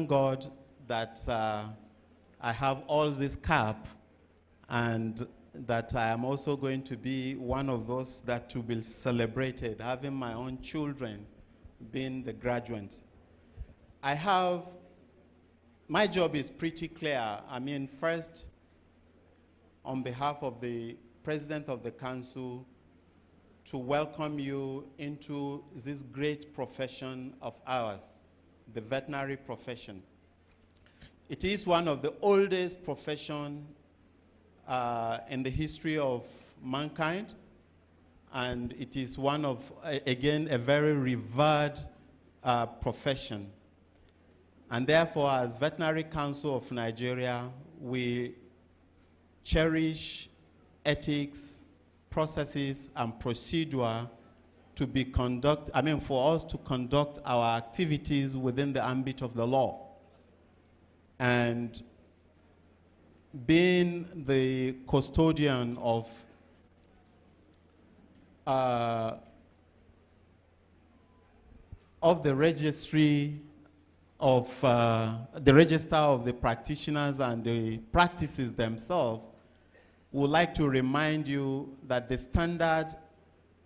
thank God that I have all this cap, and that I am also going to be one of those that will be celebrated, having my own children being the graduates. My job is pretty clear. I mean, first, on behalf of the President of the Council, to welcome you into this great profession of ours, the veterinary profession. It is one of the oldest professions in the history of mankind, and it is one of, again, a very revered profession. And therefore, as Veterinary Council of Nigeria, we cherish ethics, processes, and procedure to be for us to conduct our activities within the ambit of the law. And being the custodian of the registry of the register of the practitioners and the practices themselves, would like to remind you that the standards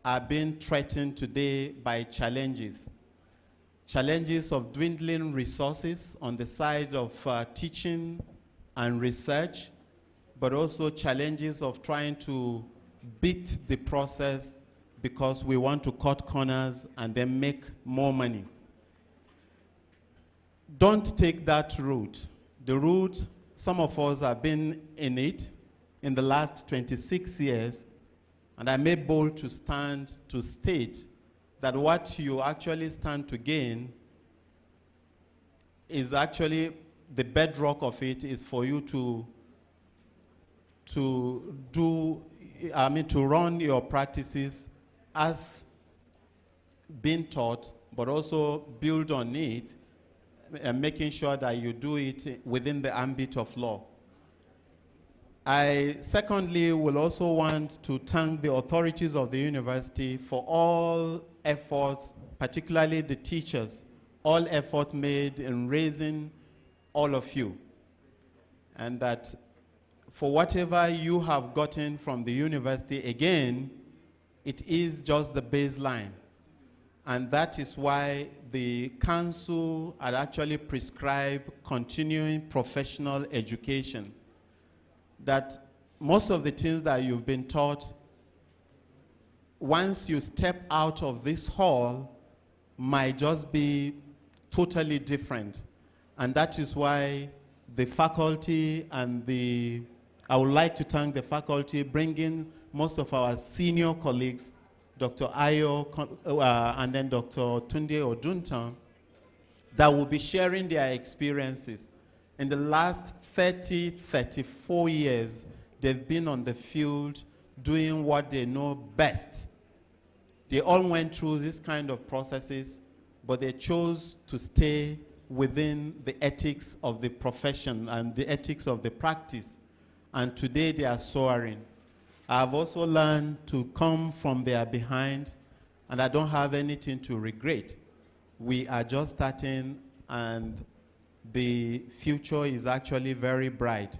are being threatened today by challenges. Challenges of dwindling resources on the side of teaching and research, but also challenges of trying to beat the process because we want to cut corners and then make more money. Don't take that route. The route, some of us have been in it in the last 26 years, and I may bold to stand to state that what you actually stand to gain is actually the bedrock of it is for you to run your practices as being taught, but also build on it and making sure that you do it within the ambit of law. I secondly will also want to thank the authorities of the university for all efforts, particularly the teachers, all effort made in raising all of you. And that for whatever you have gotten from the university, again, it is just the baseline. And that is why the council had actually prescribed continuing professional education. That most of the things that you've been taught, once you step out of this hall, might just be totally different. And that is why the faculty and I would like to thank the faculty bringing most of our senior colleagues, Dr. Ayo and then Dr. Tunde Oduntan, that will be sharing their experiences. In the last 30, 34 years, they've been on the field doing what they know best. They all went through this kind of processes, but they chose to stay within the ethics of the profession and the ethics of the practice. And today they are soaring. I've also learned to come from their behind, and I don't have anything to regret. We are just starting, and the future is actually very bright.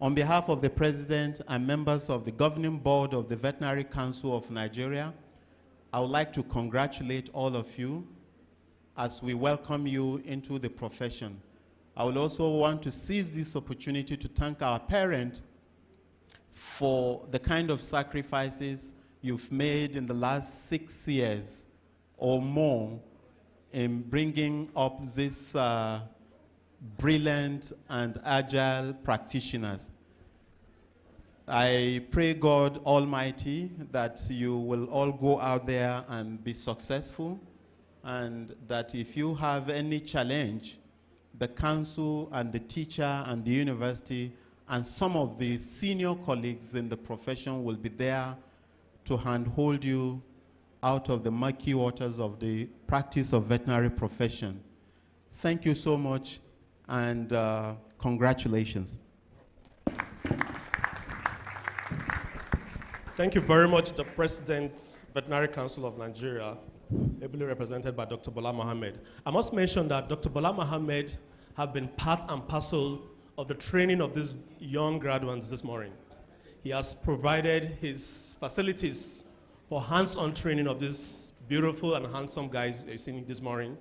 On behalf of the President and members of the Governing Board of the Veterinary Council of Nigeria, I would like to congratulate all of you as we welcome you into the profession. I would also want to seize this opportunity to thank our parents for the kind of sacrifices you've made in the last 6 years or more in bringing up this brilliant and agile practitioners. I pray God Almighty that you will all go out there and be successful, and that if you have any challenge, the council and the teacher and the university and some of the senior colleagues in the profession will be there to handhold you out of the murky waters of the practice of veterinary profession. Thank you so much, and congratulations. Thank you very much, the President, Veterinary Council of Nigeria, ably represented by Dr. Bola Mohammed. I must mention that Dr. Bola Mohammed have been part and parcel of the training of these young graduates this morning. He has provided his facilities for hands-on training of these beautiful and handsome guys you're seeing this morning.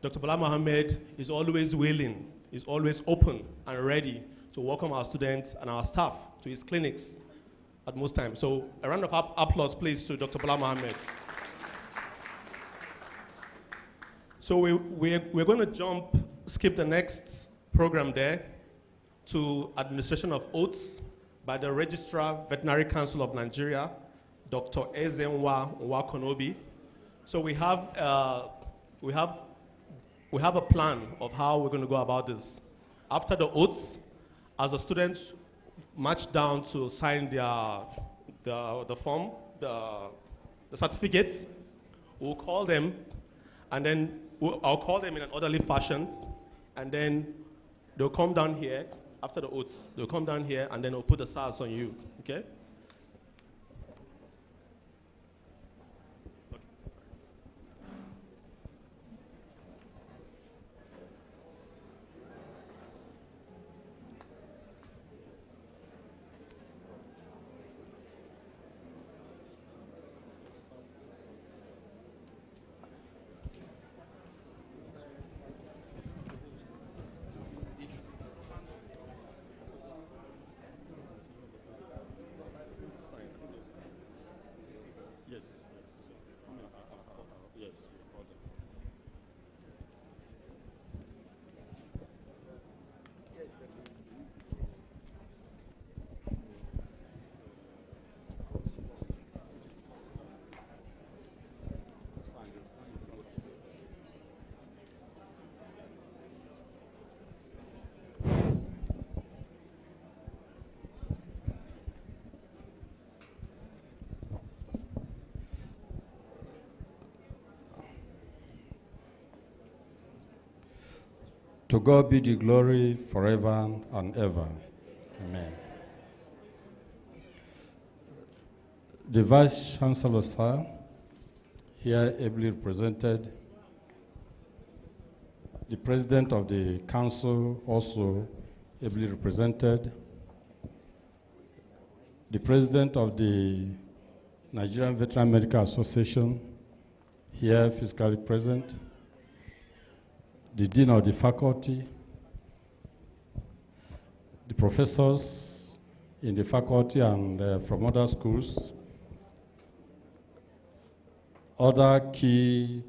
Dr. Bala Mohammed is always willing, is always open and ready to welcome our students and our staff to his clinics at most times. So a round of applause, please, to Dr. Bala Mohammed. So we're going to skip the next program there to administration of oaths by the Registrar, Veterinary Council of Nigeria, Dr. Ezenwa Nwakonobi. So we have a plan of how we're going to go about this. After the oaths, as the students march down to sign the form, the certificates, we'll call them, and then I'll call them in an orderly fashion, and then they'll come down here after the oaths. They'll come down here, and then we'll put the SARS on you, okay? To God be the glory forever and ever. Amen. The Vice Chancellor, sir, here ably represented. The President of the Council, also ably represented. The President of the Nigerian Veterinary Medical Association, here physically present. The Dean of the Faculty, the professors in the faculty and from other schools, other key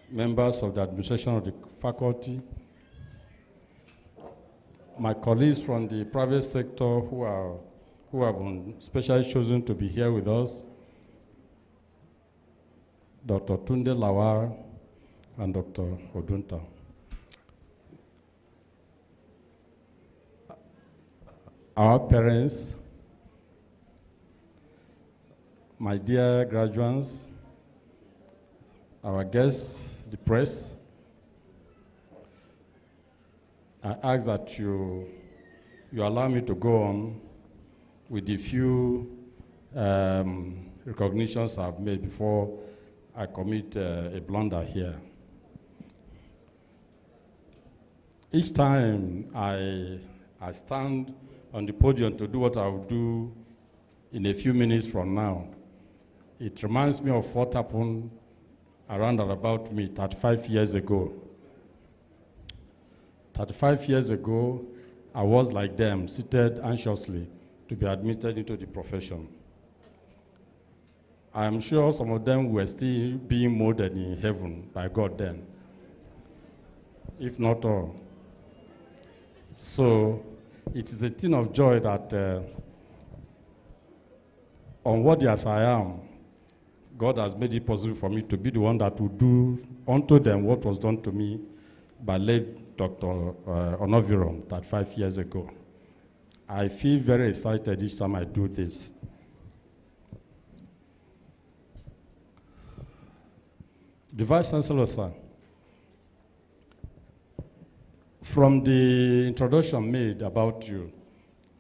members of the administration of the faculty, my colleagues from the private sector who have been specially chosen to be here with us, Dr. Tunde Lawar, and Dr. Odunta. Our parents, my dear graduates, our guests, the press, I ask that you allow me to go on with the few recognitions I've made before I commit a blunder here. Each time I stand on the podium to do what I will do in a few minutes from now, it reminds me of what happened around and about me 35 years ago. 35 years ago, I was like them, seated anxiously to be admitted into the profession. I am sure some of them were still being molded in heaven by God then, if not all. So it is a thing of joy that unworthy as I am, God has made it possible for me to be the one that will do unto them what was done to me by late Dr. Onoviron 35 years ago. I feel very excited each time I do this. The Vice Chancellor, sir, from the introduction made about you,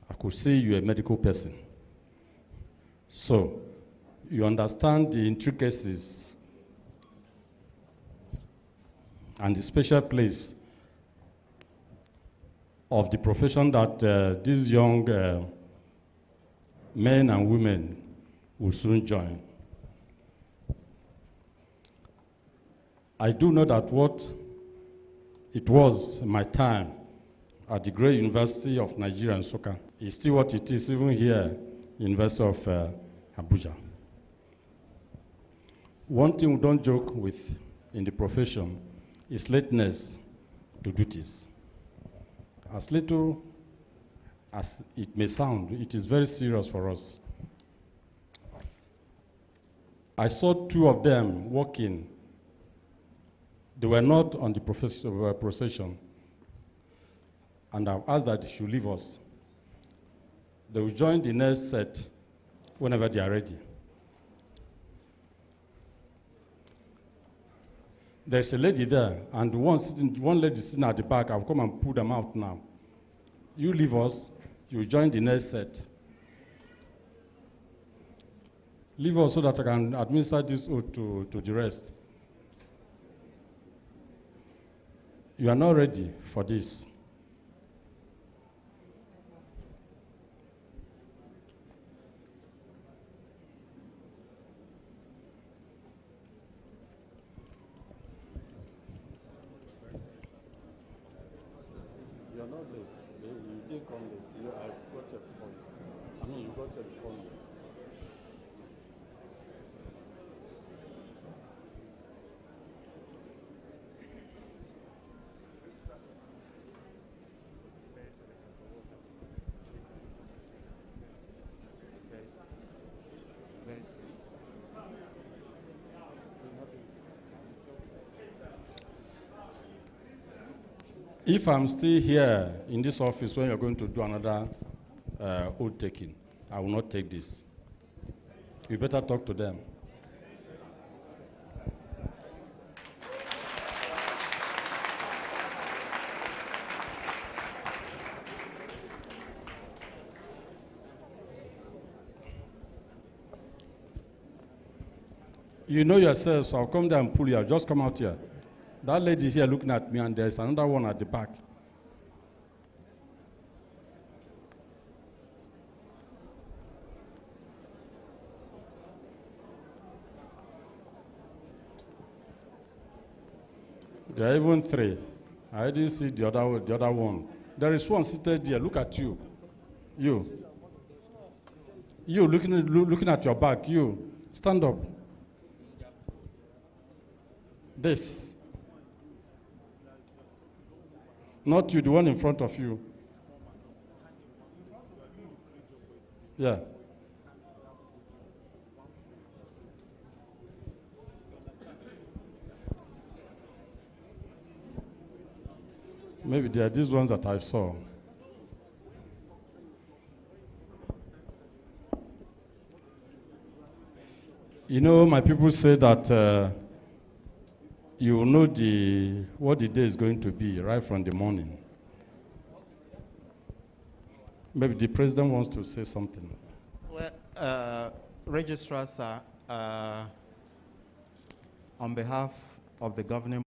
I could see you're a medical person. So, you understand the intricacies and the special place of the profession that these young men and women will soon join. I do know that what it was my time at the great University of Nigeria in Nsukka is still what it is even here, University of Abuja. One thing we don't joke with in the profession is lateness to duties. As little as it may sound, it is very serious for us. I saw two of them walking. They were not on the procession, and I asked that they should leave us. They will join the next set whenever they are ready. There's a lady there, and one lady sitting at the back. I'll come and pull them out now. You leave us, you join the next set. Leave us so that I can administer this oath to the rest. You are not ready for this. You are not late. You didn't come late. I got here before you. I mean, you got here before me. If I'm still here in this office when you're going to do another oath taking, I will not take this. You better talk to them. You know yourself, so I'll come there and pull you out. Just come out here. That lady here looking at me, and there's another one at the back. There are even three. I didn't see the other one. There is one seated there. Look at you. You looking at your back. You stand up. This. Not you, the one in front of you. Yeah. Maybe they are these ones that I saw. You know, my people say that you will know what the day is going to be right from the morning. Maybe the president wants to say something. Well, Registrar, sir, on behalf of the governing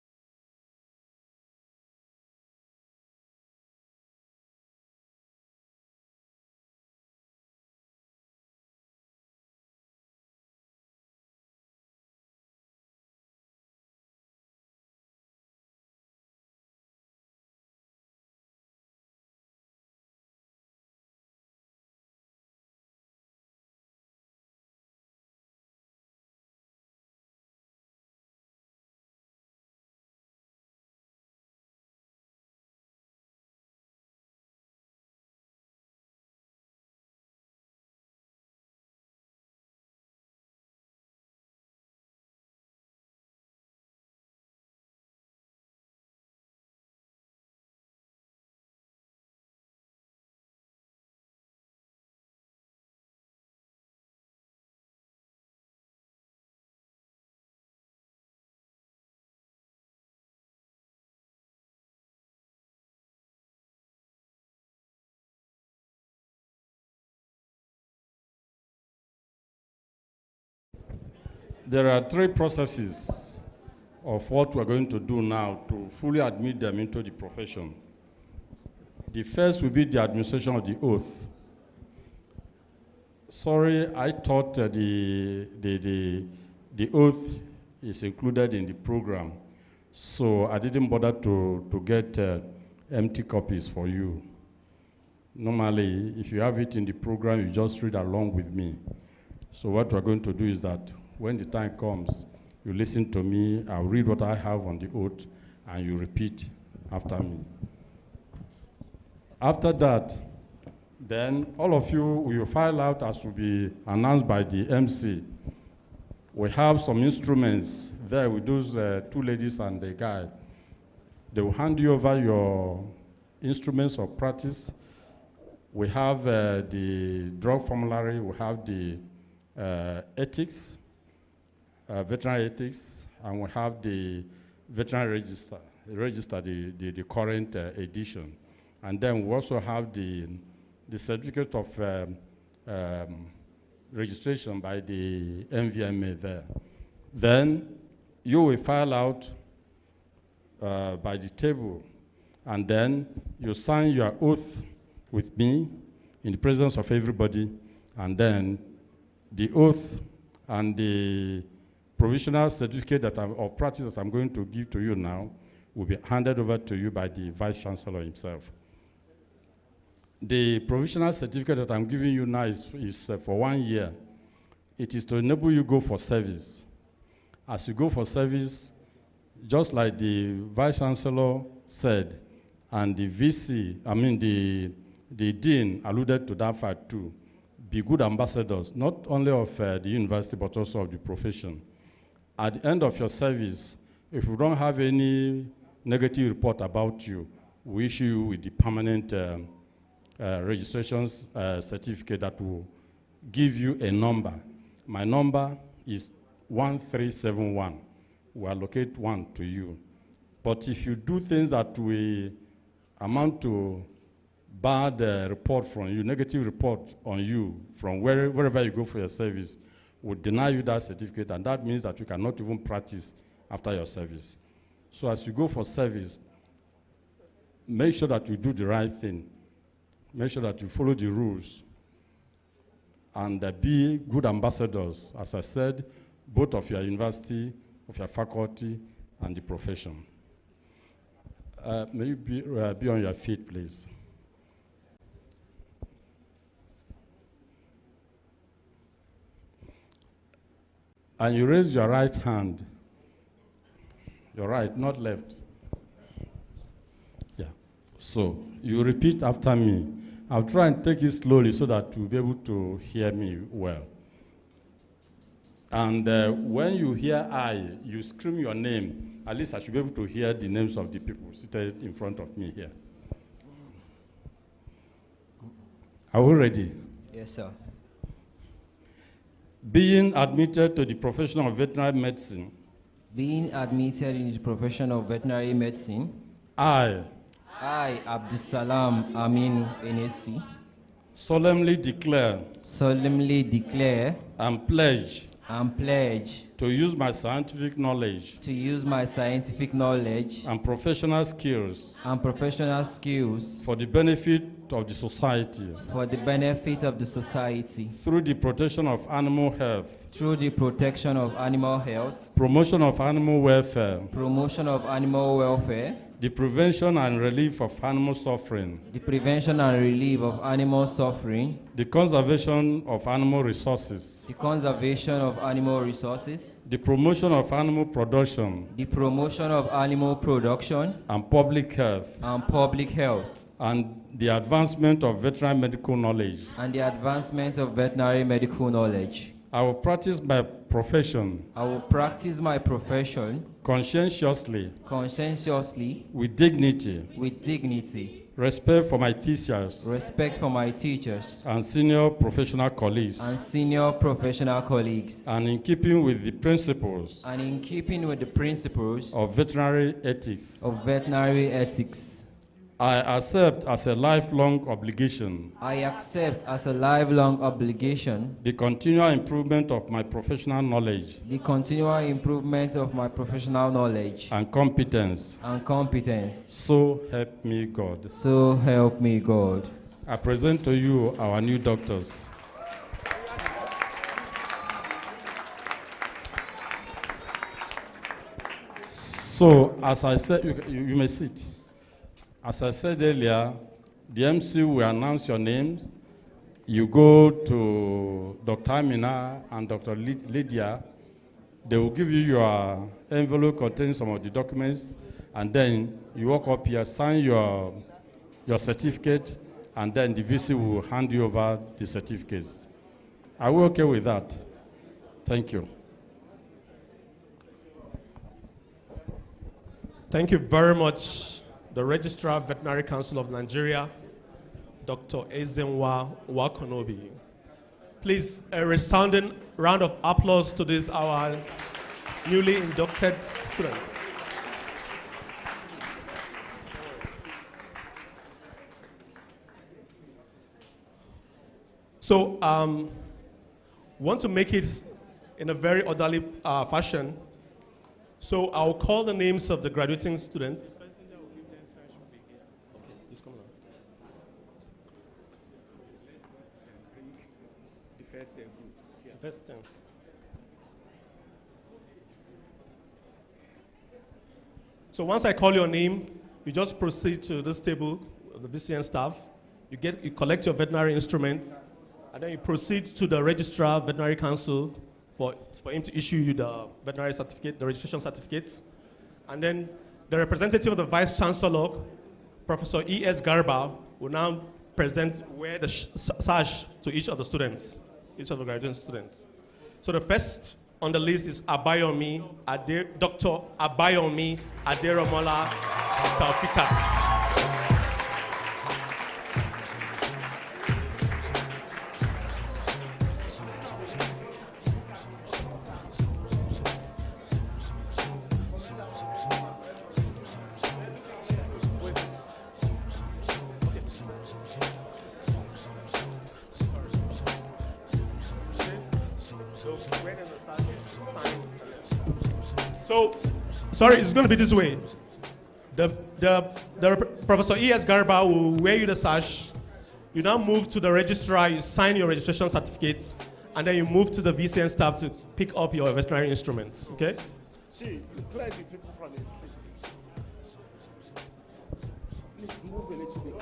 There are three processes of what we're going to do now to fully admit them into the profession. The first will be the administration of the oath. Sorry, I thought the oath is included in the program, so I didn't bother to get empty copies for you. Normally, if you have it in the program, you just read along with me. So what we're going to do is that when the time comes, you listen to me, I'll read what I have on the oath, and you repeat after me. After that, then all of you will file out as will be announced by the MC. We have some instruments there with those two ladies and the guy. They will hand you over your instruments of practice. We have the drug formulary, we have the ethics, veterinary ethics, and we have the veterinary register, the current edition. And then we also have the certificate of registration by the MVMA there. Then you will file out by the table, and then you sign your oath with me in the presence of everybody, and then the oath and the provisional certificate of practice that I'm going to give to you now will be handed over to you by the Vice Chancellor himself. The provisional certificate that I'm giving you now is for 1 year. It is to enable you go for service. As you go for service, just like the Vice Chancellor said, and the VC, the Dean alluded to that fact too, be good ambassadors, not only of the university, but also of the profession. At the end of your service, if we don't have any negative report about you, we issue you with the permanent registration certificate that will give you a number. My number is 1371. We'll allocate one to you. But if you do things that will amount to bad report from you, negative report on you from wherever you go for your service, we'll deny you that certificate, and that means that you cannot even practice after your service. So as you go for service, make sure that you do the right thing. Make sure that you follow the rules and be good ambassadors, as I said, both of your university, of your faculty, and the profession. May you be on your feet, please. And you raise your right hand. Your right, not left. Yeah. So you repeat after me. I'll try and take it slowly so that you'll be able to hear me well. And when you hear I, you scream your name. At least I should be able to hear the names of the people seated in front of me here. Are we ready? Yes, sir. Being admitted to the profession of veterinary medicine. Being admitted in the profession of veterinary medicine. I, Abdusalam Amin Enesi, solemnly declare and pledge to use my scientific knowledge and professional skills for the benefit of the society through the protection of animal health, promotion of animal welfare, the prevention and relief of animal suffering, the conservation of animal resources, the promotion of animal production, and public health, and the advancement of veterinary medical knowledge. I will practice my profession conscientiously, with dignity, respect for my teachers, and senior professional colleagues, and in keeping with the principles of veterinary ethics. I accept as a lifelong obligation I accept as a lifelong obligation the continual improvement of my professional knowledge the continual improvement of my professional knowledge and competence. So help me God. So help me God. I present to you our new doctors. So, as I said, you may sit. As I said earlier, the MC will announce your names. You go to Dr. Amina and Dr. Lydia. They will give you your envelope containing some of the documents, and then you walk up here, sign your certificate, and then the VC will hand you over the certificates. Are we okay with that? Thank you. Thank you very much, the Registrar Veterinary Council of Nigeria, Dr. Ezenwa Wakonobi. Please, a resounding round of applause to this, our newly inducted students. So, want to make it in a very orderly fashion. So I'll call the names of the graduating students. Okay, please come on. The first 10. The first 10. So once I call your name, you just proceed to this table of the VCN staff. You collect your veterinary instruments, and then you proceed to the Registrar Veterinary Council for him to issue you the veterinary certificate, the registration certificates. And then the representative of the Vice Chancellor, Professor E.S. Garba, will now present where the sash to each of the students, each of the graduate students. So the first on the list is Dr. Abayomi Aderomola Taufika. So, sorry, it's going to be this way. The Professor E.S. Garba will wear you the sash. You now move to the registrar, you sign your registration certificates, and then you move to the VCN staff to pick up your veterinary instruments, okay? See, clear the people from it. Please move a little bit.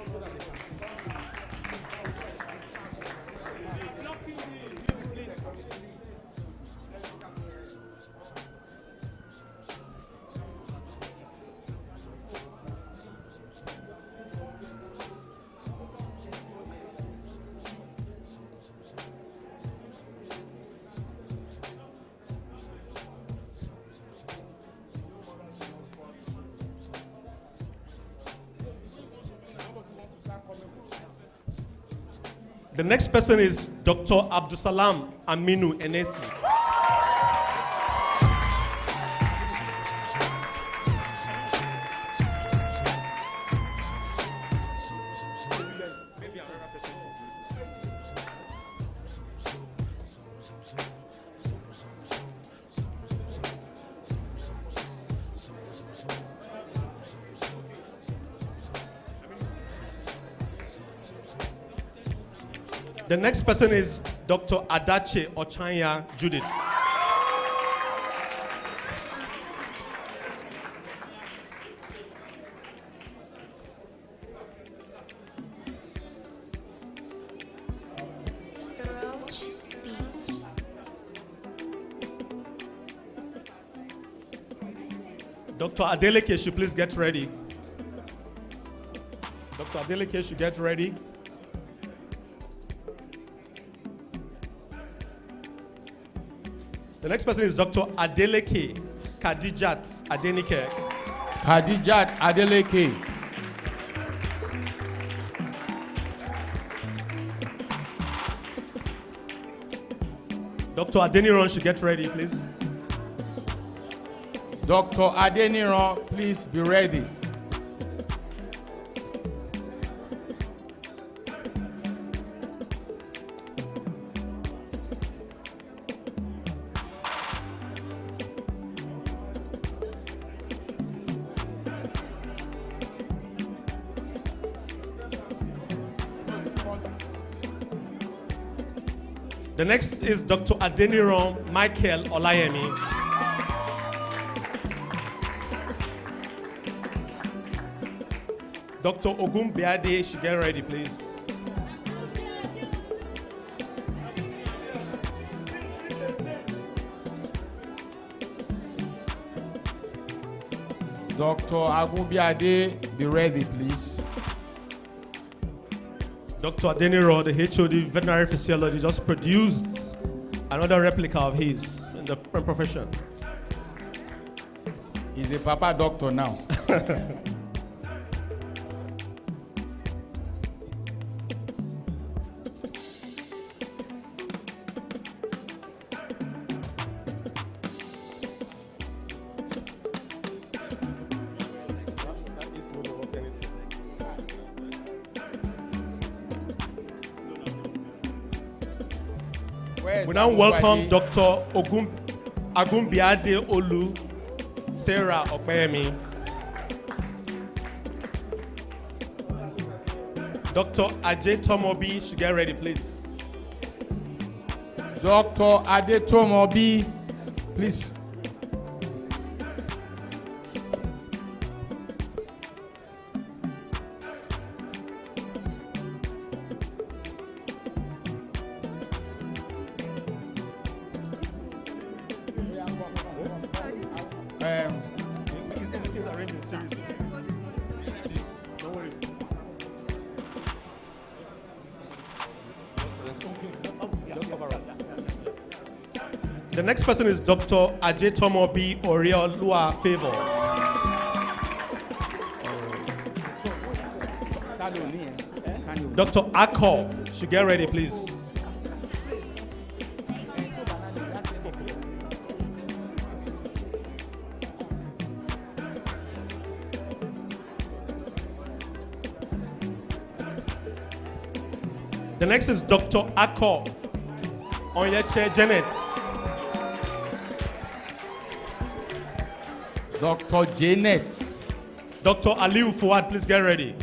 The next person is Dr. Abdusalam Aminu Enesi. The next person is Dr. Adache Ochanya Judith. Dr. Adeleke should please get ready. Dr. Adeleke should get ready. The next person is Dr. Adeleke Kadijat Adenike. Kadijat Adeleke. Dr. Adeniran should get ready, please. Dr. Adeniran, please be ready. The next is Dr. Adeniran Michael Olayemi. Dr. Ogunbiade should get ready, please. Dr. Agunbiade, be ready, please. Dr. Adeniran, the HOD Veterinary Physiology, just produced another replica of his in the profession. He's a papa doctor now. We now welcome Dr. Agunbiade Olu Sarah Okpeyemi. Dr. Ajay Tomobi should get ready, please. Dr. Adetomobi, please. The next person is Dr. Ajay Tomobi Oriolua Favor. Dr. Akko should get ready, please. The next is Dr. Akko Onyeche Janet. Dr. Janet. Dr. Aliu Fuad, please get ready.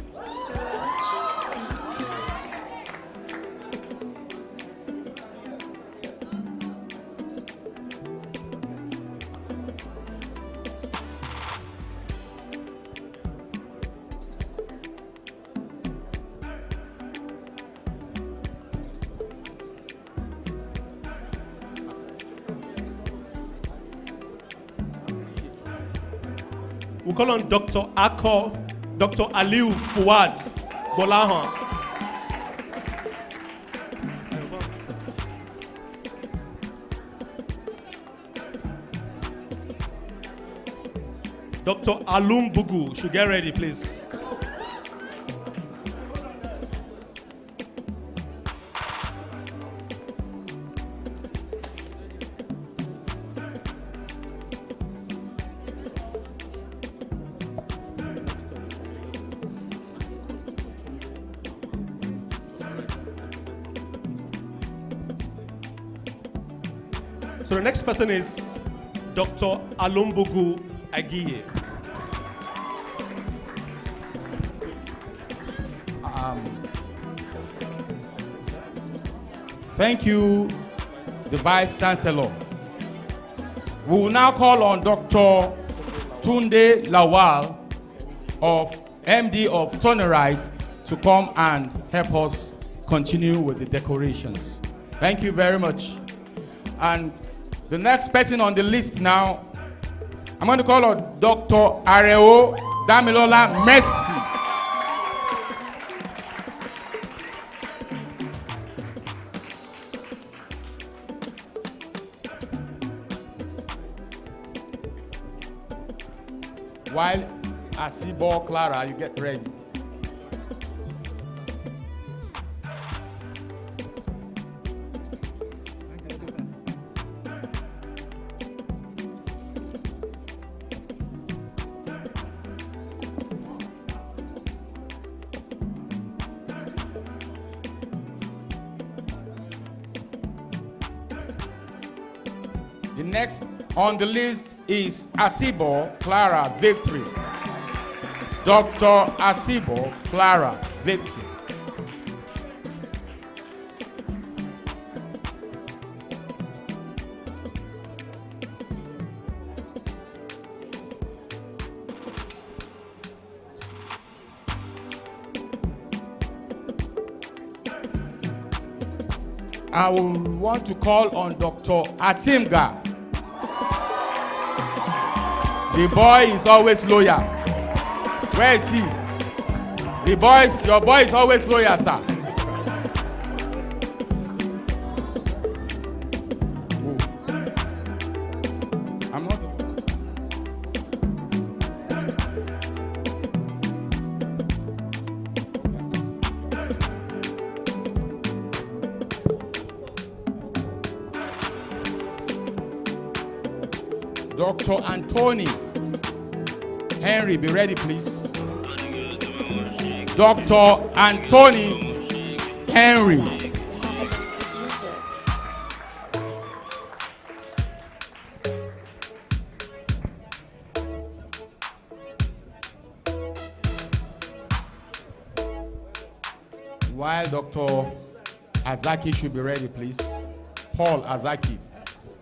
We call on Dr. Akko, Dr. Aliu Fuad Bolahan. Dr. Alum Bugu should get ready, please. So the next person is Dr. Alumbugu Agiye. Thank you, the Vice Chancellor. We will now call on Dr. Tunde Lawal, MD of Sonorite, to come and help us continue with the decorations. Thank you very much. And the next person on the list now, I'm going to call on Dr. Areo Damilola Mercy. While Asibo Clara, you get ready. The next on the list is Asibo Clara Victory. Dr. Asibo Clara Victory. I will want to call on Dr. Atimga. The boy is always loyal. Where is he? Your boy is always loyal, sir. I'm not. Dr. Anthony Henry, be ready, please. Dr. Anthony Henry. While Dr. Azaki should be ready, please. Paul Azaki.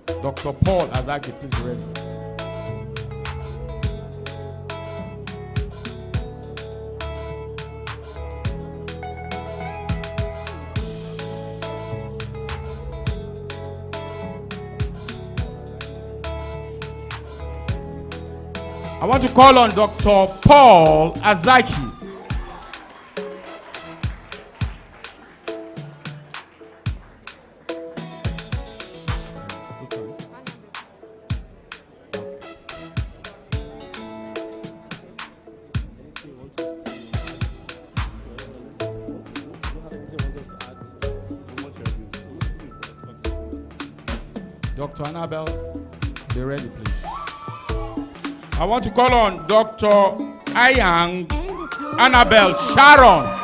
Dr. Paul Azaki, please be ready. I want to call on Dr. Paul Azaki. Dr. Annabelle, be ready, please. I want to call on Dr. Ayang Annabelle Sharon.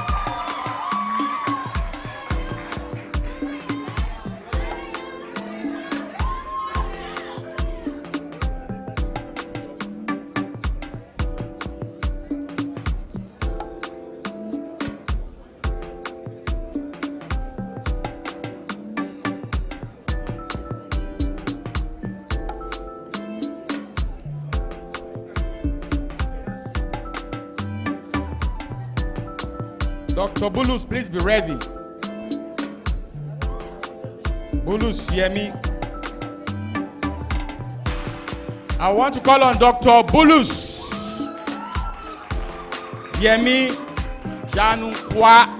Dr. Bulus, please be ready. Bulus, hear me. I want to call on Dr. Bulus. Hear me. Janu Kwa.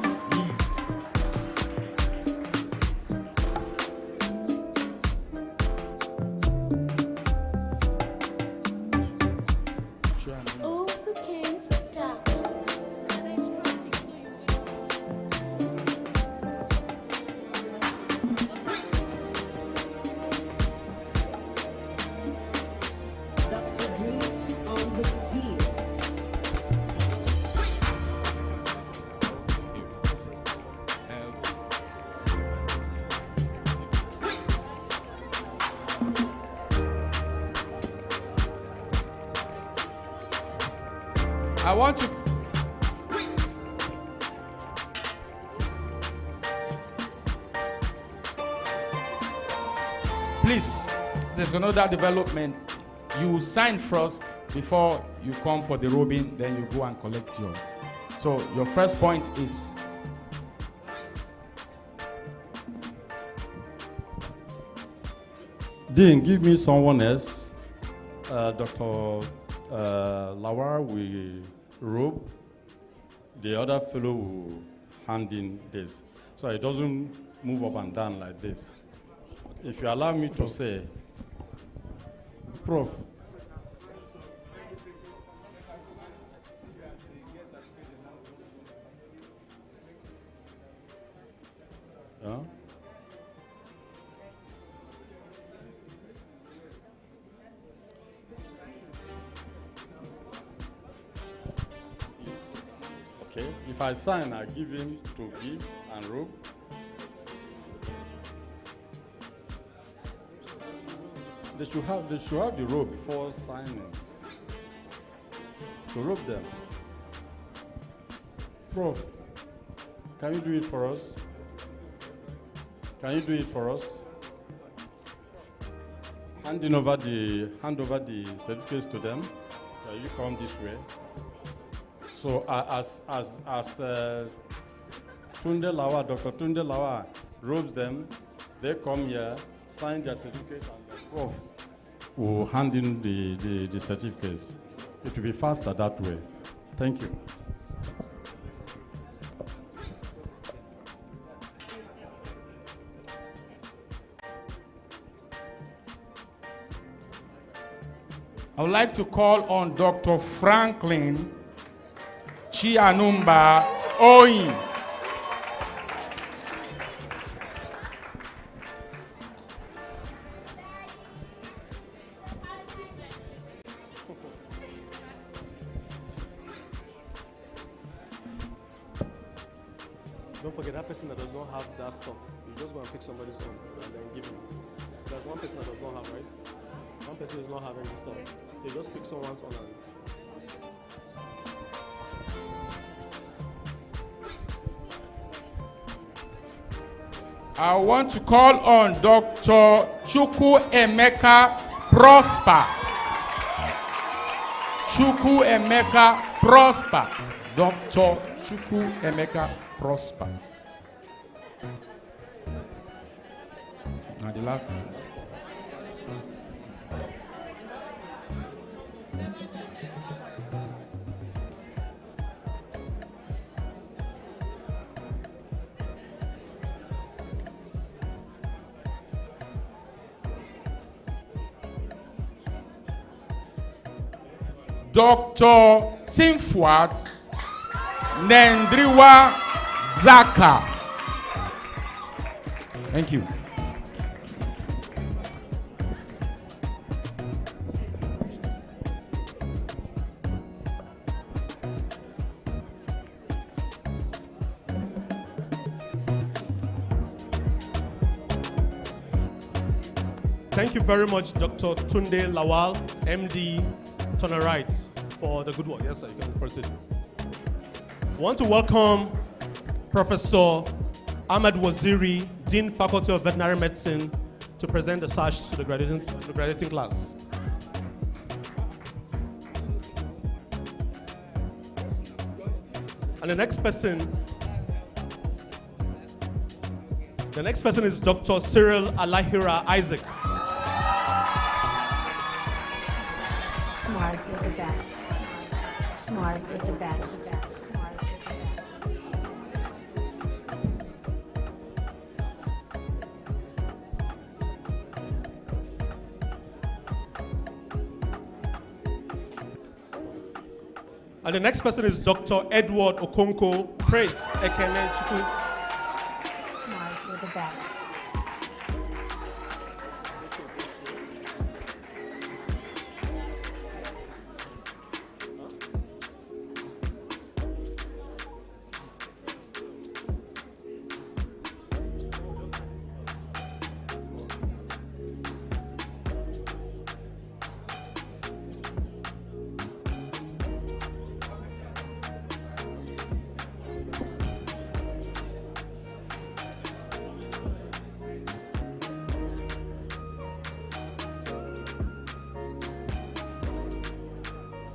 I want to. Please, there's another development. You sign first before you come for the robing, then you go and collect your. So your first point is. Dean, give me someone else. Dr. Lawar will robe. The other fellow will hand in this. So it doesn't move up and down like this. If you allow me to say, Prof. Huh? Okay, if I sign, I give him to give and robe. They should have the robe before signing. To robe them. Prof, can you do it for us? Can you do it for us? Hand over the certificates to them. You come this way. So as Tunde Lawa, Dr. Tunde Lawa robes them, They come here, sign their certificate, and the prof will hand in the certificates. It will be faster that way. Thank you. I would like to call on Dr. Franklin Chianumba Oyin. Don't forget that person that does not have that stuff. You just go and pick somebody's own and then give him. So there's one person that does not have, right? One person does not have any stuff. So you just pick someone's own and I want to call on Dr. Chukwu Emeka Prosper. Chukwu Emeka Prosper. Dr. Chukwu Emeka Prosper. Now the last one. Dr. Simfuat Nendriwa Zaka. Thank you. thank you very much, Dr. Tunde Lawal, MD, Turner Right, for the good work. Yes, sir, you can proceed. I want to welcome Professor Ahmed Waziri, Dean, Faculty of Veterinary Medicine, to present the sash to the graduating class. And the next person is Dr. Cyril Alahira Isaac. Smart, you're the best. Smart, you're the best. And the next person is Dr. Edward Okonko, Praise Ekene Chukwu. Smart, you're the best.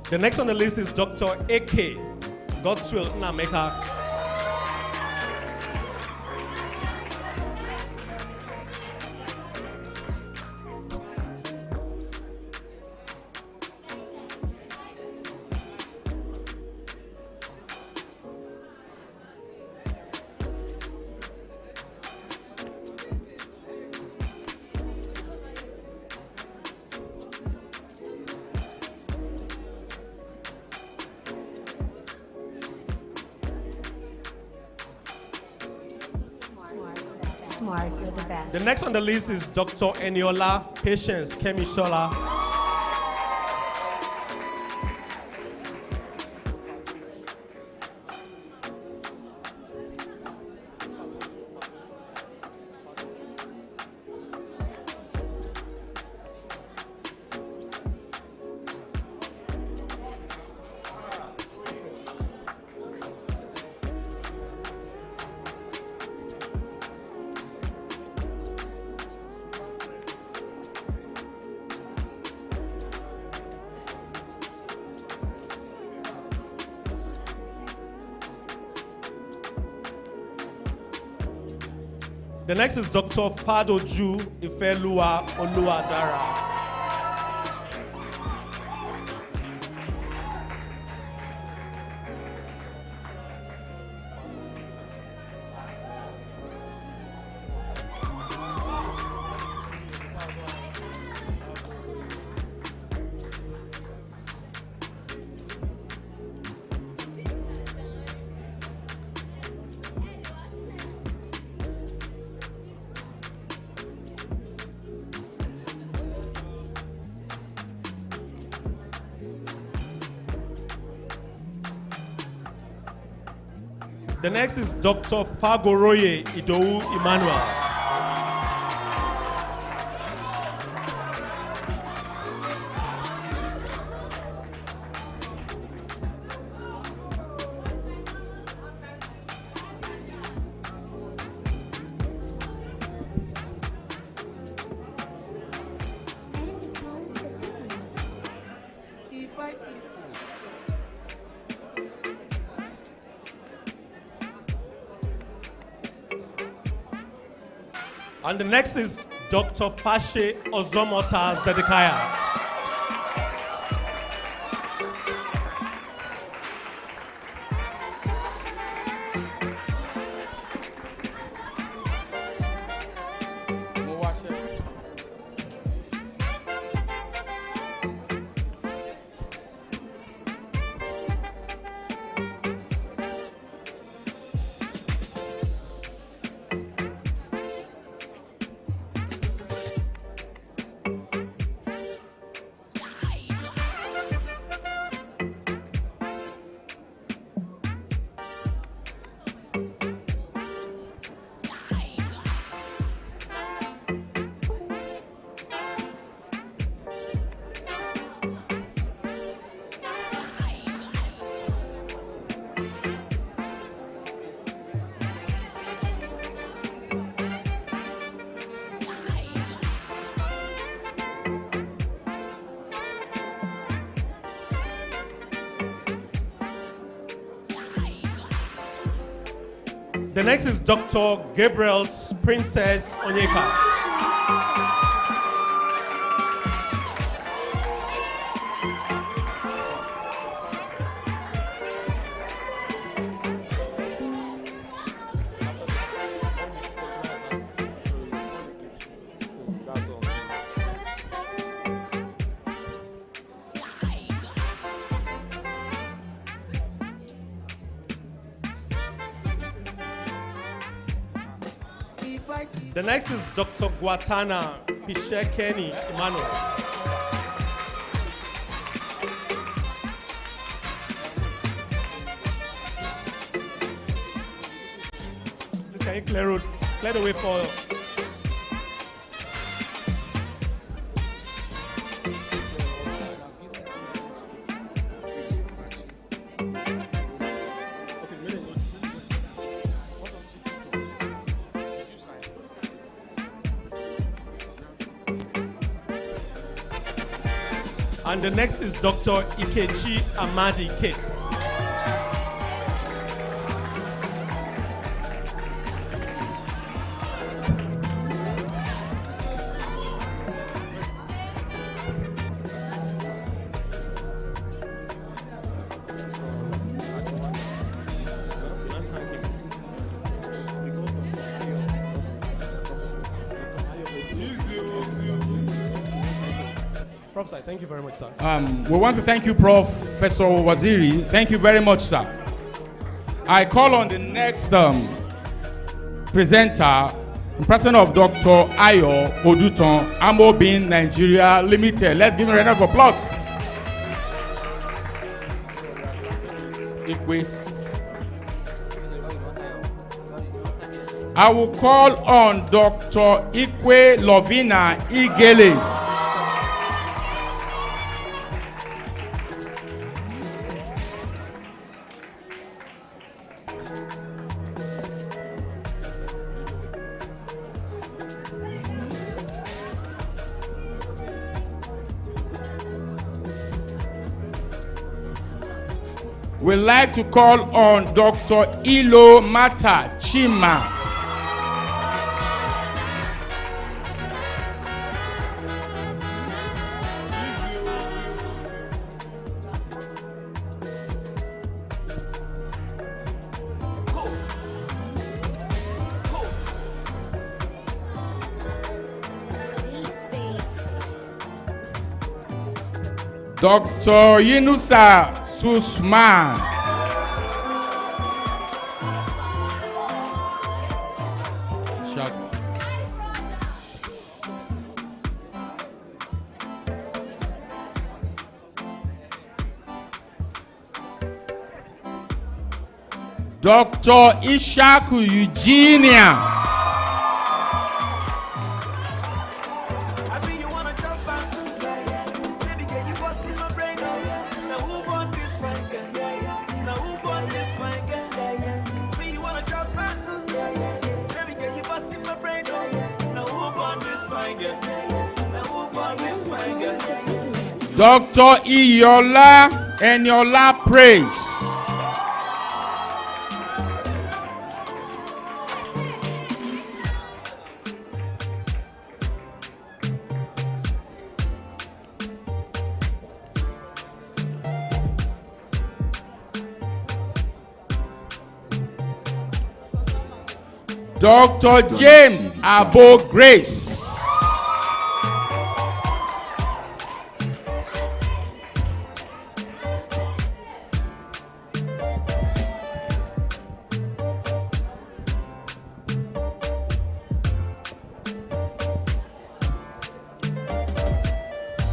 The next on the list is Dr. A.K. Godswill Nnameka. Smart, you're the best. The next on the list is Dr. Eniola Patience Kemishola. The next is Dr. Fadoju Ifelua Oluwadara. The next is Dr. Fagoroye Idowu Emmanuel. And the next is Dr. Fashe Ozomota Zedekiah. The next is Dr. Gabriel's Princess Onyeka. The next is Dr. Guatana Pishekeni Emmanuel. Please can you clear the way for And the next is Dr. Ikechi Amadi Kate. Prof, sir, thank you very much, sir. We want to thank you, Professor Waziri. Thank you very much, sir. I call on the next presenter, in person of Dr. Ayo Oduton, Amobin Nigeria Limited. Let's give him a round of applause. I will call on Dr. Ikwe Lovina Igele. We'd like to call on Dr. Ilo Mata Chima. Dr. Yunusa Susman. Dr. Ishaku Eugenia. Dr. Iyola Eniola Praise. Dr. James Abo Grace.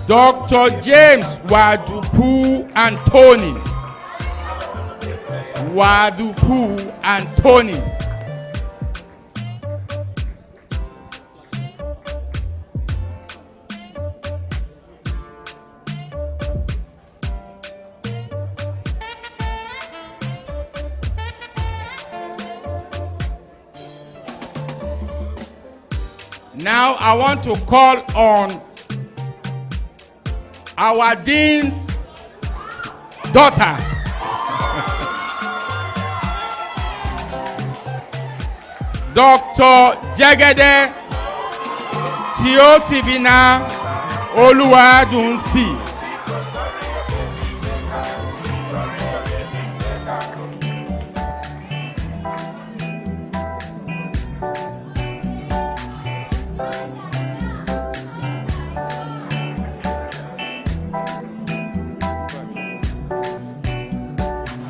Dr. James Wadupu Anthony. Wadupu Anthony. Now I want to call on our dean's daughter. Dr. Jegede Tiosibina Oluwadunsi.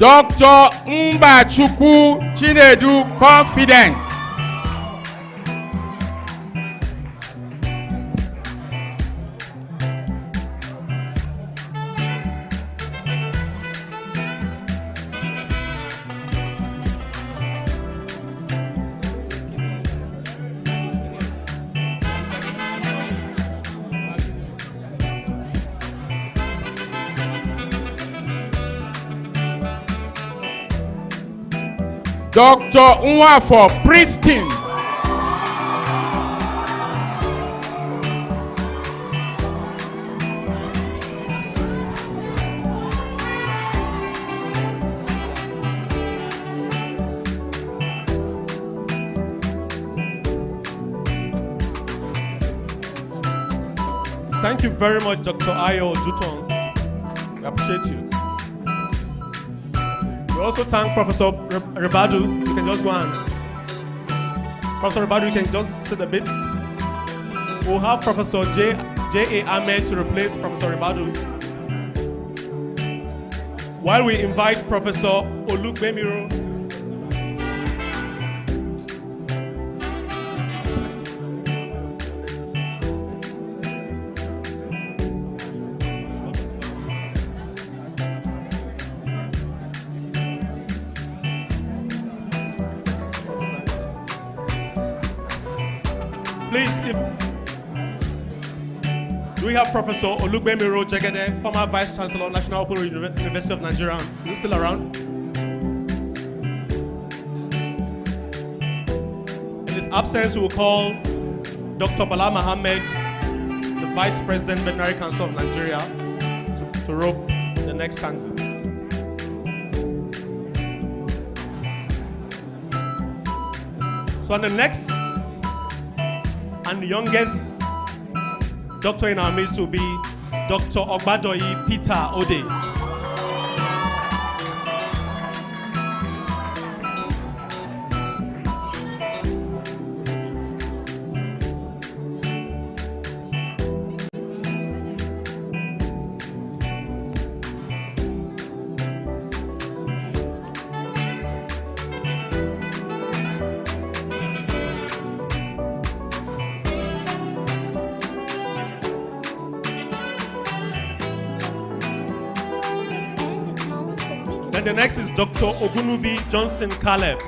Dr. Mbachukwu Chinedu Confidence. Dr. Nwafo Pristine. Thank you very much, Dr. Ayo Jutong. We appreciate you. We also thank Professor Ribadu. You can just go on. Professor Ribadu, you can just sit a bit. We'll have Professor J.A. Ahmed to replace Professor Ribadu. While we invite Professor Olugbemiro. Please, do we have Professor Olugbemiro Jegede, former Vice Chancellor, National Open University of Nigeria? Is he still around? In his absence, we will call Dr. Bala Mohammed, the Vice President, Veterinary Council of Nigeria, to rope the next tango. So on the next and youngest doctor in our midst will be Dr. Ogbadoyi Peter Ode. And the next is Dr. Ogunubi Johnson Caleb.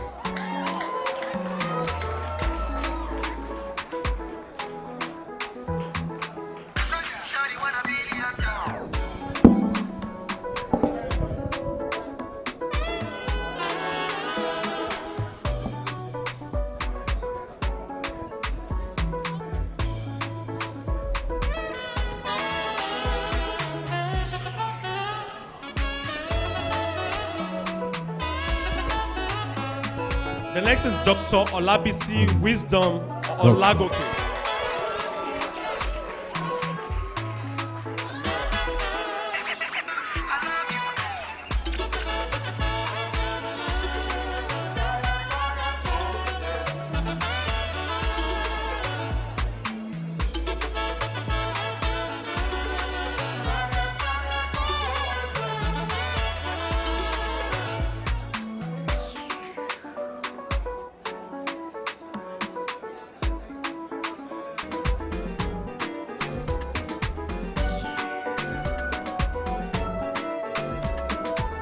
The next is Dr. Olabisi Wisdom Olagoke.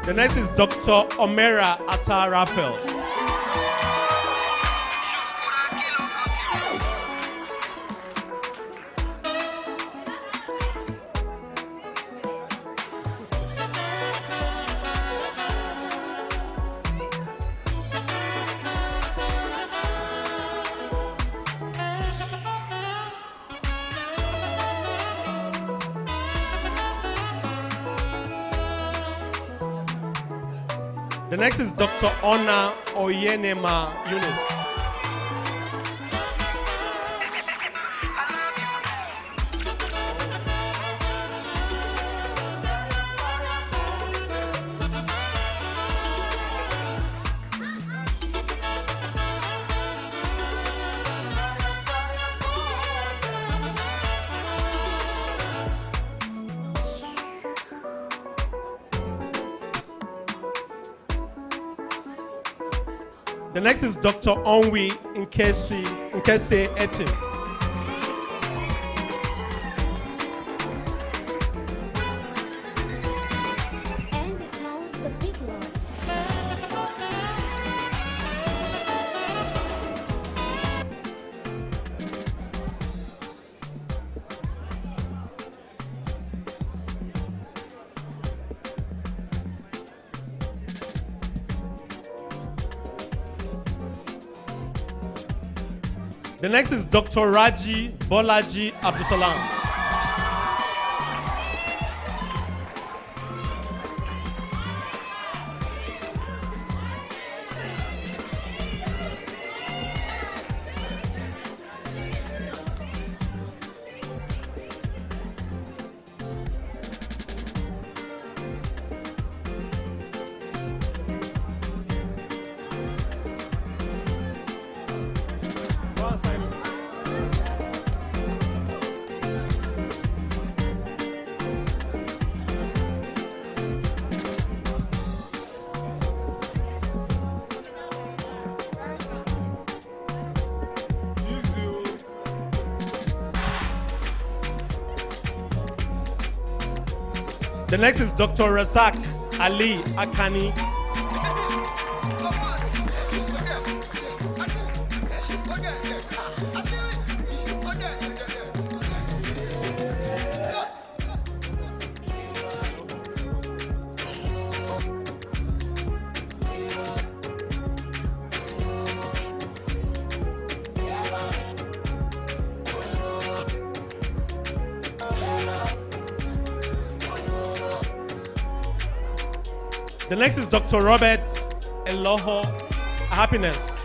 The next is Dr. Omera Atta Raphael. The next is Dr. Ona Oyenema Eunice. The next is Dr. Onwi Nkese Etim. And the town's the big one. The next is Dr. Raji Bolaji Abdusalam. The next is Dr. Razak Ali Akani. The next is Dr. Robert Eloho Happiness.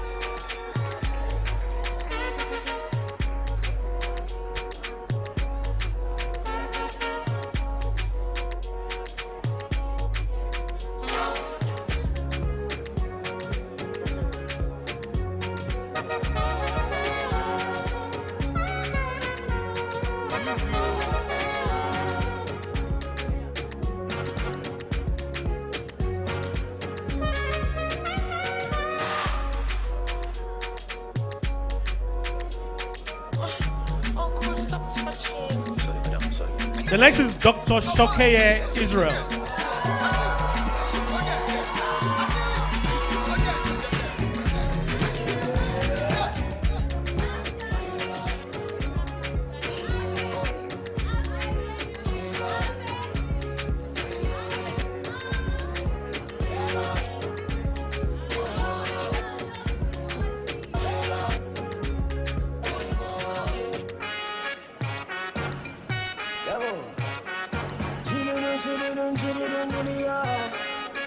The next is Dr. Shokeye Israel.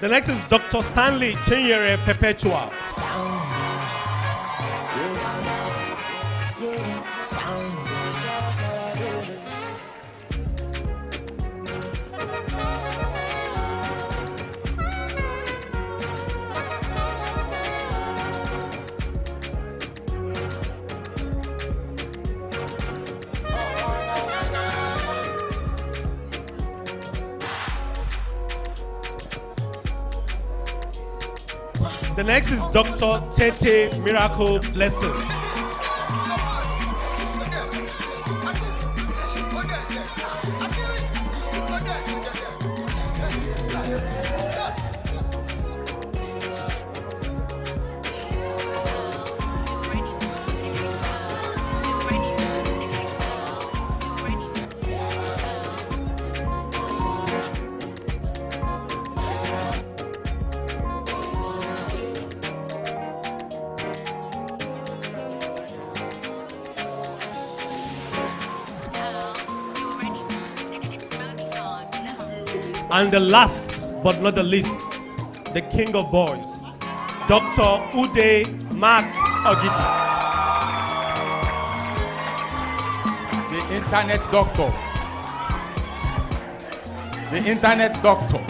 The next is Dr. Stanley Chinyere Perpetua. The next is Dr. Tete Miracle Blessing. And the last but not the least, the king of boys, Dr. Ude Mark Ogidi. The internet doctor. The internet doctor.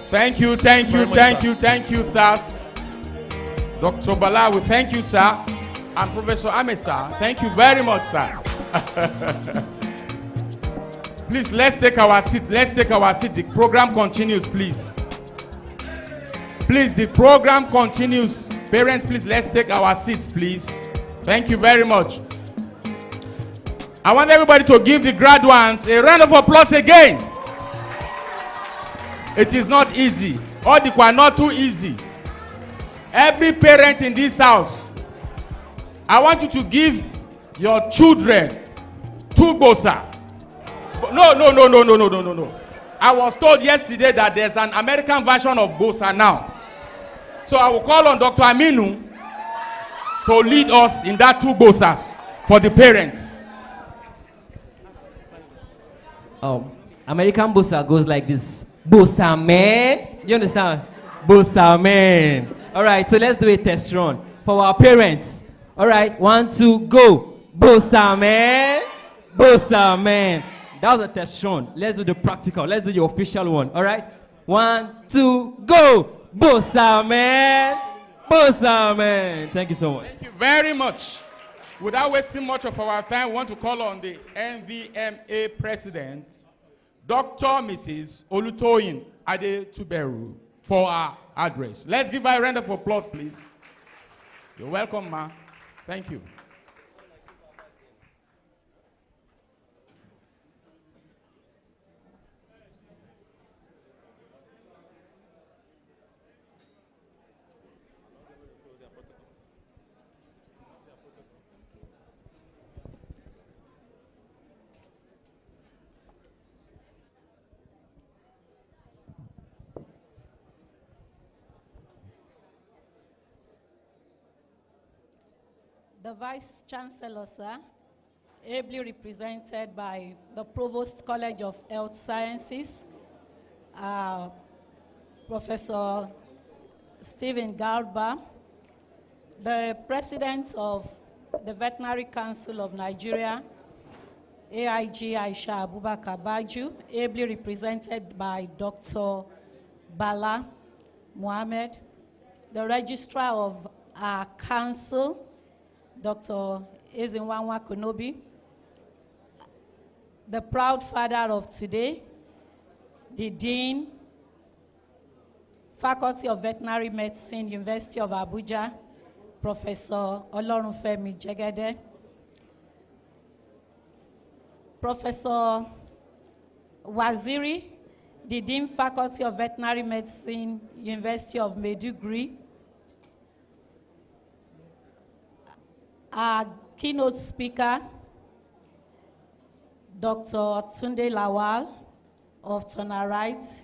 Thank you, sirs. Dr. Bala, we thank you, sir. And Professor Amesa, thank you very much, sir. Please, let's take our seats. The program continues, please. Please, the program continues. Parents, please, let's take our seats, please. Thank you very much. I want everybody to give the graduates a round of applause again. It is not easy. All the are not too easy. Every parent in this house, I want you to give your children 2 bosa. No. I was told yesterday that there's an American version of bosa now. So I will call on Dr. Aminu to lead us in that 2 bosas for the parents. American bosa goes like this. Bosa man. You understand? Bosa man. All right, so let's do a test run for our parents. All right, 1, 2, go. Bosa man. Bosa man. That was a test run. Let's do the practical. Let's do the official one. All right, 1, 2, go. Bosa man. Bosa man. Thank you so much. Thank you very much. Without wasting much of our time, we want to call on the NVMA president, Dr. Mrs. Olutoyin Adetuberu, for our address. Let's give her a round of applause, please. You're welcome, ma. Thank you. The Vice Chancellor, sir, ably represented by the Provost College of Health Sciences, Professor Stephen Garba, the President of the Veterinary Council of Nigeria, AIG Aisha Abubakar Baju, ably represented by Dr. Bala Mohammed, the Registrar of our Council, Dr. Ezinwanwa Konobi, the proud father of today, the Dean, Faculty of Veterinary Medicine, University of Abuja, Professor Olorunfemi Jegede, Professor Waziri, the Dean, Faculty of Veterinary Medicine, University of Maiduguri, our keynote speaker, Dr. Tunde Lawal of Tonarite,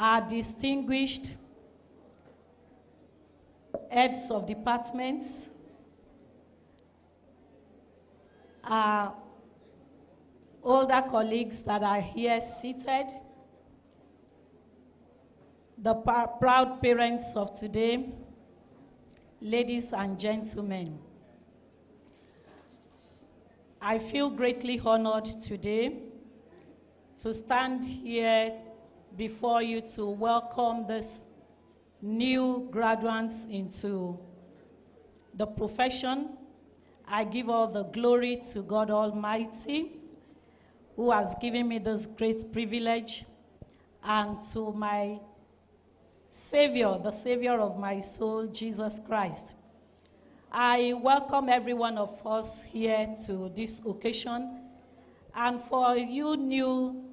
our distinguished heads of departments, our older colleagues that are here seated, the proud parents of today, ladies and gentlemen. I feel greatly honored today to stand here before you to welcome this new graduates into the profession. I give all the glory to God Almighty, who has given me this great privilege, and to my Savior, the Savior of my soul, Jesus Christ. I welcome every one of us here to this occasion. And for you new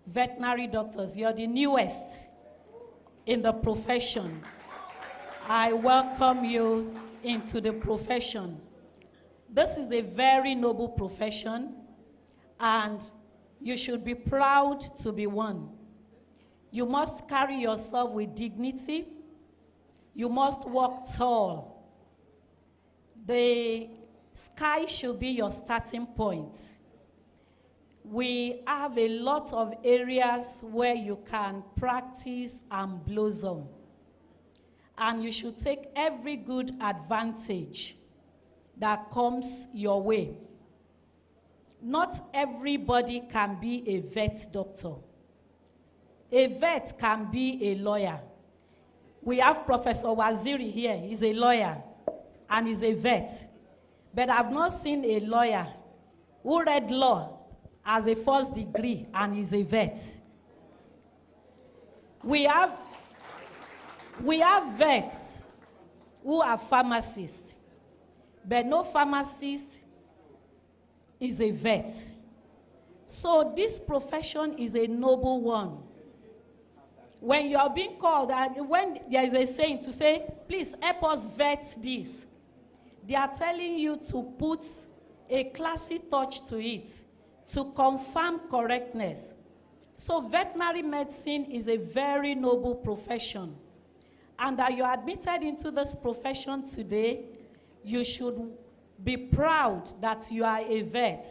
veterinary doctors, you're the newest in the profession. I welcome you into the profession. This is a very noble profession, and you should be proud to be one. You must carry yourself with dignity. You must walk tall. The sky should be your starting point. We have a lot of areas where you can practice and blossom. And you should take every good advantage that comes your way. Not everybody can be a vet doctor. A vet can be a lawyer. We have Professor Waziri here. He's a lawyer and he's a vet. But I've not seen a lawyer who read law as a first degree and is a vet. We have vets who are pharmacists, but no pharmacist is a vet. So this profession is a noble one. When you are being called, and when there is a saying to say, please help us vet this, they are telling you to put a classy touch to it, to confirm correctness. So veterinary medicine is a very noble profession. And that you are admitted into this profession today, you should be proud that you are a vet.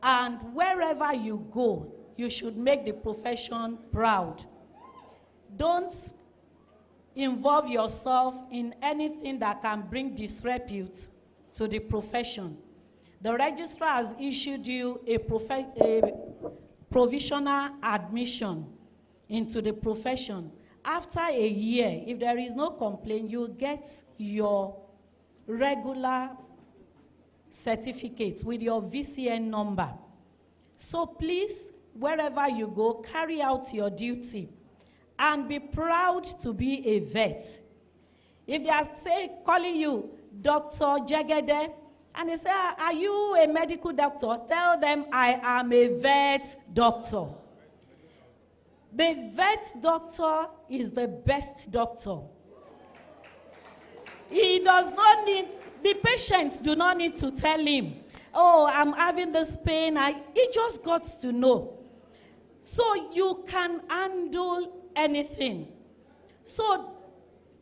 And wherever you go, you should make the profession proud. Don't involve yourself in anything that can bring disrepute to the profession. The registrar has issued you a provisional admission into the profession. After a year, if there is no complaint, you get your regular certificate with your VCN number. So please, wherever you go, carry out your duty and be proud to be a vet. If they are calling you Dr. Jegede, and they say, are you a medical doctor? Tell them, I am a vet doctor. The vet doctor is the best doctor. He does not need, the patients do not need to tell him, oh, I'm having this pain. He just got to know. So you can handle anything. So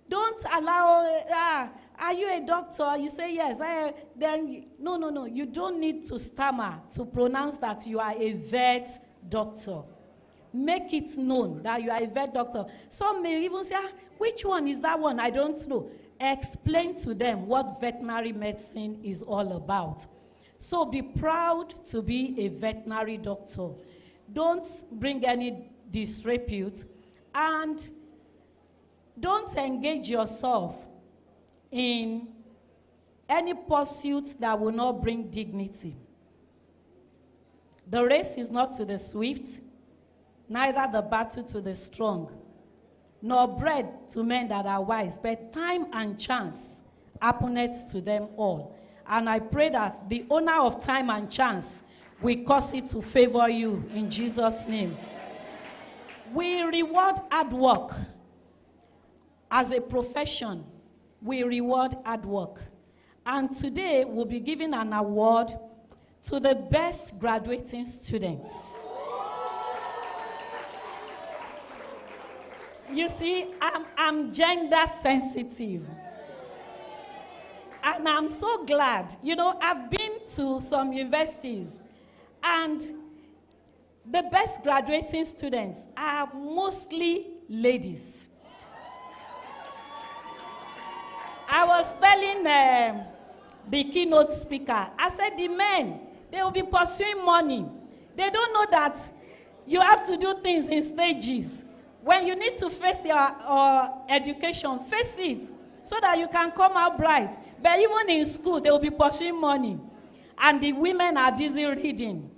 don't allow, are you a doctor? You say yes. No. You don't need to stammer to pronounce that you are a vet doctor. Make it known that you are a vet doctor. Some may even say, which one is that one? I don't know. Explain to them what veterinary medicine is all about. So be proud to be a veterinary doctor. Don't bring any disrepute, and don't engage yourself in any pursuit that will not bring dignity. The race is not to the swift, neither the battle to the strong, nor bread to men that are wise, but time and chance happeneth to them all. And I pray that the owner of time and chance will cause it to favor you in Jesus' name. We reward hard work. As a profession, we reward hard work. And today we'll be giving an award to the best graduating students. You see, I'm gender sensitive. And I'm so glad. You know, I've been to some universities, and the best graduating students are mostly ladies. I was telling the keynote speaker, I said, the men, they will be pursuing money. They don't know that you have to do things in stages. When you need to face your education, face it so that you can come out bright. But even in school, they will be pursuing money. And the women are busy reading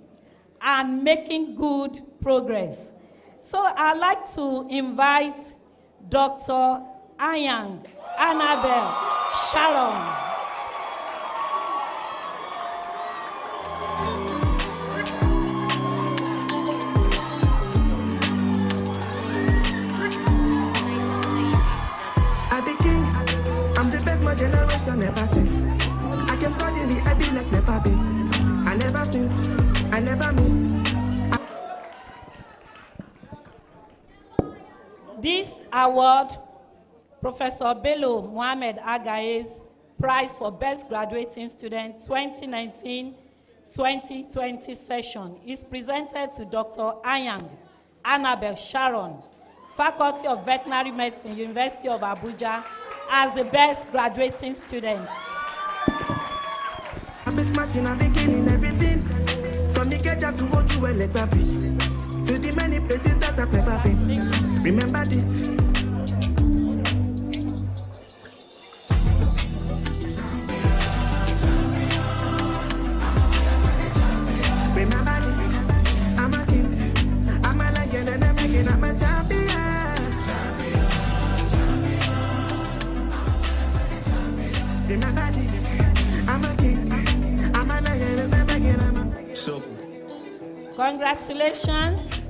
and making good progress. So I'd like to invite Dr. Anyang Annabelle Sharon. I be king, I'm the best my generation ever seen. I came suddenly, I be like Nepa Bing. I never since, I never miss. This award, Professor Bello Mohamed Agaye's Prize for Best Graduating Student 2019-2020 session, is presented to Dr. Anyang Annabelle Sharon, Faculty of Veterinary Medicine, University of Abuja, as the best graduating student. I be smashing, I be killing everything. From the Keja to Oju Elekpapi, to the many places that I've never been. Remember this. Remember this. I'm a king. I'm a legend and I'm making up my champion. Remember this. I'm a king. I'm a legend and I'm making up my so. Congratulations.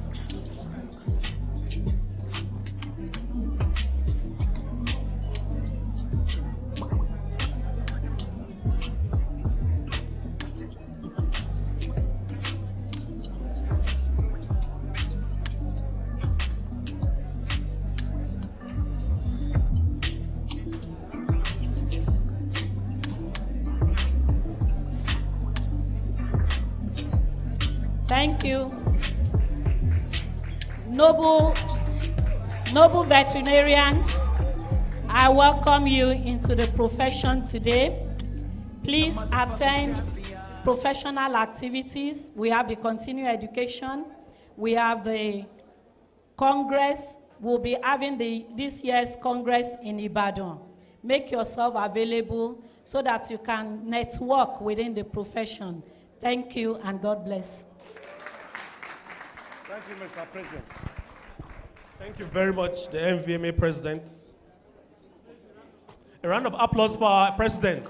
Thank you. Noble veterinarians, I welcome you into the profession today. Please attend professional activities. We have the continuing education. We have the Congress. We'll be having this year's Congress in Ibadan. Make yourself available so that you can network within the profession. Thank you and God bless. Thank you, Mr. President. Thank you very much, the MVMA President. A round of applause for our President.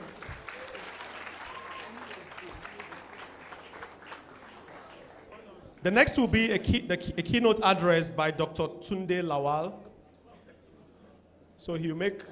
The next will be a keynote address by Dr. Tunde Lawal. So he'll make...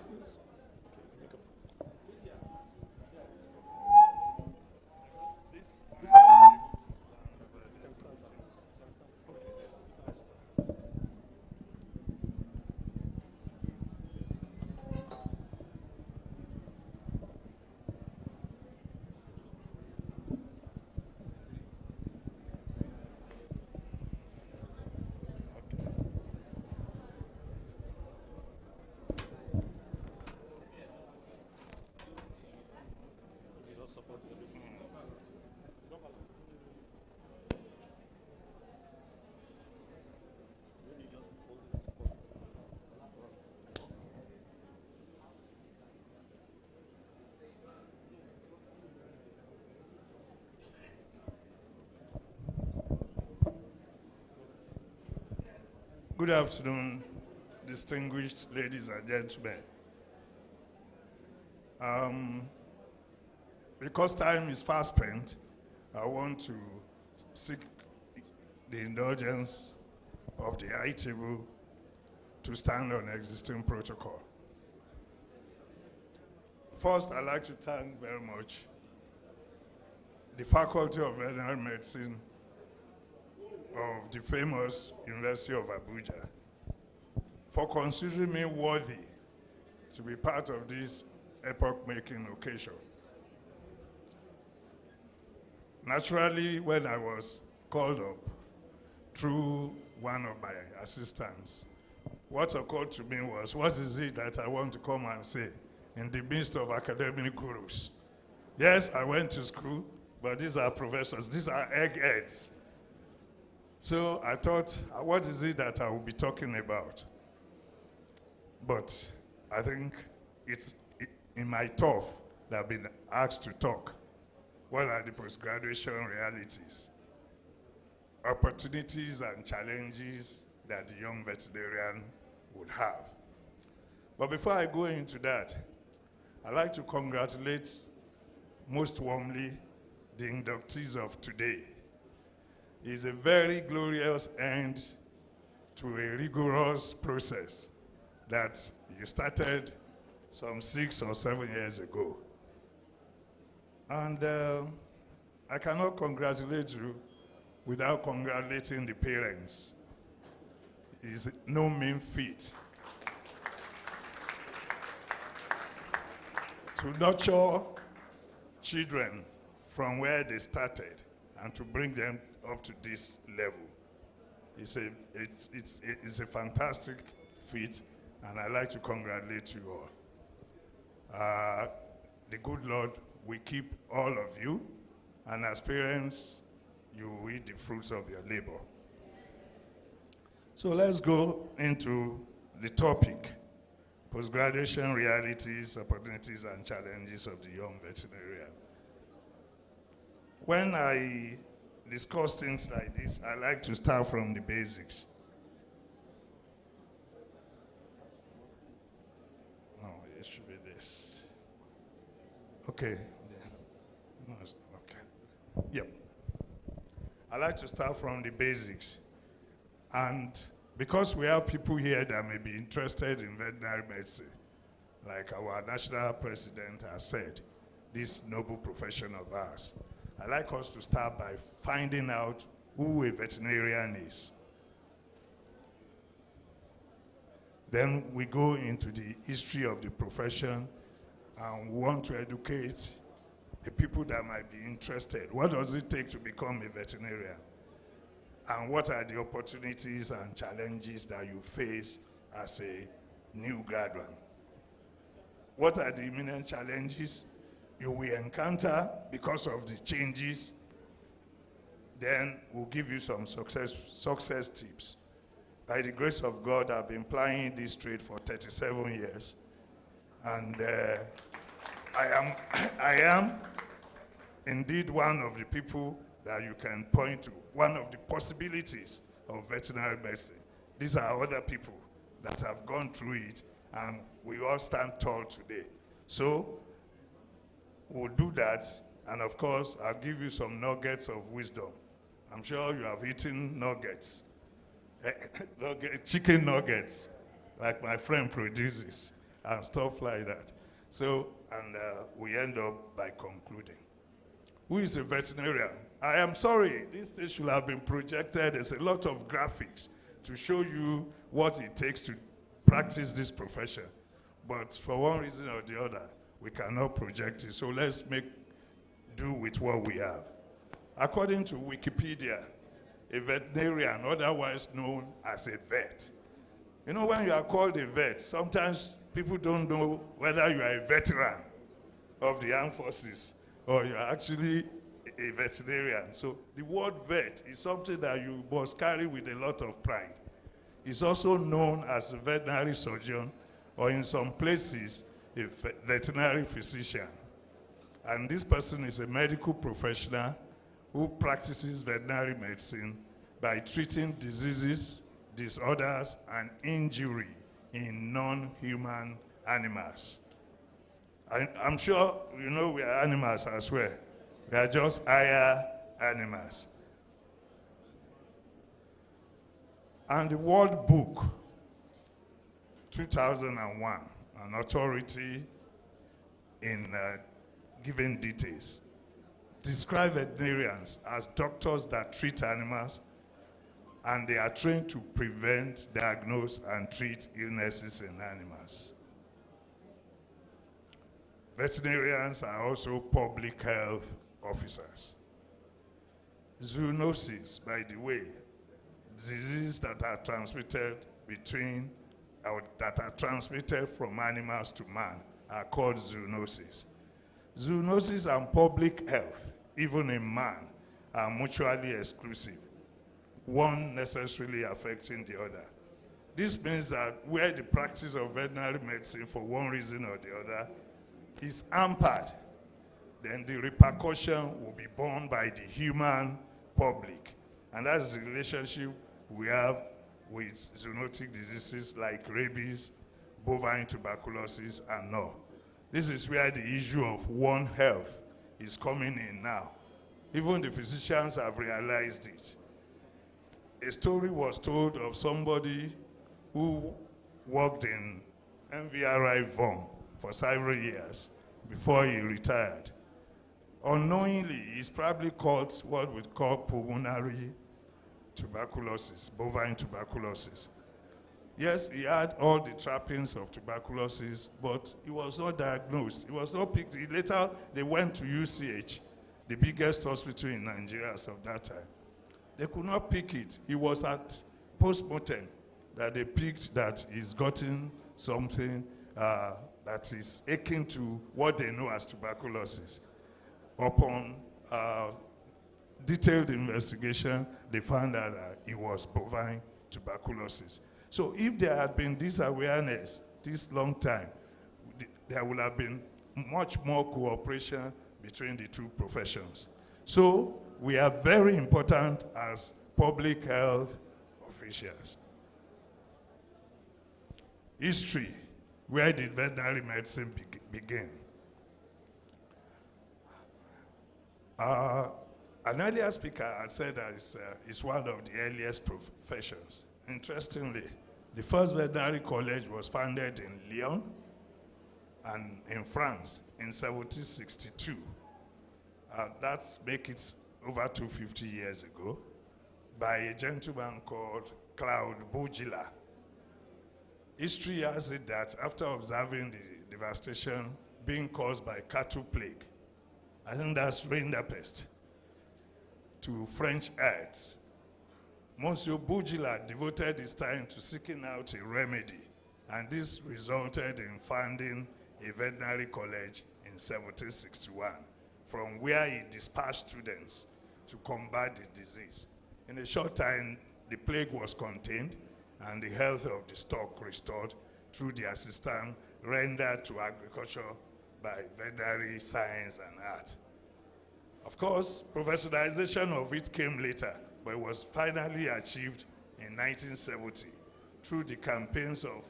Good afternoon, distinguished ladies and gentlemen. Because time is fast spent, I want to seek the indulgence of the high table to stand on existing protocol. First, I'd like to thank very much the Faculty of Veterinary Medicine of the famous University of Abuja for considering me worthy to be part of this epoch-making occasion. Naturally, when I was called up through one of my assistants, what occurred to me was, what is it that I want to come and say in the midst of academic gurus? Yes, I went to school, but these are professors, these are eggheads. So I thought, what is it that I will be talking about? But I think it's in my turf that I've been asked to talk. What are the post-graduation realities, opportunities and challenges that the young veterinarian would have? But before I go into that, I'd like to congratulate most warmly the inductees of today. It's a very glorious end to a rigorous process that you started some 6 or 7 years ago. And I cannot congratulate you without congratulating the parents. It's no mean feat to nurture children from where they started and to bring them up to this level. It's a fantastic feat, and I'd like to congratulate you all. The good Lord will keep all of you, and as parents, you will eat the fruits of your labor. So let's go into the topic, post-graduation realities, opportunities, and challenges of the young veterinarian. When I discuss things like this, I like to start from the basics. No, it should be this. Okay. No, okay. Yep. I like to start from the basics. And because we have people here that may be interested in veterinary medicine, like our national president has said, this noble profession of ours, I'd like us to start by finding out who a veterinarian is. Then we go into the history of the profession, and we want to educate the people that might be interested. What does it take to become a veterinarian? And what are the opportunities and challenges that you face as a new graduate? What are the imminent challenges you will encounter because of the changes? Then we'll give you some success tips. By the grace of God, I've been plying this trade for 37 years. And I am indeed one of the people that you can point to, one of the possibilities of veterinary medicine. These are other people that have gone through it, and we all stand tall today. So we'll do that, and of course, I'll give you some nuggets of wisdom. I'm sure you have eaten nuggets, chicken nuggets, like my friend produces, and stuff like that. So, and we end up by concluding. Who is a veterinarian? I am sorry, this thing should have been projected. There's a lot of graphics to show you what it takes to practice this profession. But for one reason or the other, we cannot project it. So let's make do with what we have. According to Wikipedia, a veterinarian, otherwise known as a vet. You know, when you are called a vet, sometimes people don't know whether you are a veteran of the armed forces or you are actually a veterinarian. So the word vet is something that you must carry with a lot of pride. It's also known as a veterinary surgeon, or in some places, a veterinary physician. And this person is a medical professional who practices veterinary medicine by treating diseases, disorders, and injury in non-human animals. I'm sure you know we are animals as well. We are just higher animals. And the World Book, 2001, an authority in giving details, describe veterinarians as doctors that treat animals and they are trained to prevent, diagnose, and treat illnesses in animals. Veterinarians are also public health officers. Zoonosis, by the way, diseases that are transmitted between, or that are transmitted from animals to man, are called zoonosis. Zoonosis and public health, even in man, are mutually exclusive, one necessarily affecting the other. This means that where the practice of veterinary medicine, for one reason or the other, is hampered, then the repercussion will be borne by the human public. And that's the relationship we have with zoonotic diseases like rabies, bovine tuberculosis, and no. This is where the issue of One Health is coming in now. Even the physicians have realized it. A story was told of somebody who worked in MVRI VOM for several years before he retired. Unknowingly, he's probably caught what we call pulmonary tuberculosis, bovine tuberculosis. Yes, he had all the trappings of tuberculosis, but he was not diagnosed. He was not picked. Later, they went to UCH, the biggest hospital in Nigeria as of that time. They could not pick it. It was at post-mortem that they picked that he's gotten something that is akin to what they know as tuberculosis. Upon detailed investigation, they found out that it was bovine tuberculosis. So if there had been this awareness this long time, there would have been much more cooperation between the two professions. So we are very important as public health officials. History. Where did veterinary medicine begin? An earlier speaker had said that it's one of the earliest professions. Interestingly, the first veterinary college was founded in Lyon and in France in 1762. That makes it over 250 years ago, by a gentleman called Claude Bourgila. History has it that after observing the devastation being caused by cattle plague, I think that's rinderpest, to French herds, Monsieur Bourgila devoted his time to seeking out a remedy, and this resulted in founding a veterinary college in 1761, from where he dispatched students to combat the disease. In a short time, the plague was contained, and the health of the stock restored through the assistance rendered to agriculture by veterinary science and art. Of course, professionalization of it came later, but it was finally achieved in 1970 through the campaigns of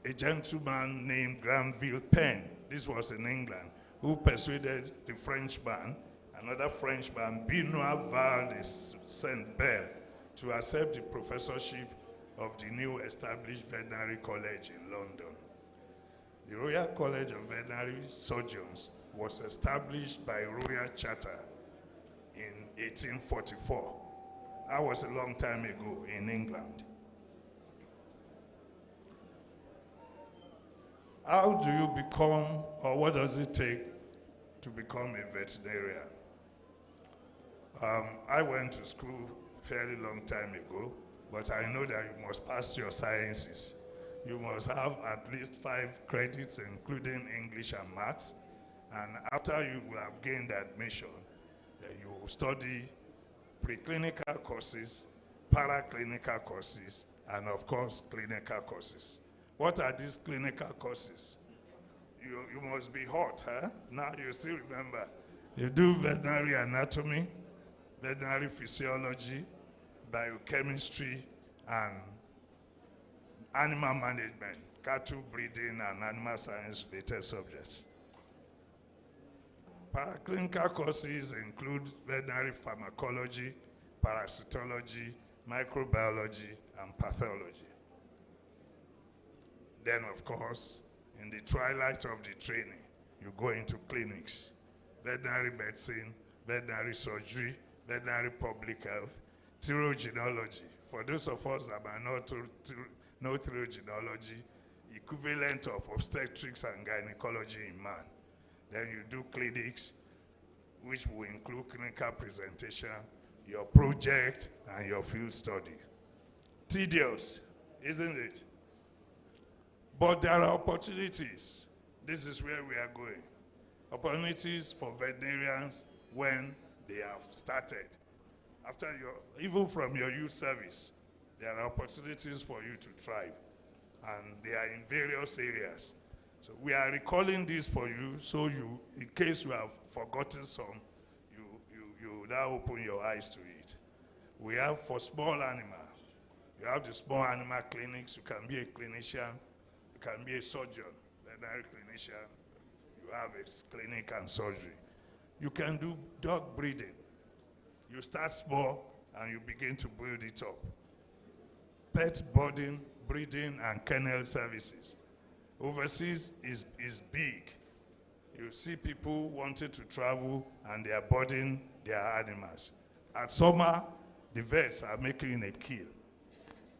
a gentleman named Granville Penn. This was in England, who persuaded the Frenchman, another Frenchman, Benoit Val de Saint-Bel, to accept the professorship of the new established veterinary college in London. The Royal College of Veterinary Surgeons was established by Royal Charter in 1844. That was a long time ago in England. How do you become, or what does it take to become a veterinarian? I went to school a fairly long time ago, but I know that you must pass your sciences. You must have at least 5 credits, including English and maths. And after you will have gained admission, you will study preclinical courses, paraclinical courses, and of course, clinical courses. What are these clinical courses? You must be hot, huh? Now you still remember. You do veterinary anatomy, veterinary physiology, biochemistry, and animal management, cattle breeding, and animal science related subjects. Paraclinical courses include veterinary pharmacology, parasitology, microbiology, and pathology. Then, of course, in the twilight of the training, you go into clinics, veterinary medicine, veterinary surgery, veterinary public health, thyrogenology, for those of us that might not know through genealogy, equivalent of obstetrics and gynecology in man. Then you do clinics, which will include clinical presentation, your project, and your field study. Tedious, isn't it? But there are opportunities. This is where we are going. Opportunities for veterinarians when they have started. Even from your youth service, there are opportunities for you to thrive. And they are in various areas. So we are recalling this for you, so you, in case you have forgotten some, you now open your eyes to it. We have for small animal, you have the small animal clinics. You can be a clinician, you can be a surgeon, veterinary clinician. You have a clinic and surgery. You can do dog breeding. You start small and you begin to build it up. Pet boarding, breeding, and kennel services. Overseas is big. You see people wanting to travel and they are boarding their animals. At summer, the vets are making a kill.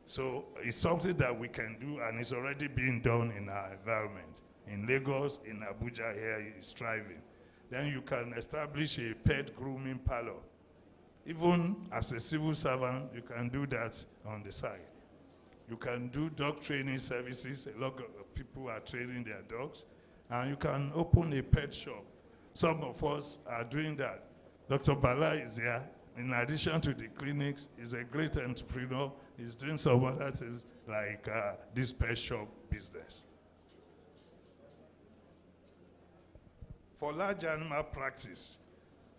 So it's something that we can do, and it's already being done in our environment. In Lagos, in Abuja here, it's thriving. Then you can establish a pet grooming parlor. Even as a civil servant, you can do that on the side. You can do dog training services. A lot of people are training their dogs. And you can open a pet shop. Some of us are doing that. Dr. Bala is here. In addition to the clinics, he's a great entrepreneur. He's doing some other things like this pet shop business. For large animal practice,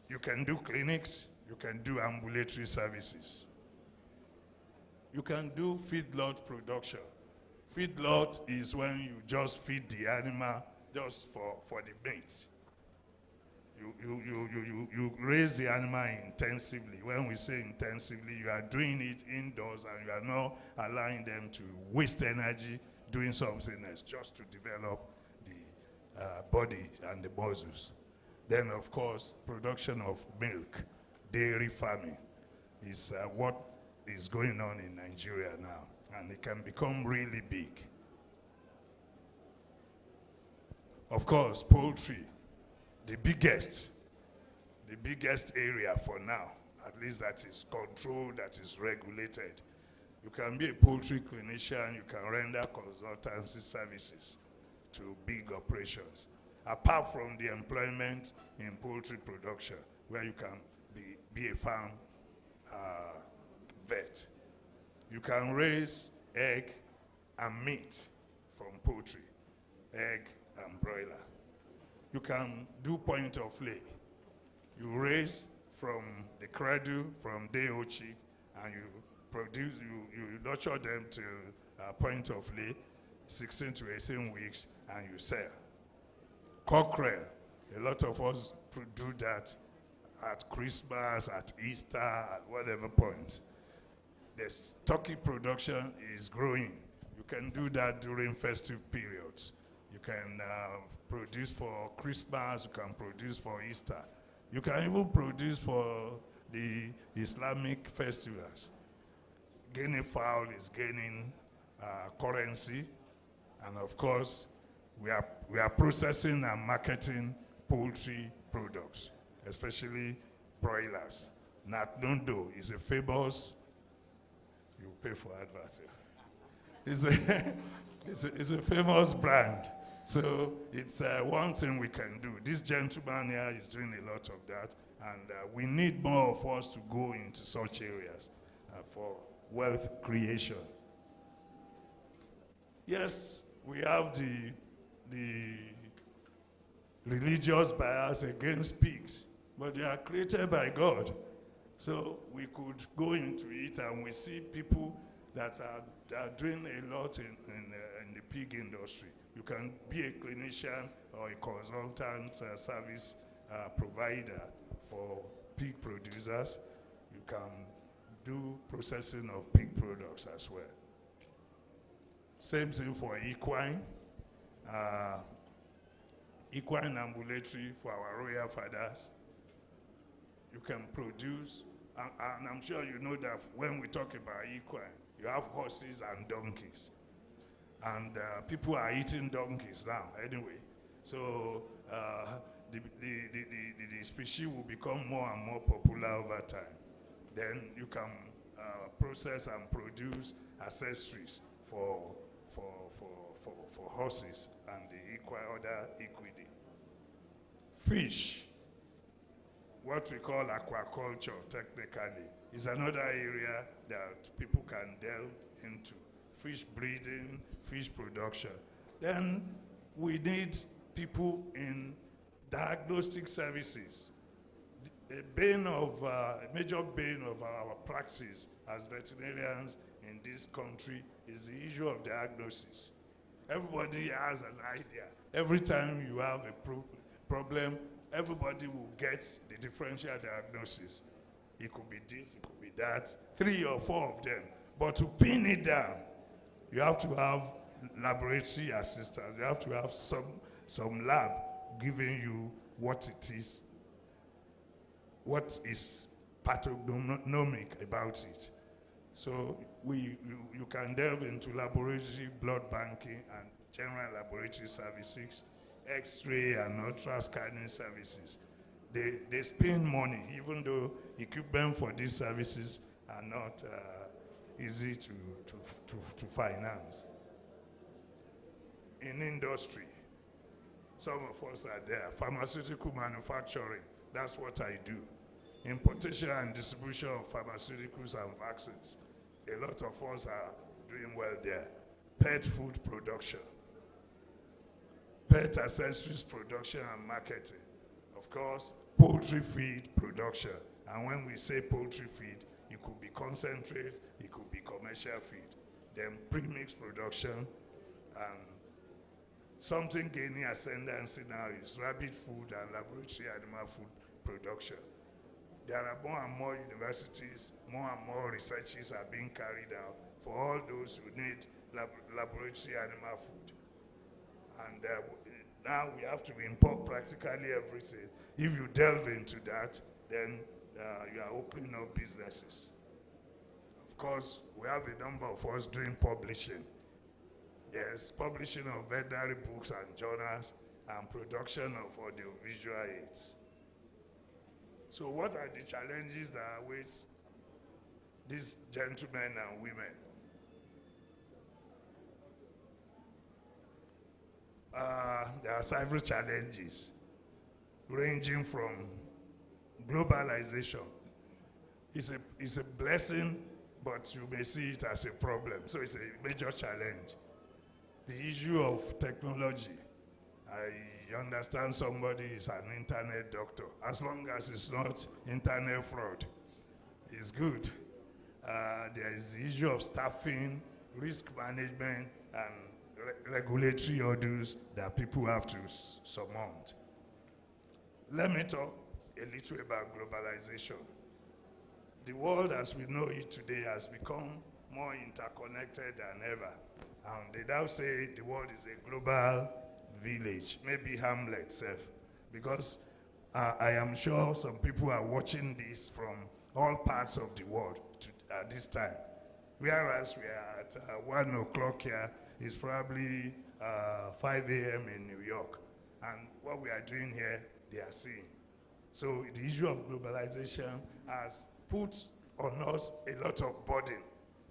you can do clinics, you can do ambulatory services. You can do feedlot production. Feedlot is when you just feed the animal just for the meat. You raise the animal intensively. When we say intensively, you are doing it indoors and you are not allowing them to waste energy doing something else just to develop the body and the muscles. Then, of course, production of milk, dairy farming is what is going on in Nigeria now, and it can become really big. Of course, poultry, the biggest area for now, at least that is controlled, that is regulated. You can be a poultry clinician, you can render consultancy services to big operations, apart from the employment in poultry production, where you can be a farm vet. You can raise egg and meat from poultry, egg and broiler. You can do point of lay. You raise from the cradle, from day old chick, and you produce, you nurture them to point of lay, 16 to 18 weeks, and you sell. Cockerel, a lot of us do that at Christmas, at Easter, at whatever point. The turkey production is growing. You can do that during festive periods. You can produce for Christmas, you can produce for Easter. You can even produce for the Islamic festivals. Guinea fowl is gaining currency, and of course, we are processing and marketing poultry products, especially broilers. Natnundo is a famous, you pay for advert. It's a famous brand. So it's one thing we can do. This gentleman here is doing a lot of that, and we need more of us to go into such areas for wealth creation. Yes, we have the religious bias against pigs, but they are created by God. So we could go into it, and we see people that are doing a lot in the pig industry. You can be a clinician or a consultant service provider for pig producers. You can do processing of pig products as well. Same thing for equine. Equine ambulatory for our royal fathers. You can produce And I'm sure you know that when we talk about equine, you have horses and donkeys. And people are eating donkeys now anyway. So the species will become more and more popular over time. Then you can process and produce accessories for horses and the other equidae. Fish, what we call aquaculture technically, is another area that people can delve into. Fish breeding, fish production. Then we need people in diagnostic services. A major bane of our practice as veterinarians in this country is the issue of diagnosis. Everybody has an idea. Every time you have a problem, everybody will get the differential diagnosis. It could be this, it could be that, 3 or 4 of them. But to pin it down, you have to have laboratory assistance. You have to have some lab giving you what it is, what is pathognomic about it. So you can delve into laboratory blood banking and general laboratory services, X-ray and ultra-scanning services. They spend money, even though equipment for these services are not easy to finance. In industry, some of us are there. Pharmaceutical manufacturing, that's what I do. Importation and distribution of pharmaceuticals and vaccines. A lot of us are doing well there. Pet food production. Pet accessories production and marketing. Of course, poultry feed production. And when we say poultry feed, it could be concentrate, it could be commercial feed. Then premix production, and something gaining ascendancy now is rabbit food and laboratory animal food production. There are more and more universities, more and more researches are being carried out for all those who need laboratory animal food. And now we have to import practically everything. If you delve into that, then you are opening up businesses. Of course, we have a number of us doing publishing. Yes, publishing of veterinary books and journals and production of audiovisual aids. So what are the challenges that await these gentlemen and women? There are several challenges, ranging from globalization. It's a blessing, but you may see it as a problem. So it's a major challenge. The issue of technology. I understand somebody is an internet doctor. As long as it's not internet fraud, it's good. There is the issue of staffing, risk management, and regulatory orders that people have to surmount. Let me talk a little about globalization. The world as we know it today has become more interconnected than ever. And they now say the world is a global village, maybe hamlet self, because I am sure some people are watching this from all parts of the world at this time. Whereas we are at 1 o'clock here, it's probably 5 a.m. in New York. And what we are doing here, they are seeing. So the issue of globalization has put on us a lot of burden.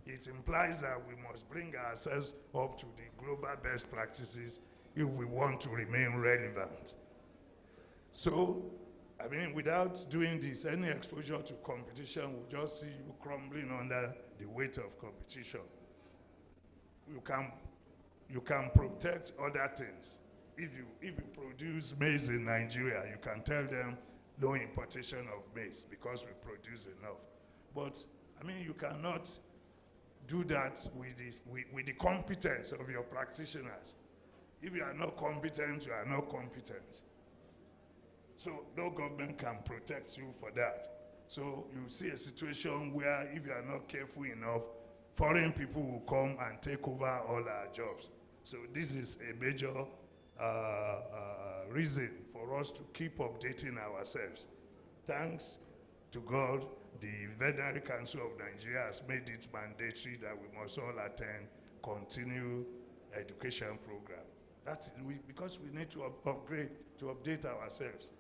It implies that we must bring ourselves up to the global best practices if we want to remain relevant. So, I mean, without doing this, any exposure to competition will just see you crumbling under the weight of competition. You can protect other things. If you produce maize in Nigeria, you can tell them no importation of maize because we produce enough. But, I mean, you cannot do that with the competence of your practitioners. If you are not competent, you are not competent. So no government can protect you for that. So you see a situation where if you are not careful enough, foreign people will come and take over all our jobs. So this is a major reason for us to keep updating ourselves. Thanks to God, the Veterinary Council of Nigeria has made it mandatory that we must all attend continued education program. That's because we need to upgrade, to update ourselves.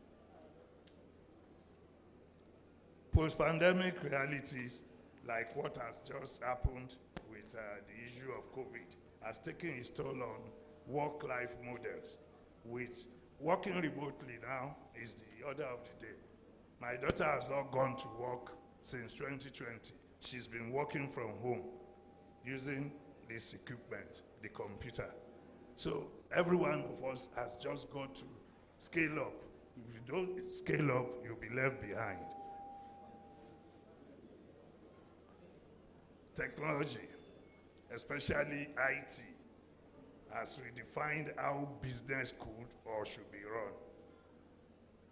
Post-pandemic realities, like what has just happened with the issue of COVID, has taken its toll on work-life models. With working remotely now is the order of the day. My daughter has not gone to work since 2020. She's been working from home using this equipment, the computer. So every one of us has just got to scale up. If you don't scale up, you'll be left behind. Technology, especially IT, has redefined how business could or should be run.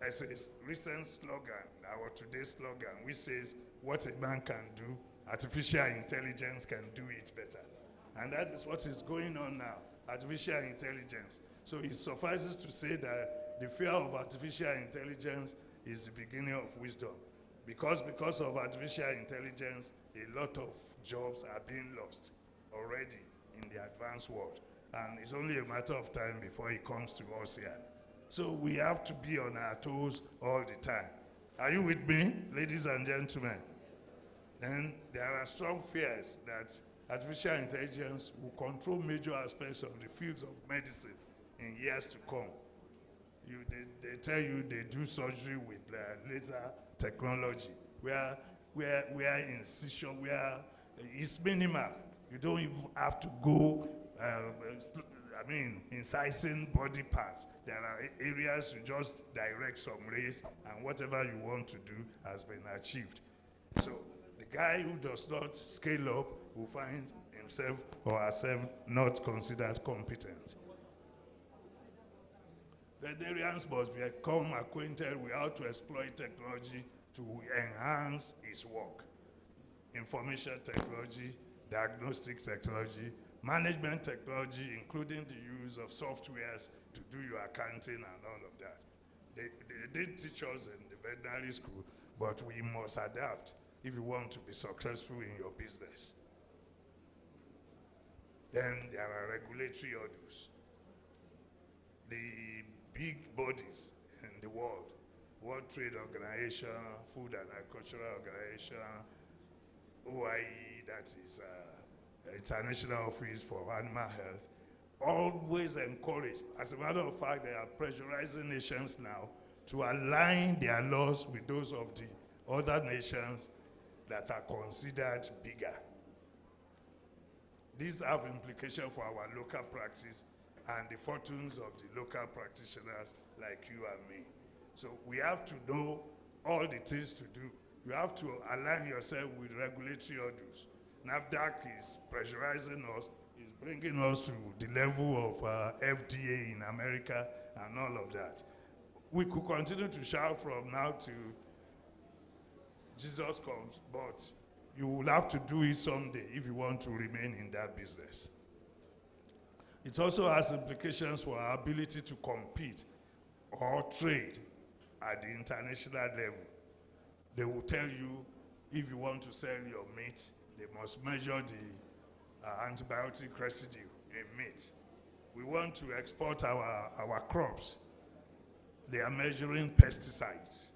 As a recent slogan, our today's slogan, which says, what a man can do, artificial intelligence can do it better. And that is what is going on now, artificial intelligence. So it suffices to say that the fear of artificial intelligence is the beginning of wisdom. Because of artificial intelligence, a lot of jobs are being lost already in the advanced world. And it's only a matter of time before it comes to us here. So we have to be on our toes all the time. Are you with me, ladies and gentlemen? Then there are strong fears that artificial intelligence will control major aspects of the fields of medicine in years to come. They tell you they do surgery with laser technology, where incision, where it's minimal. You don't even have to go, incising body parts. There are areas you just direct some rays, and whatever you want to do has been achieved. So the guy who does not scale up will find himself or herself not considered competent. Veterinarians must become acquainted with how to exploit technology to enhance its work. Information technology, diagnostic technology, management technology, including the use of softwares to do your accounting and all of that. They did teach us in the veterinary school, but we must adapt if you want to be successful in your business. Then there are regulatory hurdles. The big bodies in the world, World Trade Organization, Food and Agricultural Organization, OIE, that is International Office for Animal Health, always encourage. As a matter of fact, they are pressurizing nations now to align their laws with those of the other nations that are considered bigger. These have implications for our local practice and the fortunes of the local practitioners like you and me. So we have to know all the things to do. You have to align yourself with regulatory hurdles. NAFDAC is pressurizing us, is bringing us to the level of FDA in America and all of that. We could continue to shout from now till Jesus comes, but you will have to do it someday if you want to remain in that business. It also has implications for our ability to compete or trade at the international level. They will tell you if you want to sell your meat, they must measure the antibiotic residue in meat. We want to export our crops. They are measuring pesticides.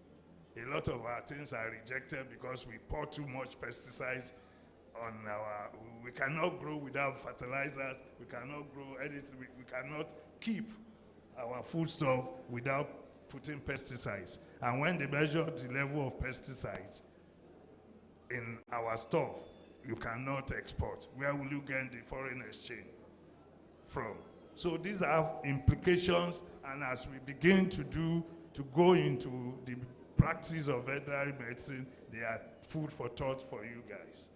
A lot of our things are rejected because we pour too much pesticides on we cannot grow without fertilizers, we cannot grow anything, we cannot keep our foodstuff without putting pesticides. And when they measure the level of pesticides in our stuff, you cannot export. Where will you get the foreign exchange from? So these have implications, and as we begin to go into the practice of veterinary medicine, they are food for thought for you guys.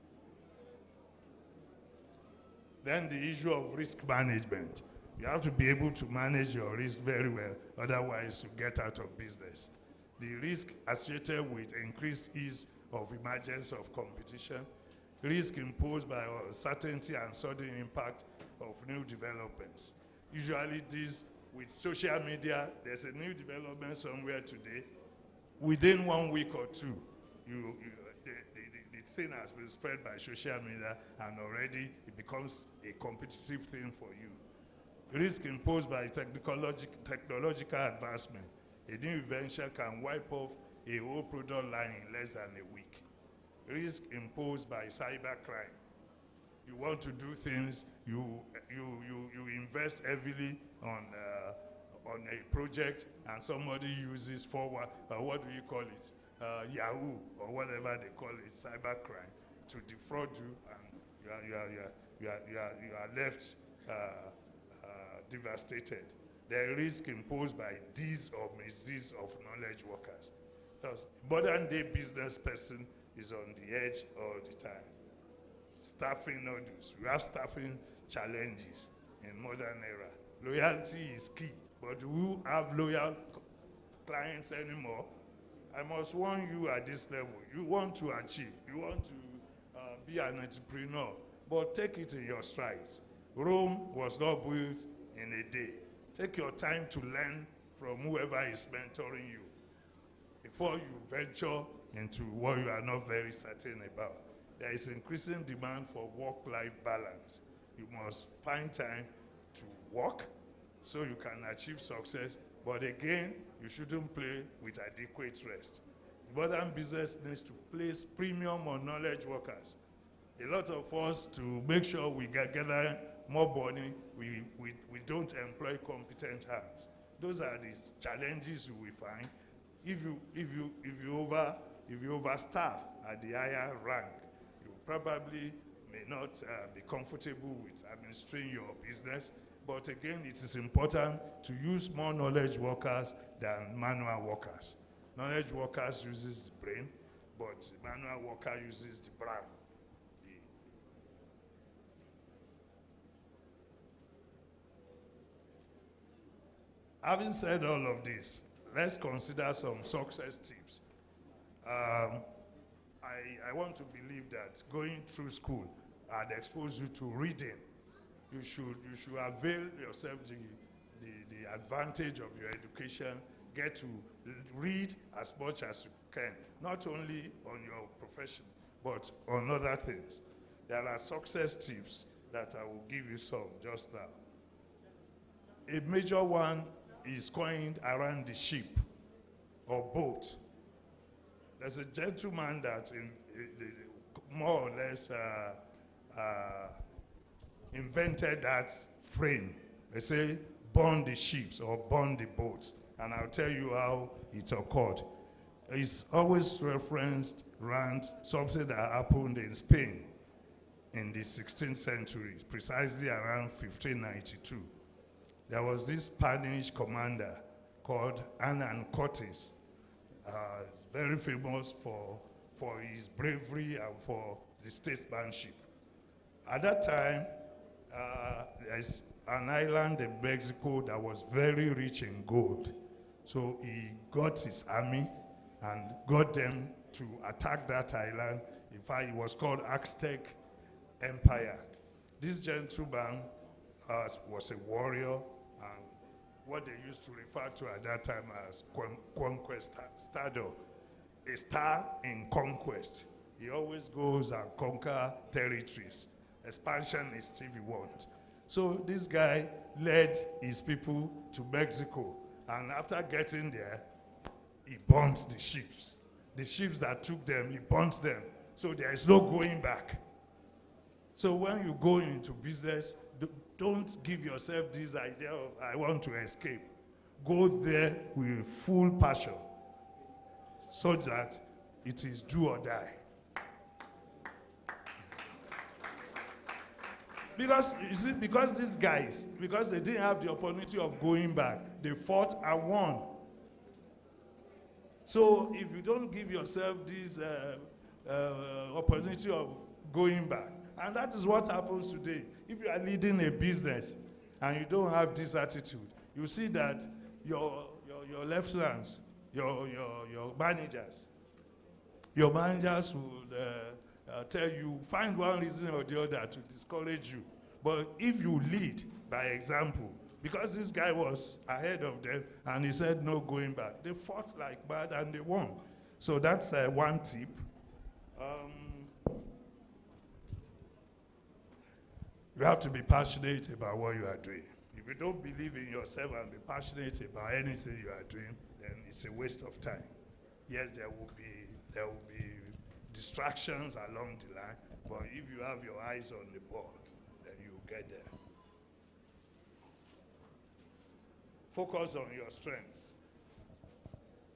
Then the issue of risk management. You have to be able to manage your risk very well, otherwise you get out of business. The risk associated with increased ease of emergence of competition, risk imposed by uncertainty and sudden impact of new developments. Usually this, with social media, there's a new development somewhere today. Within 1 week or two, the thing has been spread by social media, and already it becomes a competitive thing for you. Risk imposed by technological advancement. A new invention can wipe off a whole product line in less than a week. Risk imposed by cybercrime. You want to do things, you invest heavily on a project, and somebody uses forward, what do you call it? Yahoo, or whatever they call it, cybercrime, to defraud you, and you are left devastated. The risk imposed by these or misuse of knowledge workers. Thus, modern day business person is on the edge all the time. Staffing nodules. We have staffing challenges in modern era. Loyalty is key, but do we have loyal clients anymore? I must warn you at this level. You want to achieve, you want to be an entrepreneur, but take it in your strides. Rome was not built in a day. Take your time to learn from whoever is mentoring you before you venture into what you are not very certain about. There is increasing demand for work-life balance. You must find time to work so you can achieve success, but again, you shouldn't play with adequate rest. Modern business needs to place premium on knowledge workers. A lot of us, to make sure we gather more money, we don't employ competent hands. Those are the challenges you will find. If you overstaff at the higher rank, you probably may not be comfortable with administering your business. But again, it is important to use more knowledge workers than manual workers. Knowledge workers uses the brain, but manual worker uses the brain. Having said all of this, let's consider some success tips. I want to believe that going through school had exposed you to reading. You should avail yourself the advantage of your education. Get to read as much as you can, not only on your profession, but on other things. There are success tips that I will give you some just now. A major one is coined around the ship or boat. There's a gentleman that more or less invented that frame. They say, burn the ships or burn the boats. And I'll tell you how it occurred. It's always referenced around something that happened in Spain in the 16th century, precisely around 1592. There was this Spanish commander called Hernán Cortés, very famous for his bravery and for the statesmanship. At that time, there's an island in Mexico that was very rich in gold. So he got his army and got them to attack that island. In fact, it was called Aztec Empire. This gentleman was a warrior, and what they used to refer to at that time as conquistador, a star in conquest. He always goes and conquer territories. Expansionist, if you want. So this guy led his people to Mexico, and after getting there, he burnt the ships. The ships that took them, he burnt them. So there is no going back. So when you go into business, don't give yourself this idea of, I want to escape. Go there with full passion, so that it is do or die. Because, you see, because these guys, because they didn't have the opportunity of going back, they fought and won. So if you don't give yourself this opportunity of going back, and that is what happens today. If you are leading a business and you don't have this attitude, you see that your lieutenants, your managers would tell you, find one reason or the other to discourage you. But if you lead by example, because this guy was ahead of them and he said no going back, they fought like mad and they won. So that's one tip. You have to be passionate about what you are doing. If you don't believe in yourself and be passionate about anything you are doing, then it's a waste of time. Yes, there will be distractions along the line, but if you have your eyes on the ball, then you'll get there. Focus on your strengths.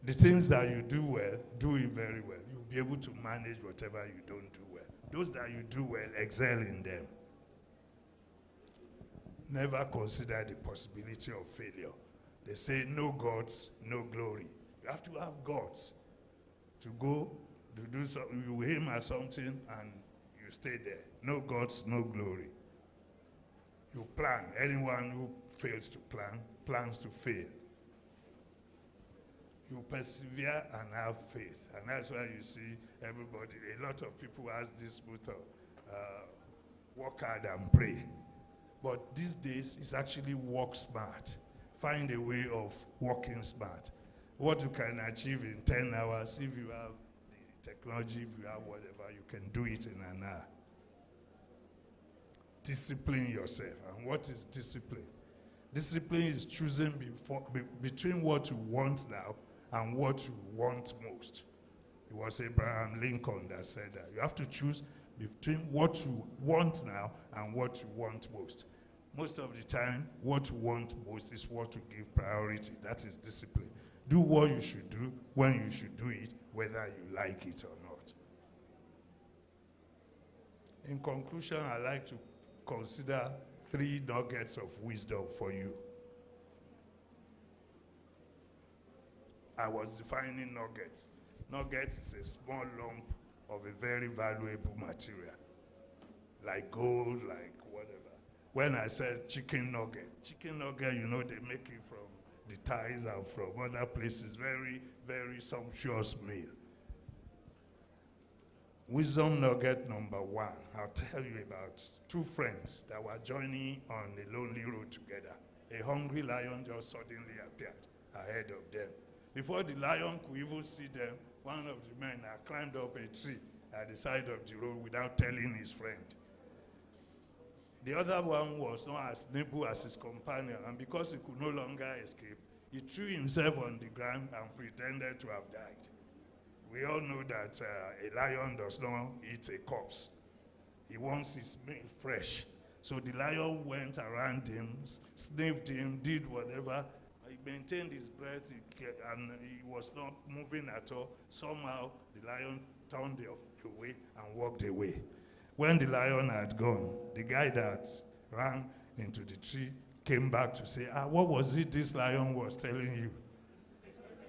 The things that you do well, do it very well. You'll be able to manage whatever you don't do well. Those that you do well, excel in them. Never consider the possibility of failure. They say no gods, no glory. You have to have gods to go to do something. You aim at something and you stay there. No gods, no glory. You plan. Anyone who fails to plan, plans to fail. You persevere and have faith. And that's why you see everybody, a lot of people ask this motto, work hard and pray. But these days, it's actually work smart. Find a way of working smart. What you can achieve in 10 hours, if you have the technology, if you have whatever, you can do it in an hour. Discipline yourself. And what is discipline? Discipline is choosing between what you want now and what you want most. It was Abraham Lincoln that said that. You have to choose between what you want now and what you want most. Most of the time, what you want most is what you give priority. That is discipline. Do what you should do when you should do it, whether you like it or not. In conclusion, I'd like to consider 3 nuggets of wisdom for you. I was defining nuggets. Nuggets is a small lump of a very valuable material, like gold, like whatever. When I said chicken nugget, you know, they make it from the thighs and from other places, very, very sumptuous meal. Wisdom nugget number 1, I'll tell you about 2 friends that were journeying on a lonely road together. A hungry lion just suddenly appeared ahead of them. Before the lion could even see them, one of the men had climbed up a tree at the side of the road without telling his friend. The other one was not as nimble as his companion, and because he could no longer escape, he threw himself on the ground and pretended to have died. We all know that a lion does not eat a corpse. He wants his meal fresh. So the lion went around him, sniffed him, did whatever. He maintained his breath, and he was not moving at all. Somehow, the lion turned away and walked away. When the lion had gone, the guy that ran into the tree came back to say, what was it this lion was telling you?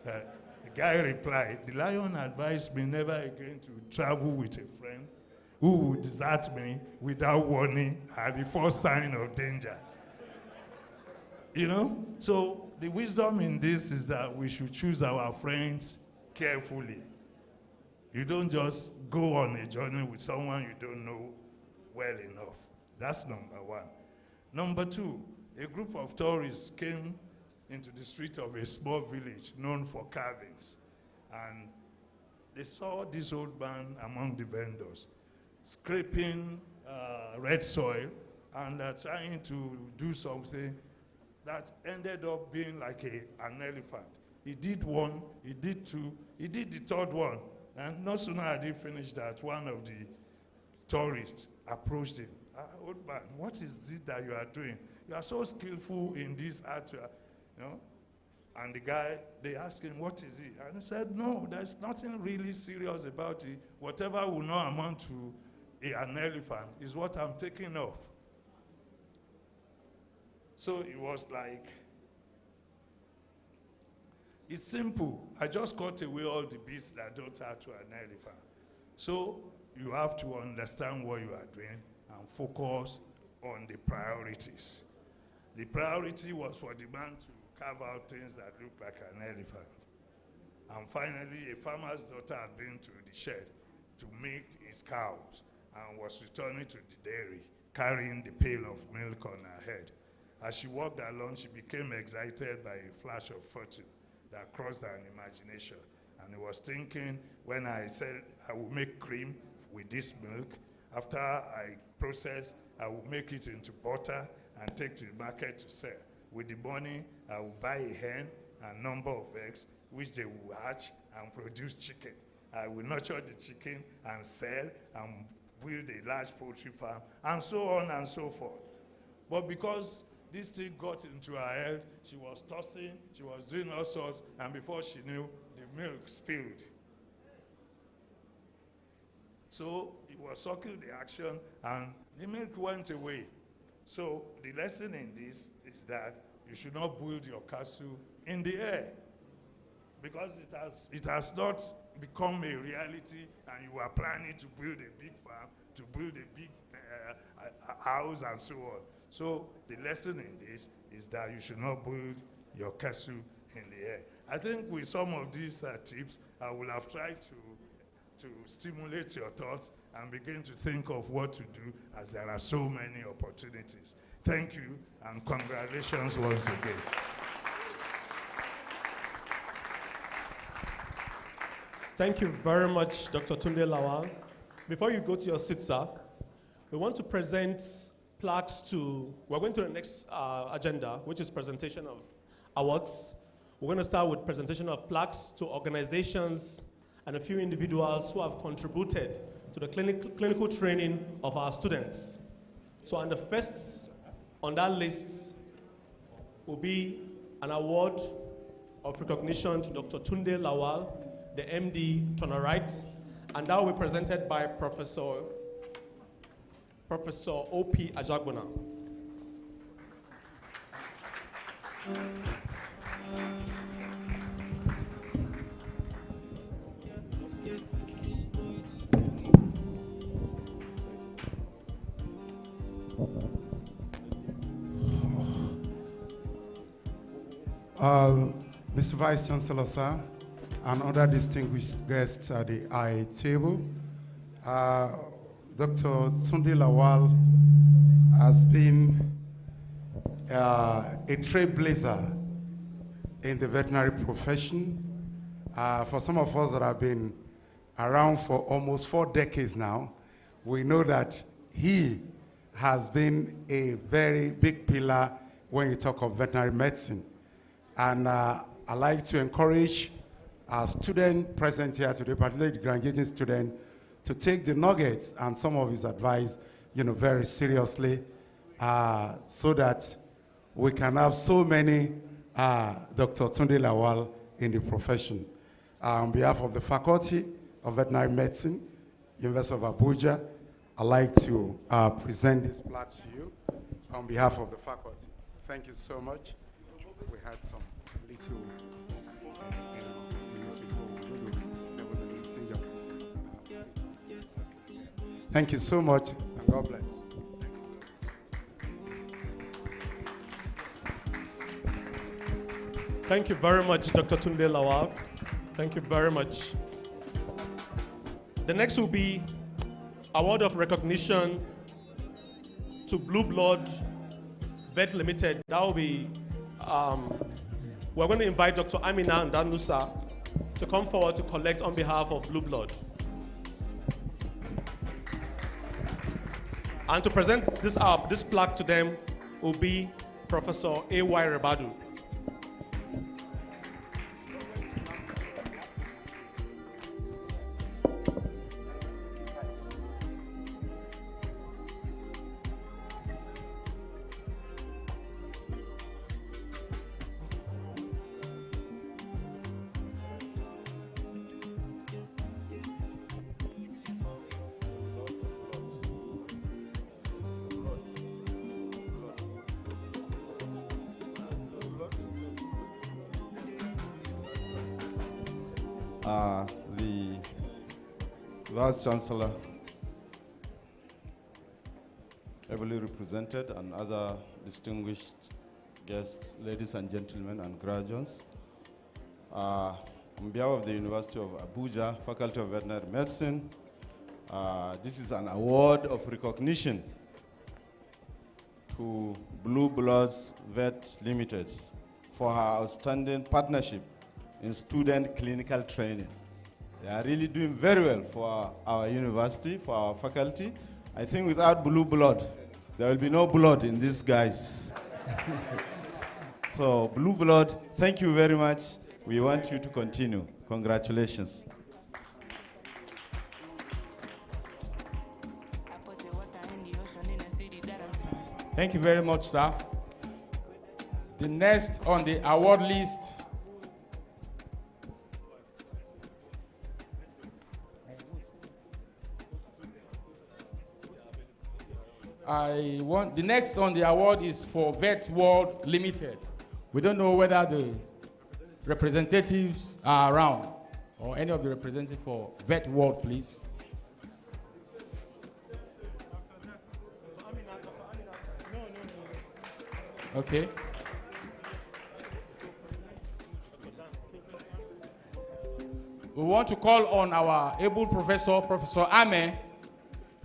So the guy replied, the lion advised me never again to travel with a friend who would desert me without warning at the first sign of danger. You know? So the wisdom in this is that we should choose our friends carefully. You don't just go on a journey with someone you don't know well enough. That's number 1. Number 2, a group of tourists came into the street of a small village known for carvings. And they saw this old man among the vendors, scraping red soil and trying to do something that ended up being like an elephant. He did 1, he did 2, he did the 3rd one. And no sooner had he finished that, one of the tourists approached him. Old man, what is it that you are doing? You are so skillful in this art, you know? And the guy, they asked him, what is it? And he said, no, there's nothing really serious about it. Whatever will not amount to an elephant is what I'm taking off. So it was like, it's simple. I just cut away all the bits that don't add to an elephant. So you have to understand what you are doing and focus on the priorities. The priority was for the man to carve out things that look like an elephant. And finally, a farmer's daughter had been to the shed to milk his cows and was returning to the dairy, carrying the pail of milk on her head. As she walked along, she became excited by a flash of fortune that crossed her imagination. And he was thinking when I said I will make cream with this milk, after I process, I will make it into butter and take to the market to sell. With the money, I will buy a hen and number of eggs, which they will hatch and produce chicken. I will nurture the chicken and sell and build a large poultry farm, and so on and so forth. But because this thing got into her head, she was tossing, she was doing all sorts, and before she knew, the milk spilled. So it was sucking the action, and the milk went away. So the lesson in this is that you should not build your castle in the air, because it has not become a reality, and you are planning to build a big farm, to build a big house, and so on. So the lesson in this is that you should not build your castle in the air. I think with some of these tips, I will have tried to stimulate your thoughts and begin to think of what to do, as there are so many opportunities. Thank you, and congratulations once again. Thank you very much, Dr. Tunde Lawal. Before you go to your seat, sir, we want to present plaques to, we're going to the next agenda, which is presentation of awards. We're going to start with presentation of plaques to organizations and a few individuals who have contributed to the clinical training of our students. So on the first on that list will be an award of recognition to Dr. Tunde Lawal, the MD, to the right, and that will be presented by Professor O.P. Ajagbona. Mr. Vice Chancellor, sir, and other distinguished guests at the I table, Dr. Tunde Lawal has been a trailblazer in the veterinary profession. For some of us that have been around for almost 4 decades now, we know that he has been a very big pillar when you talk of veterinary medicine. And I like to encourage our student present here today, particularly the graduating student, to take the nuggets and some of his advice, very seriously, so that we can have so many Dr. Tunde Lawal in the profession. On behalf of the Faculty of Veterinary Medicine, University of Abuja, I'd like to present this plaque to you on behalf of the faculty. Thank you so much. We had some little, there was an exchange of Thank you so much, and God bless. Thank you very much, Dr. Tunde Lawal. Thank you very much. The next will be award of recognition to Blue Blood Vet Limited. That will be, we're going to invite Dr. Amina Danusa to come forward to collect on behalf of Blue Blood. And to present this plaque to them will be Professor A.Y. Rebadu. The Vice Chancellor, ably represented, and other distinguished guests, ladies and gentlemen, and graduates. On behalf of the University of Abuja, Faculty of Veterinary Medicine, this is an award of recognition to Blue Bloods Vet Limited for her outstanding partnership in student clinical training. They are really doing very well for our university, for our faculty. I think without blue blood, there will be no blood in these guys. So, blue blood, thank you very much. We want you to continue. Congratulations. Thank you very much, sir. The next on the award list the next on the award is for Vet World Limited. We don't know whether the representatives are around or any of the representatives for Vet World, please. Okay. We want to call on our able professor, Professor Ame,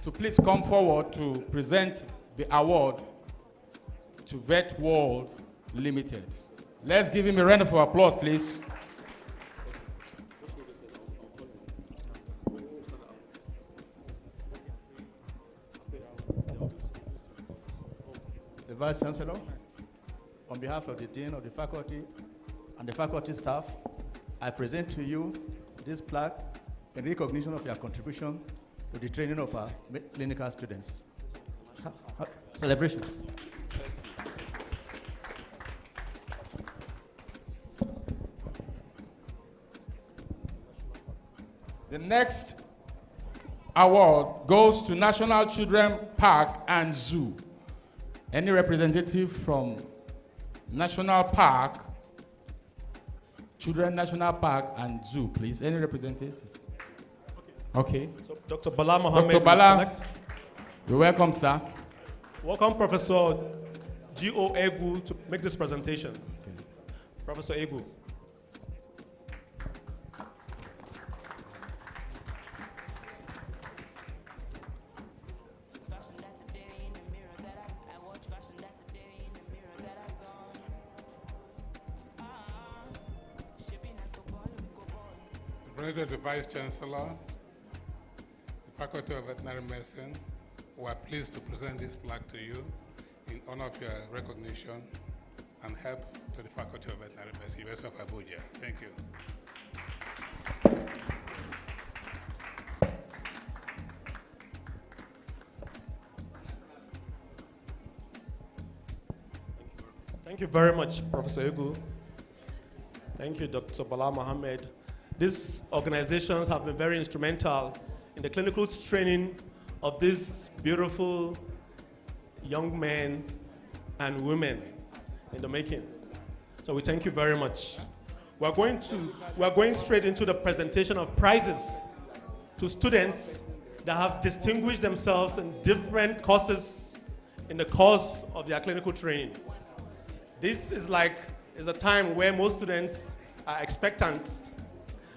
to please come forward to present the award to Vet World Limited. Let's give him a round of applause, please. The Vice Chancellor, on behalf of the Dean of the Faculty and the faculty staff, I present to you this plaque in recognition of your contribution to the training of our clinical students. Celebration. The next award goes to National Children Park and Zoo. Any representative from National Park, Children National Park and Zoo, please? Any representative? Okay. So Dr. Bala Mohammed. Dr. Bala, you're welcome, sir. Welcome, Professor G.O. Egu, to make this presentation. Okay. Professor Egu. The Vice Chancellor, the Faculty of Veterinary Medicine, we are pleased to present this plaque to you in honor of your recognition and help to the Faculty of Veterinary Medicine, University of Abuja. Thank you. Thank you very much, Professor Egu. Thank you, Dr. Bala Mohammed. These organizations have been very instrumental in the clinical training of these beautiful young men and women in the making. So we thank you very much. We're going straight into the presentation of prizes to students that have distinguished themselves in different courses in the course of their clinical training. This is a time where most students are expectant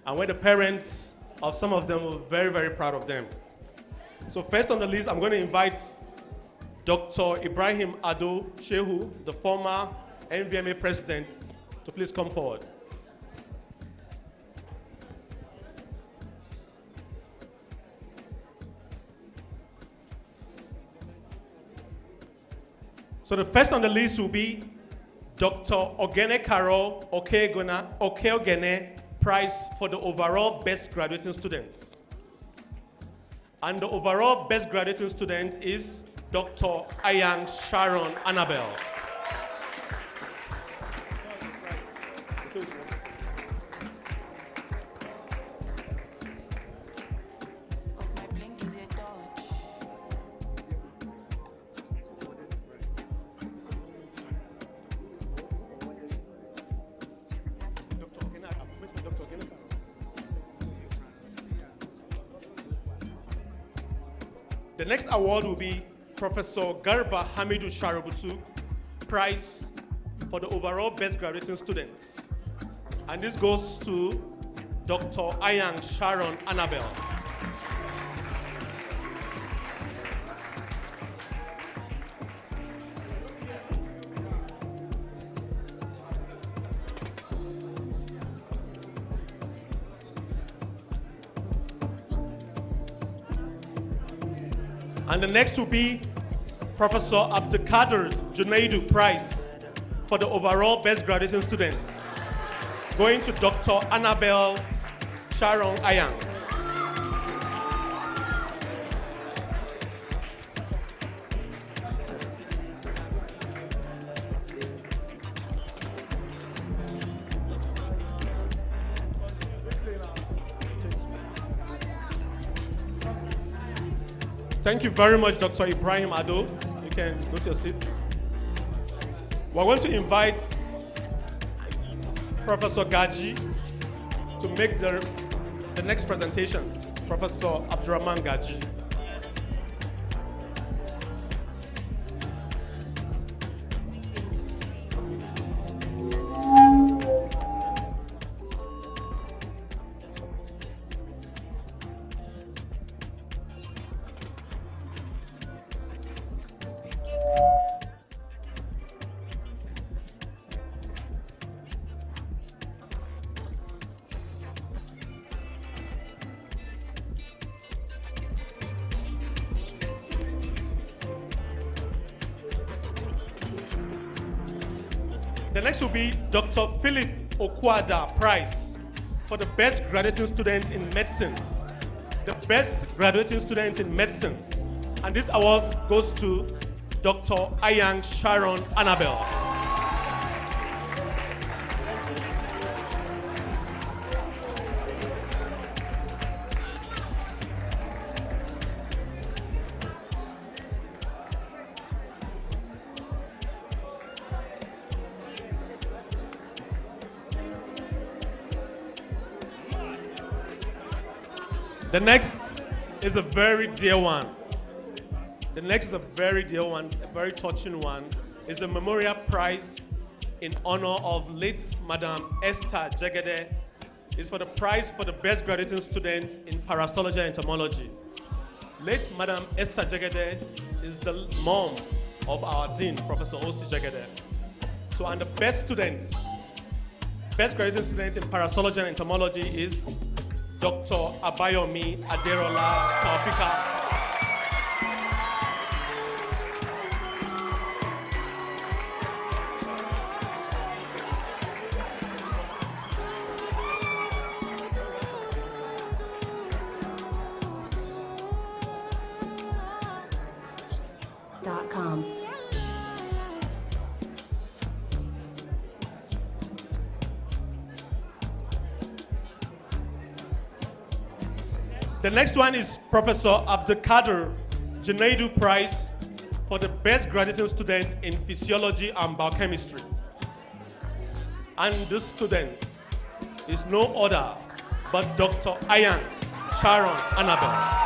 and where the parents of some of them are very, very proud of them. So first on the list, I'm going to invite Dr. Ibrahim Ado Shehu, the former NVMA president, to please come forward. So the first on the list will be Dr. Ogene Karo Okeogene Prize for the overall best graduating students. And the overall best graduating student is Dr. Ayang Sharon Annabelle. The next award will be Professor Garba Hamidou Sharabutu Prize for the overall best graduating students. And this goes to Dr. Ayang Sharon Annabelle. And the next will be Professor Abdulkader Junaidu Prize for the overall best graduating students, going to Dr. Annabelle Sharon Ayang. Thank you very much, Dr. Ibrahim Ado. You can go to your seats. We're going to invite Professor Gaji to make the next presentation. Professor Abdurrahman Gaji. The next will be Dr. Philip Okwada Prize for the best graduating student in medicine. The best graduating student in medicine. And this award goes to Dr. Ayang Sharon Annabelle. The next is a very dear one. The next is a very dear one, a very touching one. It's a memorial prize in honor of late Madam Esther Jegede. It's for the prize for the best graduating students in parasitology and entomology. Late Madam Esther Jegede is the mom of our dean, Professor O.C. Jegede. So, and the best students, best graduating students in parasitology and entomology is Dr. Abayomi Aderola Taufika. .com. The next one is Professor Abdulkader Junaidu Prize for the best graduating student in physiology and biochemistry. And this student is no other but Dr. Ayang Sharon Annabelle.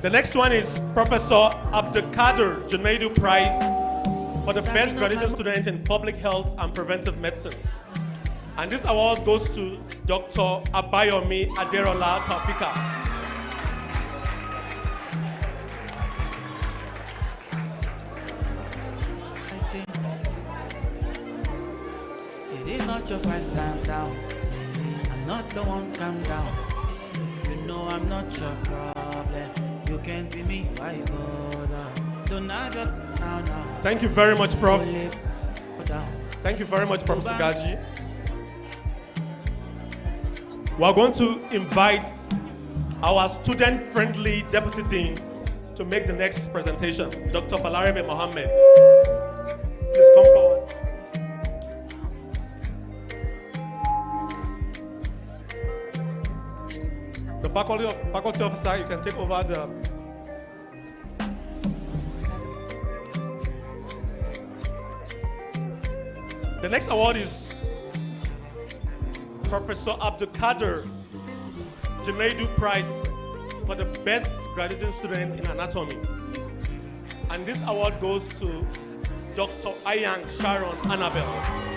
The next one is Professor Abdulkader Junaidu Prize for the best graduate student in public health and preventive medicine. And this award goes to Dr. Abayomi Aderola Taufika. It is not your fight, stand down. I'm not the one, calm down. You know I'm not your problem. You can't be me, why bother? Don't have it now. Thank you very much, Prof. Thank you very much, Professor Gaji. We are going to invite our student-friendly Deputy Dean to make the next presentation, Dr. Balarebe Mohammed. Please come forward. The faculty officer, you can take over the... The next award is Professor Abdulkader Junaidu Prize for the best graduating student in anatomy. And this award goes to Dr. Ayang Sharon Annabelle.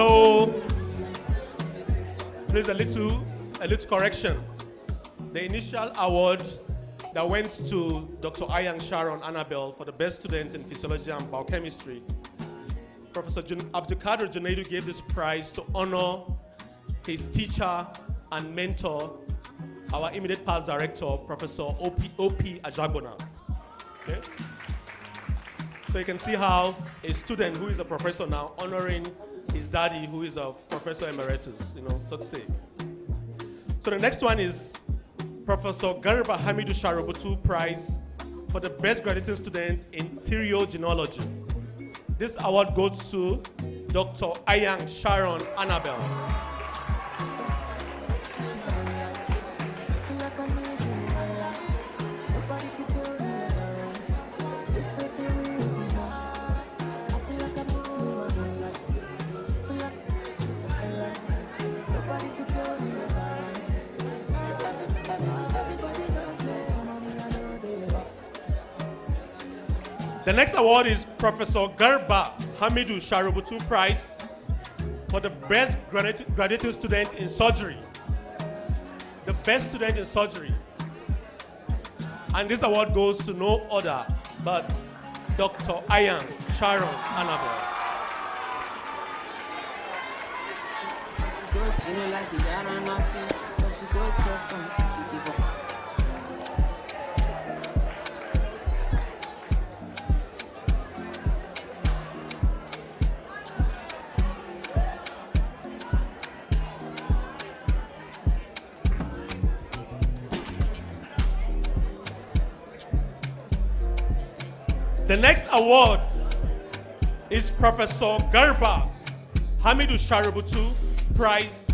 Hello. Please, a little correction. The initial award that went to Dr. Ayang Sharon Annabelle for the best student in physiology and biochemistry. Professor Abdulkader Junaidu gave this prize to honor his teacher and mentor, our immediate past director, Professor O.P. Ajagbona. Okay? So you can see how a student who is a professor now honoring his daddy who is a professor emeritus, so to say. So the next one is Professor Garba Hamidu Sharobutu Prize for the best graduating student in theriogenology. This award goes to Dr. Ayang Sharon Annabelle. The next award is Professor Garba Hamidu Sharobutu Prize for the best graduating student in surgery. The best student in surgery. And this award goes to no other but Dr. Ayang Sharon Annabelle. The next award is Professor Garba Hamidu Sharobutu Prize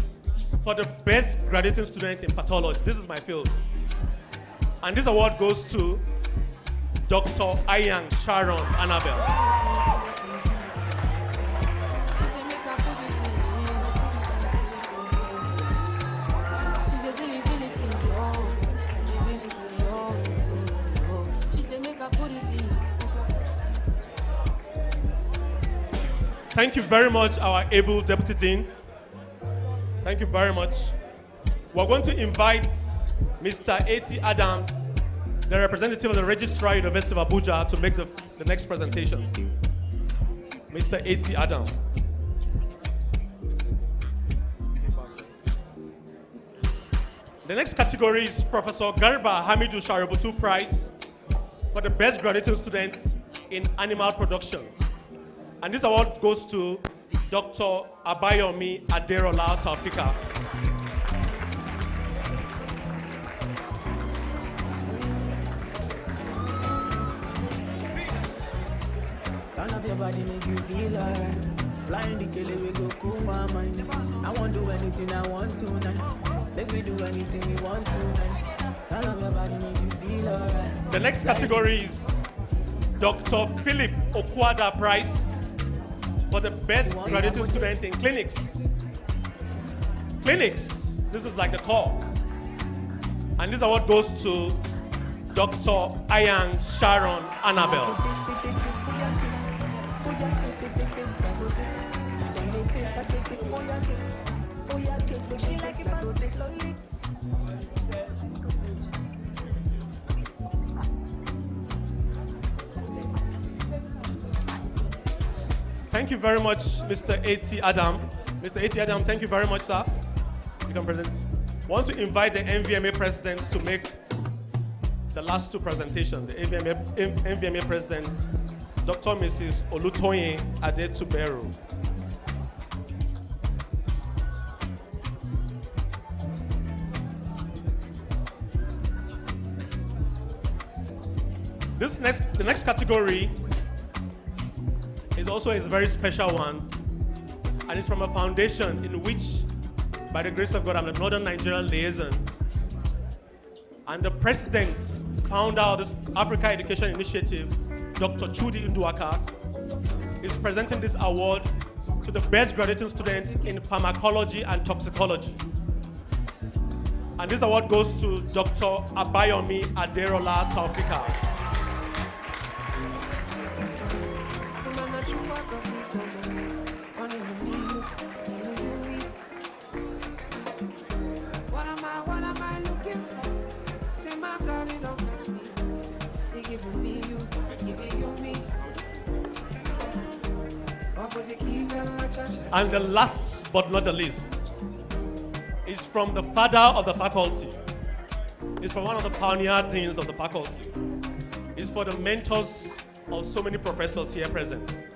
for the best graduating student in pathology. This is my field. And this award goes to Dr. Ayang Sharon Annabelle. Thank you very much, our able Deputy Dean. Thank you very much. We're going to invite Mr. A.T. Adam, the representative of the Registrar University of Abuja, to make the next presentation. Mr. A.T. Adam. The next category is Professor Garba Hamidu Sharobutu Prize for the best graduating students in animal production. And this award goes to Dr. Abayomi Aderola Taufika. Turn up your body, make you feel alright. Flying the kele, we go cool my mind. I won't do anything I want tonight. Make we do anything we want tonight. Turn up your body, make you feel alright. The next category is Dr. Philip Okwada Prize for the best graduating student in clinics. Clinics, this is like the core. And this award goes to Dr. Ayang Sharon Annabelle. Thank you very much, Mr. A.T. Adam. Mr. A.T. Adam, thank you very much, sir. You can present. I want to invite the NVMA president to make the last two presentations. The NVMA president, Dr. Mrs. Olutoyin Adetuberu. The next category is also a very special one, and it's from a foundation in which, by the grace of God, I'm the Northern Nigerian liaison. And the president, founder of this Africa Education Initiative, Dr. Chudi Nduaka, is presenting this award to the best graduating students in pharmacology and toxicology. And this award goes to Dr. Abayomi Aderola Taufika. giving me you, giving you me. Opposite key fell like just. And the last but not the least is from the father of the faculty. It's from one of the pioneer deans of the faculty. It's for the mentors of so many professors here present.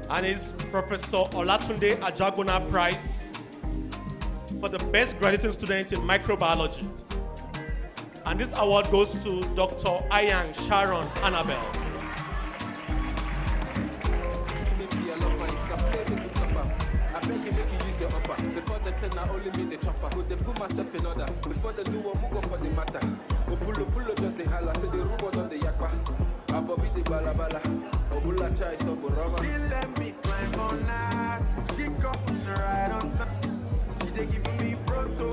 And it's Professor Olatunde Ajagona Prize for the best graduating student in microbiology. And this award goes to Dr. Ayang Sharon Annabelle. Before they said now only me the chopper. Could they put myself in order? Before they do one move for the matter. Pull just a holla. Say the rumor on the yakwa. Abobi the balabala. Obula chai so boroma. She let me climb on that. She got right on time. She they giving me proto,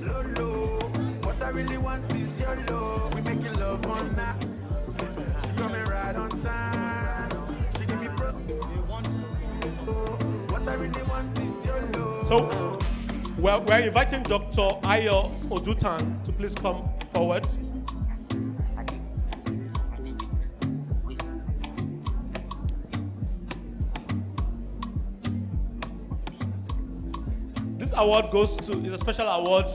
lolo. What I really want is your love. We making love on that. She coming right on time. She give me proto. What I really want is your love. So we're inviting Dr. Ayo Odutan to please come forward. This award is a special award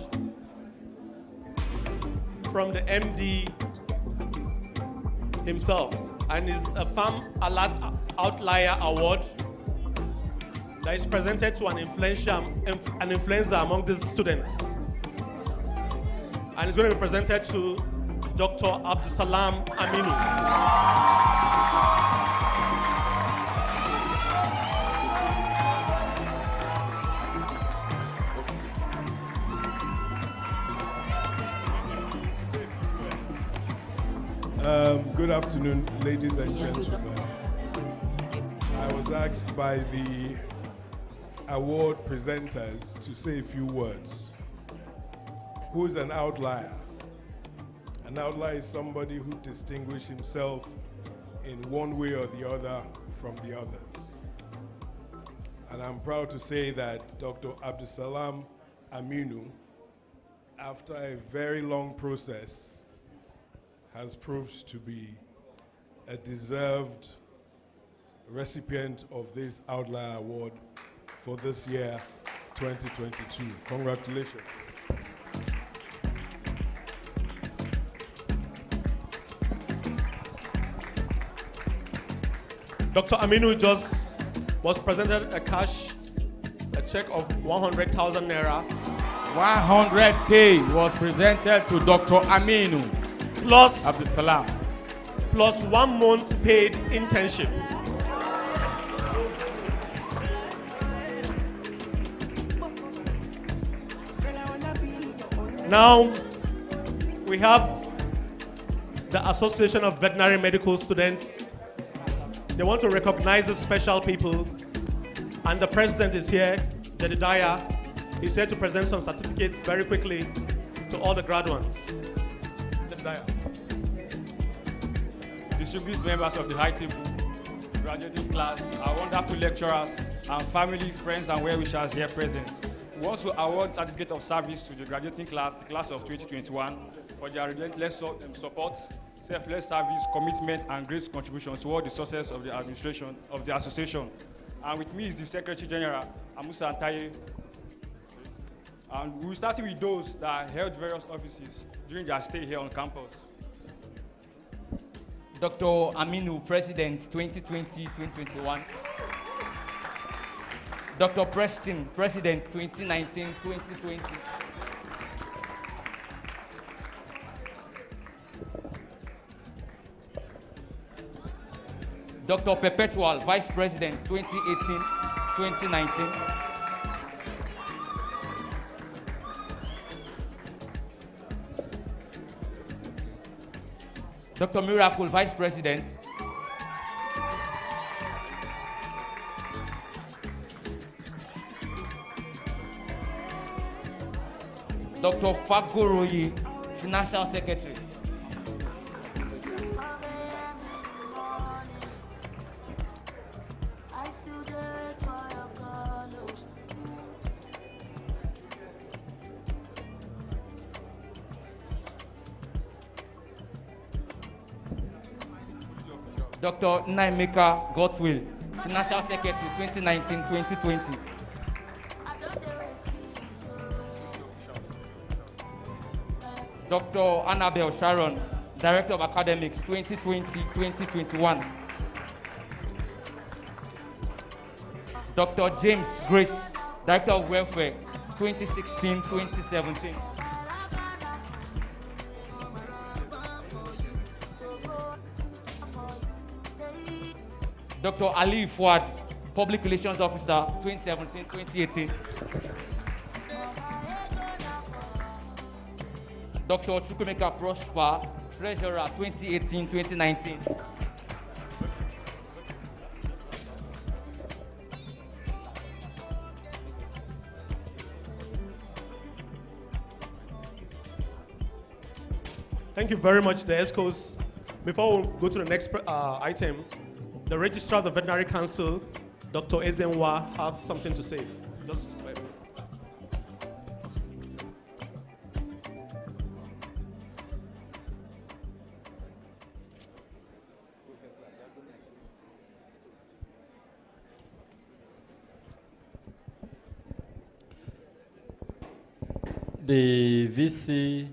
from the MD himself, and is a Farm Alert Outlier Award that is presented to an influencer among these students. And it's going to be presented to Dr. Abdusalam Aminu. Good afternoon, ladies and gentlemen. I was asked by the award presenters to say a few words. Who is an outlier? An outlier is somebody who distinguishes himself in one way or the other from the others. And I'm proud to say that Dr. Abdusalam Aminu, after a very long process, has proved to be a deserved recipient of this Outlier Award for this year, 2022. Congratulations. Dr. Aminu just was presented a check of 100,000 naira. 100K was presented to Dr. Aminu plus Abdusalam, plus 1 month paid internship. Now we have the Association of Veterinary Medical Students. They want to recognize the special people, and the president is here, Jedediah. He's here to present some certificates very quickly to all the graduates. Jedediah. Distinguished members of the high table, graduating class, our wonderful lecturers, and family, friends, and well-wishers here present. We want to award certificate of service to the graduating class, the class of 2021, for their relentless support, selfless service, commitment, and great contributions toward the success of the administration of the association. And with me is the Secretary General, Amusa Antaye. And we're starting with those that held various offices during their stay here on campus. Dr. Aminu, President 2020-2021. Dr. Preston, President 2019-2020. Dr. Perpetual, Vice President 2018-2019. Dr. Miracle, Vice President. Dr. Fagoroyi, Financial Secretary. Dr. Naimeka Godswill, Financial Secretary 2019-2020. Dr. Annabelle Sharon, Director of Academics 2020-2021. Dr. James Grace, Director of Welfare 2016-2017. Dr. Ali Fuad, Public Relations Officer 2017-2018. Dr. Chukwemeka Prosper, Treasurer 2018-2019. Thank you very much, the ESCOs. Before we go to the next item, the Registrar of the Veterinary Council, Dr. Ezenwa, have something to say. Just wait. The VC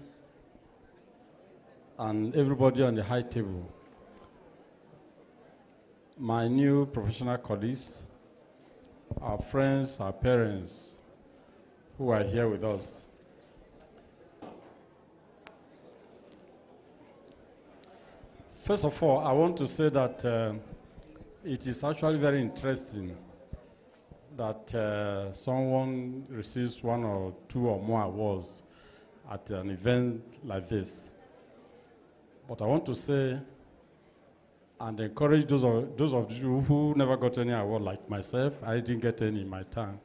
and everybody on the high table, my new professional colleagues, our friends, our parents who are here with us. First of all, I want to say that it is actually very interesting that someone receives one or two or more awards at an event like this. But I want to say and encourage those of you who never got any award like myself. I didn't get any in my time.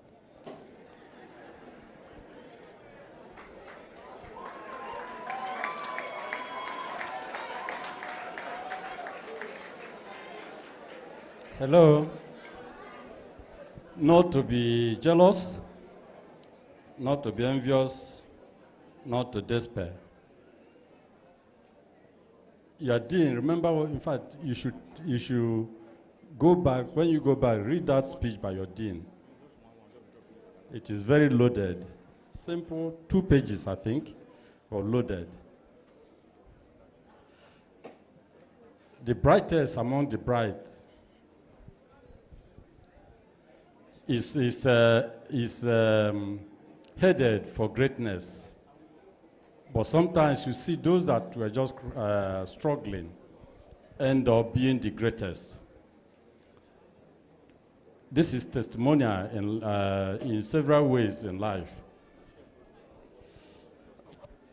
Hello. Not to be jealous, not to be envious, not to despair. Your dean, remember, in fact, you should go back, when you go back, read that speech by your dean. It is very loaded. Simple, 2 pages, I think, or loaded. The brightest among the bright is headed for greatness. But sometimes you see those that were just struggling end up being the greatest. This is testimonial in several ways in life.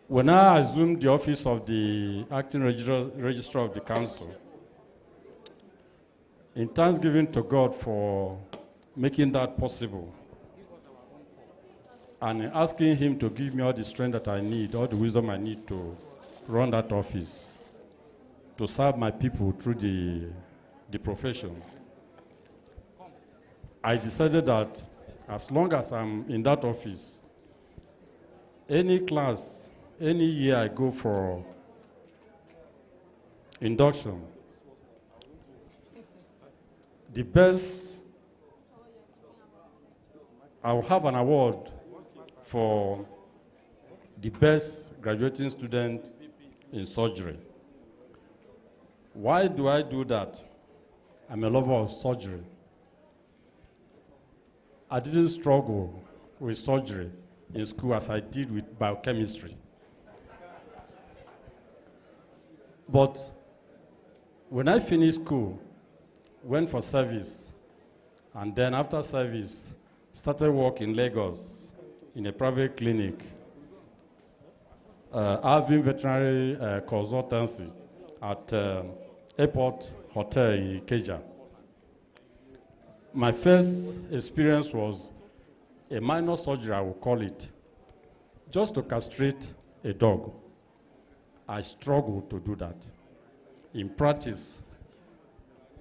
When I assumed the office of the acting registrar of the council, in thanksgiving to God for making that possible, and asking him to give me all the strength that I need, all the wisdom I need to run that office, to serve my people through the profession. I decided that as long as I'm in that office, any class, any year I go for induction, the best, I'll have an award for the best graduating student in surgery. Why do I do that? I'm a lover of surgery. I didn't struggle with surgery in school as I did with biochemistry. But when I finished school, went for service, and then after service, started work in Lagos in a private clinic, having veterinary consultancy at Airport Hotel in Ikeja. My first experience was a minor surgery, I will call it, just to castrate a dog. I struggled to do that in practice,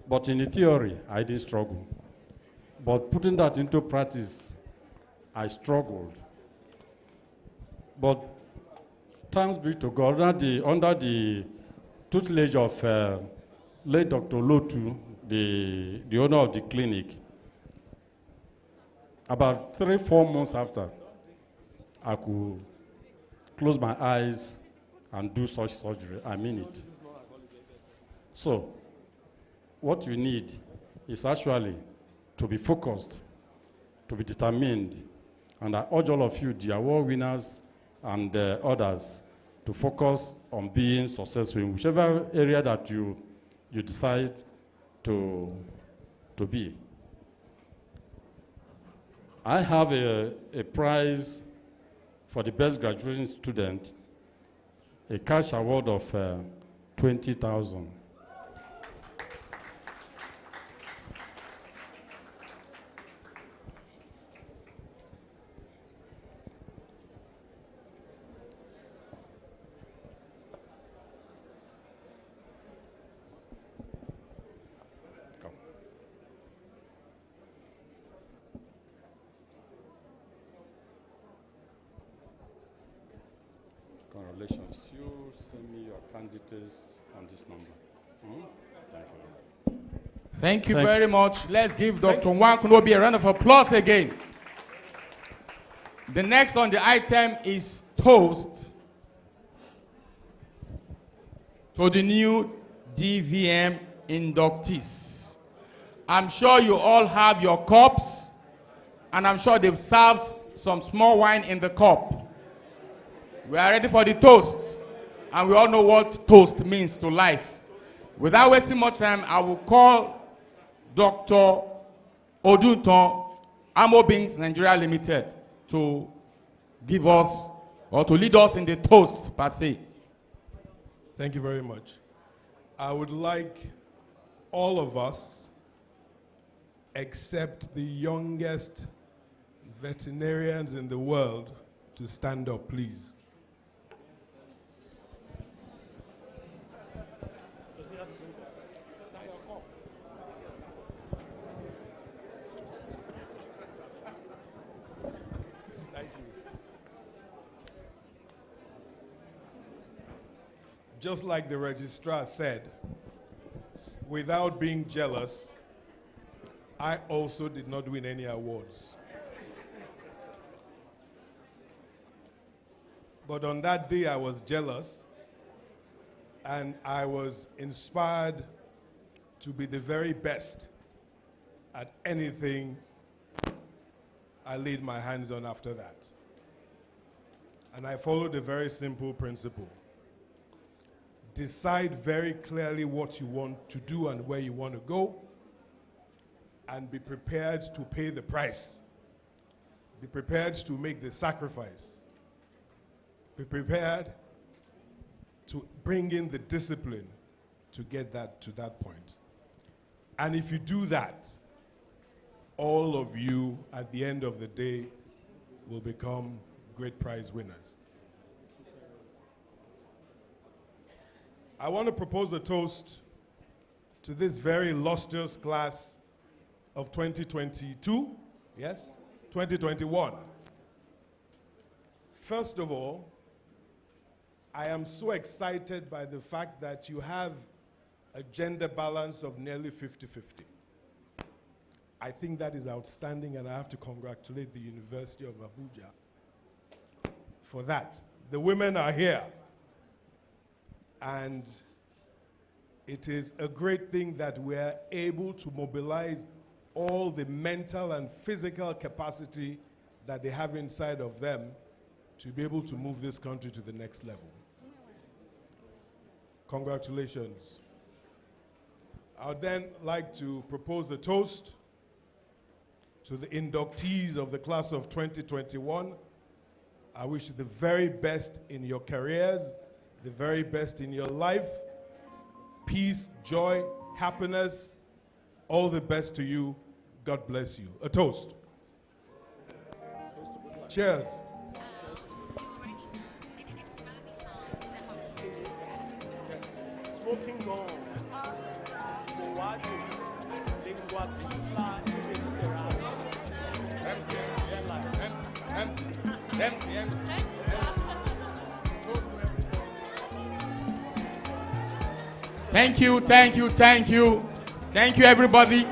but in the theory, I didn't struggle. But putting that into practice, I struggled. But thanks be to God, under the tutelage of late Dr. Lotu, the owner of the clinic, about 3-4 months after, I could close my eyes and do such surgery. I mean it. So, what you need is actually to be focused, to be determined, and I urge all of you, the award winners and others, to focus on being successful in whichever area that you decide to be. I have a prize for the best graduating student, a cash award of 20,000. Congratulations. You send me your candidates on this number. Thank you. Thank you very much. Let's give Dr. Nwankwobi a round of applause again. The next on the item is toast to the new DVM inductees. I'm sure you all have your cups, and I'm sure they've served some small wine in the cup. We are ready for the toast, and we all know what toast means to life. Without wasting much time, I will call Dr. Odunton Amobings Nigeria Limited to give us or to lead us in the toast per se. Thank you very much. I would like all of us, except the youngest veterinarians in the world, to stand up, please. Just like the registrar said, without being jealous, I also did not win any awards. But on that day, I was jealous, and I was inspired to be the very best at anything I laid my hands on after that. And I followed a very simple principle. Decide very clearly what you want to do and where you want to go, and be prepared to pay the price. Be prepared to make the sacrifice. Be prepared to bring in the discipline to get that to that point. And if you do that, all of you at the end of the day will become great prize winners. I want to propose a toast to this very illustrious class of 2022, yes, 2021. First of all, I am so excited by the fact that you have a gender balance of nearly 50-50. I think that is outstanding, and I have to congratulate the University of Abuja for that. The women are here. And it is a great thing that we're able to mobilize all the mental and physical capacity that they have inside of them to be able to move this country to the next level. Congratulations. I would then like to propose a toast to the inductees of the class of 2021. I wish you the very best in your careers, the very best in your life. Peace, joy, happiness, all the best to you. God bless you. A toast. Cheers. Smoking gone. Thank you, thank you, thank you. Thank you, everybody.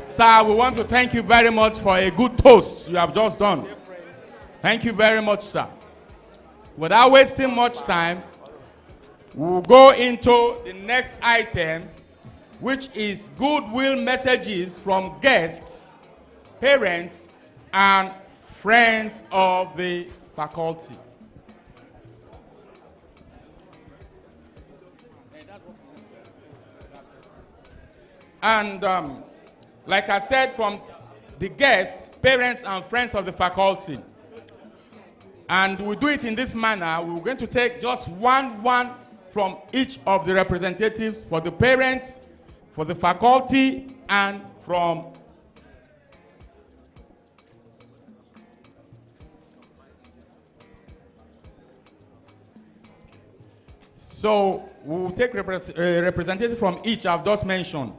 Sir, we want to thank you very much for a good toast you have just done. Thank you very much, sir. Without wasting much time, we'll go into the next item, which is goodwill messages from guests, parents, and friends of the faculty. And like I said, from the guests, parents, and friends of the faculty. And we do it in this manner. We're going to take just one from each of the representatives for the parents, for the faculty, and from so we'll take representative from each I've just mentioned.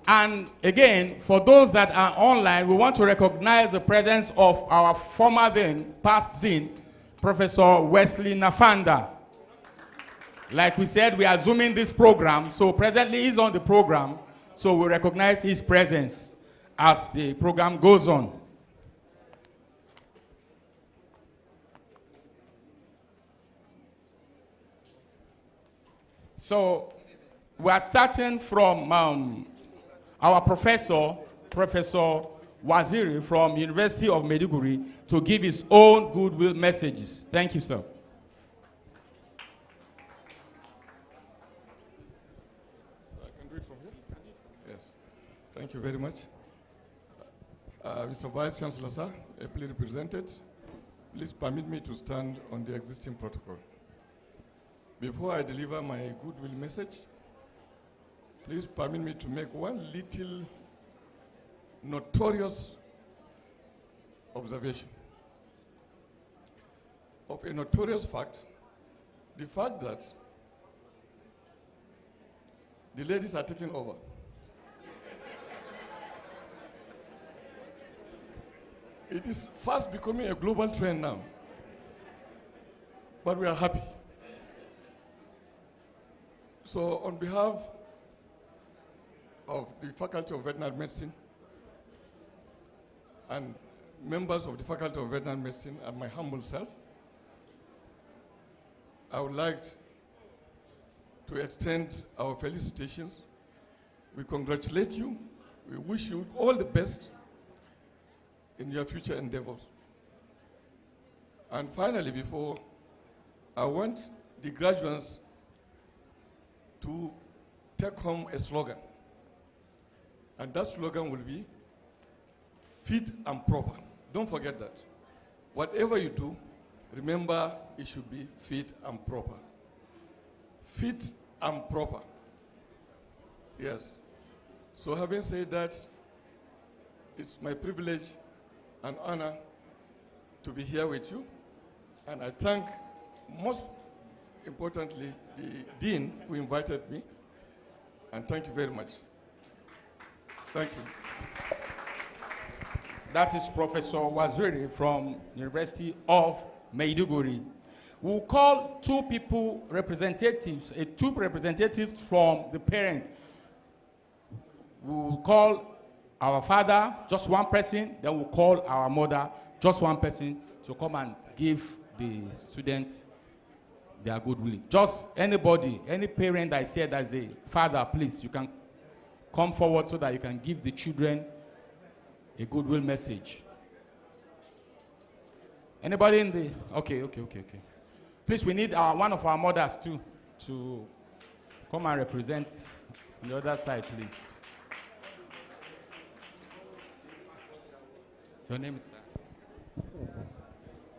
And again, for those that are online, we want to recognize the presence of our former dean, past dean, Professor Wesley Nafanda. Like we said, we are zooming this program, so presently he's on the program, so we recognize his presence as the program goes on. So we are starting from our professor, Professor Waziri from University of Maiduguri, to give his own goodwill messages. Thank you, sir. So I can do it from here? Yes. Thank you very much. Mr. Vice Chancellor, sir, ably represented, please permit me to stand on the existing protocol. Before I deliver my goodwill message, please permit me to make one little notorious observation of a notorious fact, the fact that the ladies are taking over. It is fast becoming a global trend now, but we are happy. So on behalf of the Faculty of Veterinary Medicine and members of the Faculty of Veterinary Medicine and my humble self, I would like to extend our felicitations. We congratulate you. We wish you all the best in your future endeavors. And finally, before, I want the graduates to take home a slogan. And that slogan will be, fit and proper. Don't forget that. Whatever you do, remember it should be fit and proper. Fit and proper. Yes. So having said that, it's my privilege and honor to be here with you. And I thank, most importantly, the dean who invited me. And thank you very much. Thank you. That is Professor Waziri from University of Maiduguri. We'll call two representatives from the parent. We'll call our father, just one person, then we'll call our mother, just one person, to come and give the students their goodwill. Just anybody, any parent I said as a father, please, you can come forward so that you can give the children a goodwill message. Anybody in the, okay. Please, we need one of our mothers too to come and represent on the other side, please. Your name is,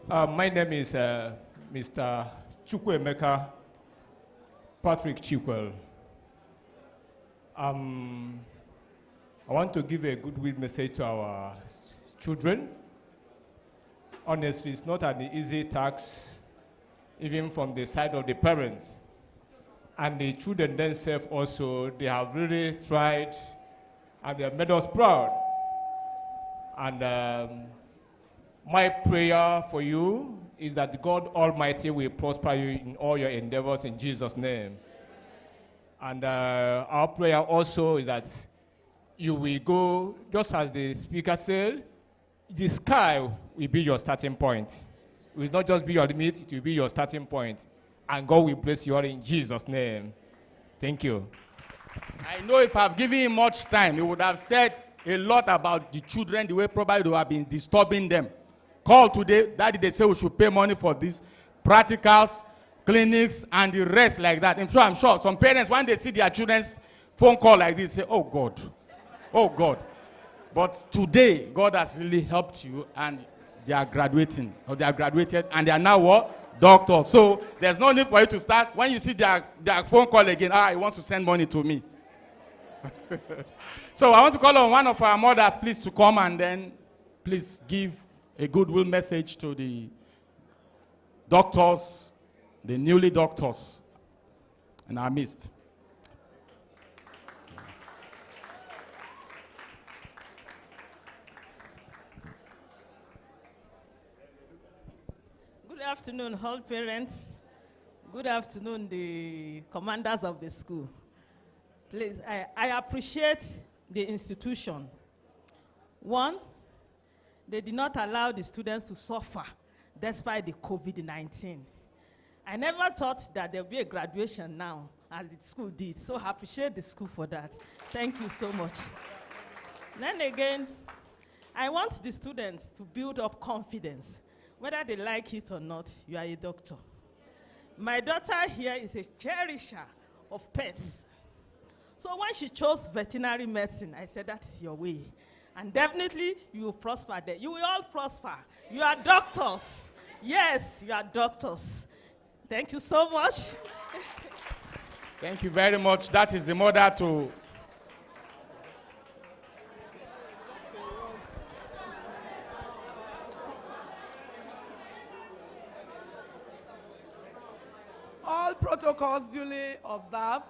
sir? My name is Mr. Chukwuemeka Patrick Chikwel. I want to give a goodwill message to our children. Honestly, it's not an easy task, even from the side of the parents. And the children themselves also, they have really tried and they have made us proud. And my prayer for you is that God Almighty will prosper you in all your endeavors in Jesus' name. And our prayer also is that you will go, just as the speaker said, the sky will be your starting point. It will not just be your limit, it will be your starting point. And God will bless you all in Jesus' name. Thank you. I know if I've given him much time, he would have said a lot about the children, the way probably they have been disturbing them. Call today, Daddy, they say we should pay money for this, practicals, clinics, and the rest like that. I'm sure some parents, when they see their children's phone call like this, say, oh God, oh God. But today, God has really helped you, and they are graduating, or they are graduated, and they are now what? Doctors. So there's no need for you to start. When you see their phone call again, he wants to send money to me. So I want to call on one of our mothers, please, to come and then please give a goodwill message to the doctors, the newly doctors in our midst. Good afternoon, all parents. Good afternoon, the commanders of the school. Please, I appreciate the institution. One, they did not allow the students to suffer despite the COVID-19. I never thought that there would be a graduation now, as the school did, so I appreciate the school for that. Thank you so much. Then again, I want the students to build up confidence. Whether they like it or not, you are a doctor. My daughter here is a cherisher of pets. So when she chose veterinary medicine, I said, that is your way. And definitely, you will prosper there. You will all prosper. You are doctors. Yes, you are doctors. Thank you so much. Thank you very much. That is the mother to... All protocols duly observed.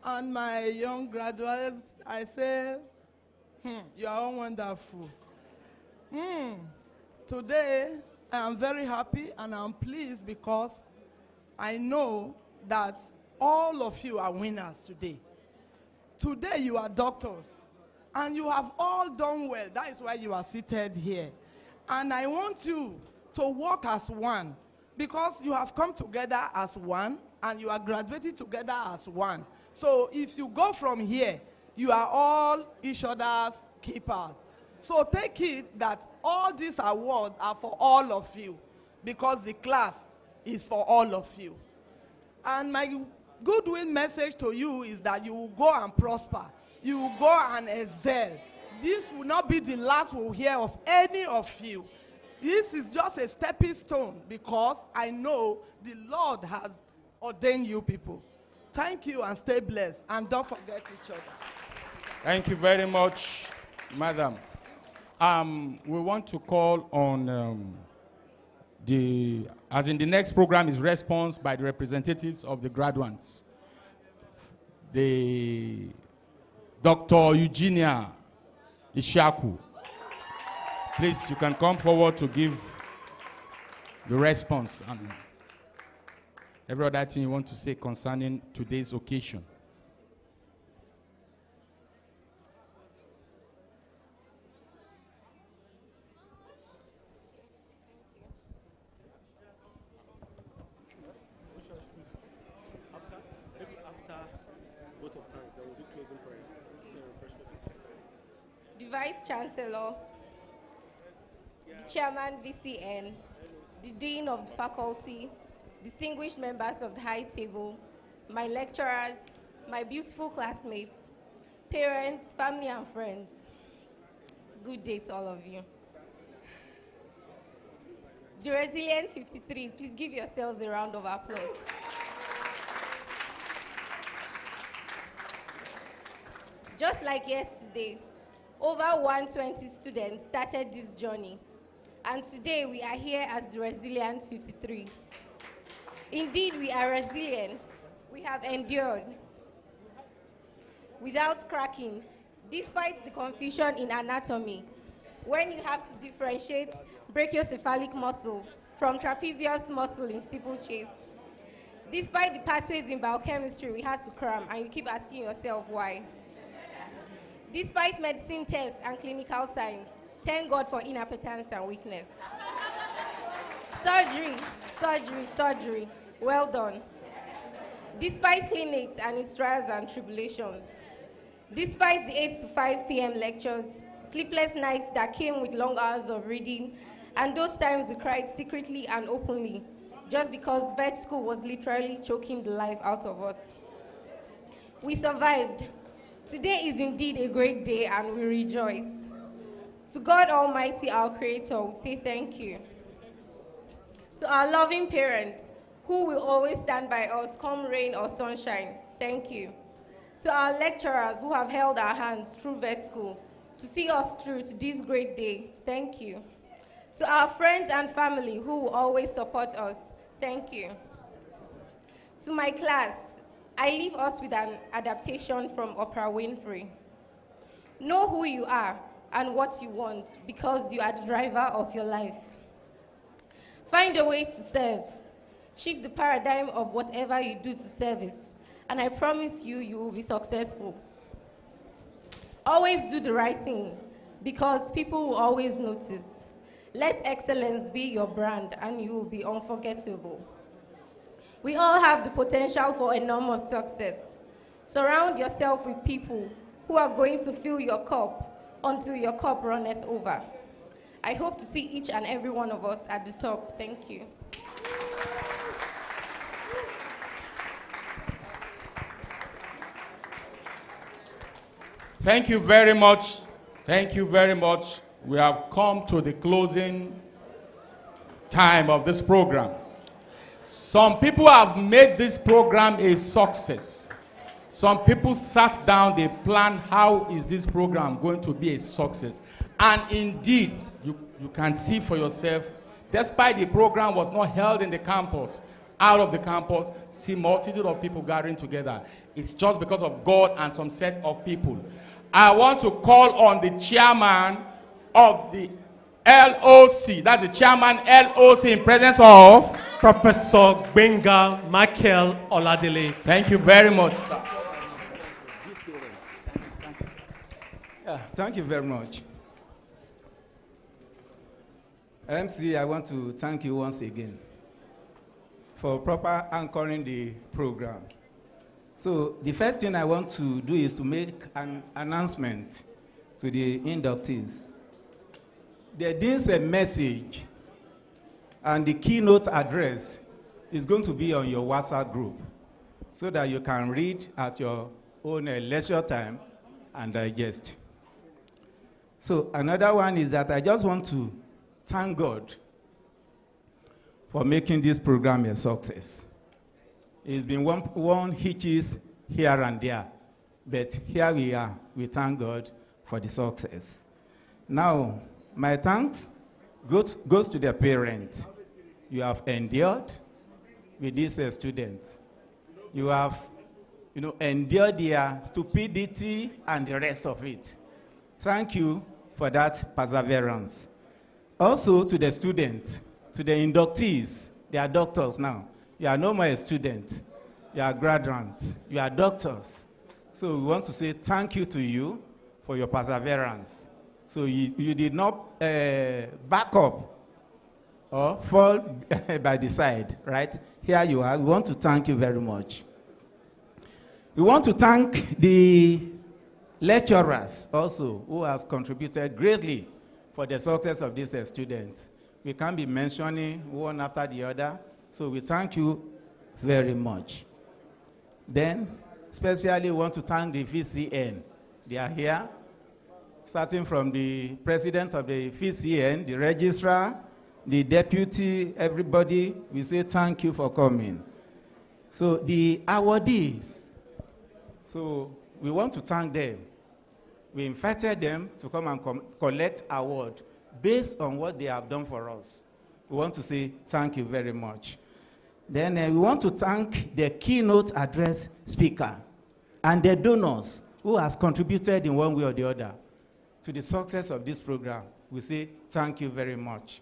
And my young graduates, I say, you are all wonderful. Today, I am very happy and I'm pleased because I know that all of you are winners today. Today, you are doctors. And you have all done well. That is why you are seated here. And I want you to work as one because you have come together as one and you are graduating together as one. So if you go from here, you are all each other's keepers. So take it that all these awards are for all of you because the class is for all of you. And my goodwill message to you is that you will go and prosper. You will go and excel. This will not be the last we'll hear of any of you. This is just a stepping stone because I know the Lord has ordained you people. Thank you and stay blessed. And don't forget each other. Thank you very much, madam. We want to call on as in the next program is response by the representatives of the Graduands. The Dr. Eugenia Ishaku. Please, you can come forward to give the response and every other thing you want to say concerning today's occasion. The Vice Chancellor, the Chairman VCN, the Dean of the Faculty, distinguished members of the High Table, my lecturers, my beautiful classmates, parents, family and friends. Good day to all of you. The Resilient 53, please give yourselves a round of applause. Just like yesterday, over 120 students started this journey, and today we are here as the Resilient 53. Indeed, we are resilient. We have endured without cracking, despite the confusion in anatomy, when you have to differentiate brachiocephalic muscle from trapezius muscle in steeplechase. Despite the pathways in biochemistry we had to cram, and you keep asking yourself why. Despite medicine tests and clinical science, thank God for inappetence and weakness. Surgery, well done. Despite clinics and its trials and tribulations, despite the 8 to 5 p.m. lectures, sleepless nights that came with long hours of reading, and those times we cried secretly and openly, just because vet school was literally choking the life out of us. We survived. Today is indeed a great day, and we rejoice. To God Almighty, our Creator, we say thank you. To our loving parents, who will always stand by us come rain or sunshine, thank you. To our lecturers who have held our hands through vet school to see us through to this great day, thank you. To our friends and family who will always support us, thank you. To my class, I leave us with an adaptation from Oprah Winfrey. Know who you are and what you want, because you are the driver of your life. Find a way to serve. Shift the paradigm of whatever you do to service, and I promise you, you will be successful. Always do the right thing, because people will always notice. Let excellence be your brand, and you will be unforgettable. We all have the potential for enormous success. Surround yourself with people who are going to fill your cup until your cup runneth over. I hope to see each and every one of us at the top. Thank you. Thank you very much. Thank you very much. We have come to the closing time of this program. Some people have made this program a success. Some people sat down, they planned how is this program going to be a success. And indeed, you can see for yourself, despite the program was not held in the campus, out of the campus, see multitude of people gathering together. It's just because of God and some set of people. I want to call on the chairman of the LOC, that's the chairman LOC, in presence of Professor Benga Michael Oladele. Thank you very much, sir. Thank you very much. MC, I want to thank you once again for proper anchoring the program. So the first thing I want to do is to make an announcement to the inductees. There is a message, and the keynote address is going to be on your WhatsApp group so that you can read at your own leisure time and digest. So another one is that I just want to thank God for making this program a success. It's been one hitches here and there, but here we are. We thank God for the success. Now, my thanks goes to the parents. You have endured with these students. You have, endured their stupidity and the rest of it. Thank you for that perseverance. Also to the students, to the inductees, they are doctors now. You are no more a student. You are graduates. You are doctors. So we want to say thank you to you for your perseverance. So you did not back up or fall by the side, right? Here you are. We want to thank you very much. We want to thank the lecturers also who has contributed greatly for the success of these students. We can't be mentioning one after the other, so we thank you very much. Then, especially want to thank the VCN. They are here, starting from the president of the VCN, the registrar, the deputy, everybody. We say thank you for coming. So the awardees, so we want to thank them. We invited them to come and collect award based on what they have done for us. We want to say thank you very much. Then we want to thank the keynote address speaker and the donors who has contributed in one way or the other to the success of this program. We say thank you very much.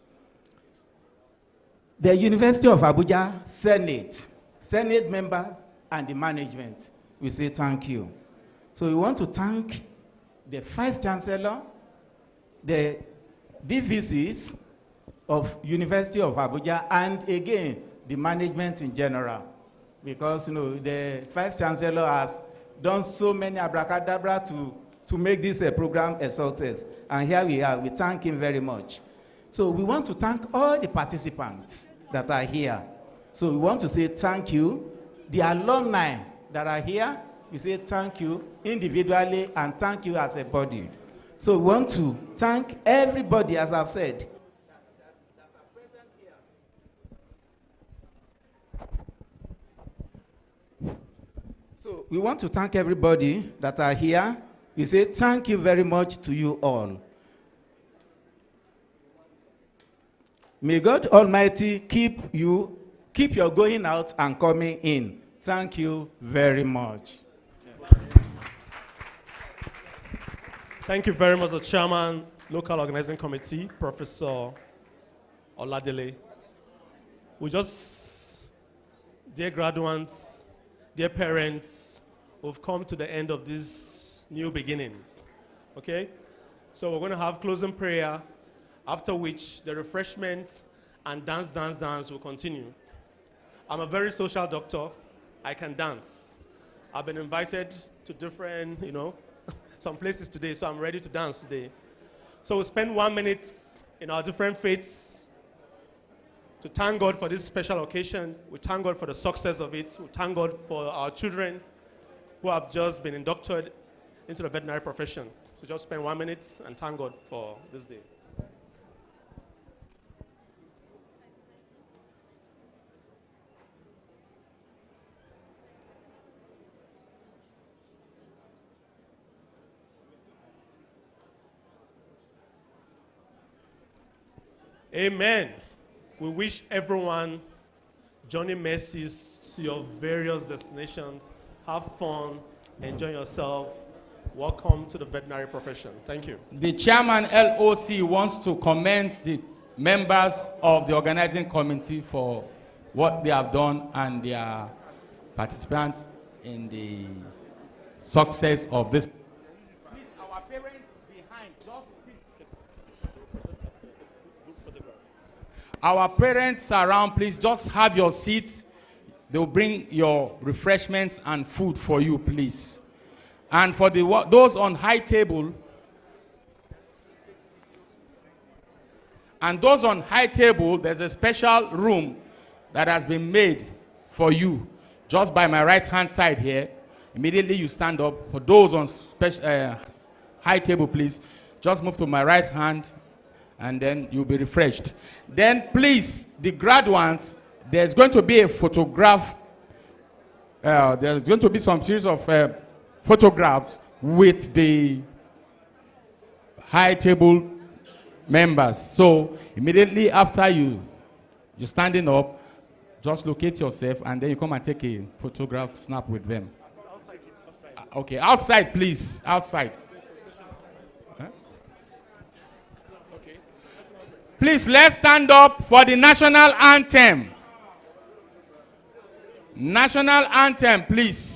The University of Abuja Senate Senate members, and the management. We say thank you. So we want to thank the Vice Chancellor, the DVCs of University of Abuja, and again, the management in general. Because the Vice Chancellor has done so many abracadabra to make this program a success. And here we are. We thank him very much. So we want to thank all the participants that are here. So we want to say thank you. The alumni that are here, we say thank you individually and thank you as a body. So we want to thank everybody, as I've said. So we want to thank everybody that are here. We say thank you very much to you all. May God Almighty keep your going out and coming in. Thank you very much. Thank you very much, the Chairman, Local Organizing Committee, Professor Oladele. Dear graduates, dear parents, we've come to the end of this new beginning. Okay? So we're going to have closing prayer, after which the refreshments and dance will continue. I'm a very social doctor. I can dance. I've been invited to different, some places today, so I'm ready to dance today. So we'll spend 1 minute in our different faiths to thank God for this special occasion. We thank God for the success of it. We thank God for our children who have just been inducted into the veterinary profession. So just spend 1 minute and thank God for this day. Amen. We wish everyone journey mercies to your various destinations. Have fun, enjoy yourself. Welcome to the veterinary profession. Thank you. The chairman LOC wants to commend the members of the organizing committee for what they have done and their participants in the success of this. Please, our parents behind, just sit. Our parents around, please just have your seat. They'll bring your refreshments and food for you, please. And for those on high table, there's a special room that has been made for you, just by my right-hand side here. Immediately you stand up. For those on high table, please, just move to my right hand, and then you'll be refreshed. Then, please, the graduates, there's going to be a photograph. There's going to be some series of photographs with the high table members. So immediately after you're standing up, just locate yourself and then you come and take a photograph snap with them. Okay, outside, please, outside. Okay. Please, let's stand up for the national anthem. National anthem, please.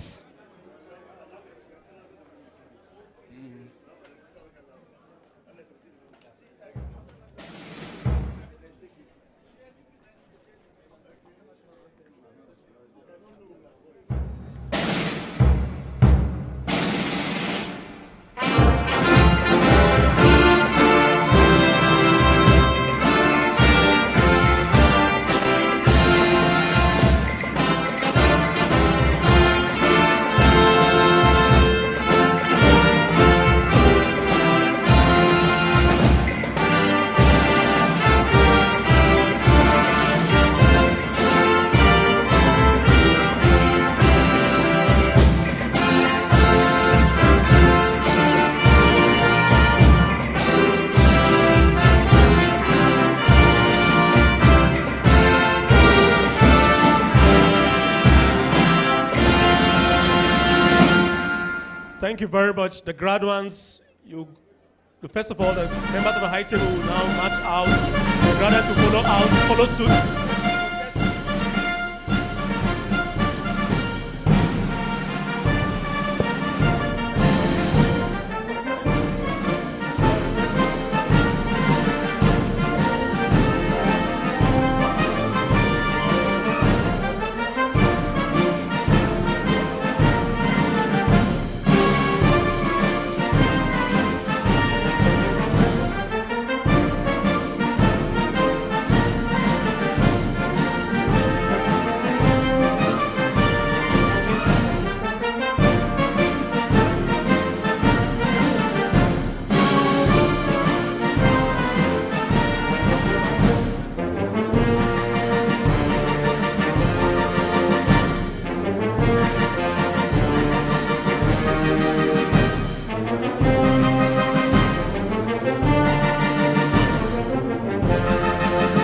Thank you very much. The graduates, first of all, the members of the high table will now march out. The graduates will follow suit.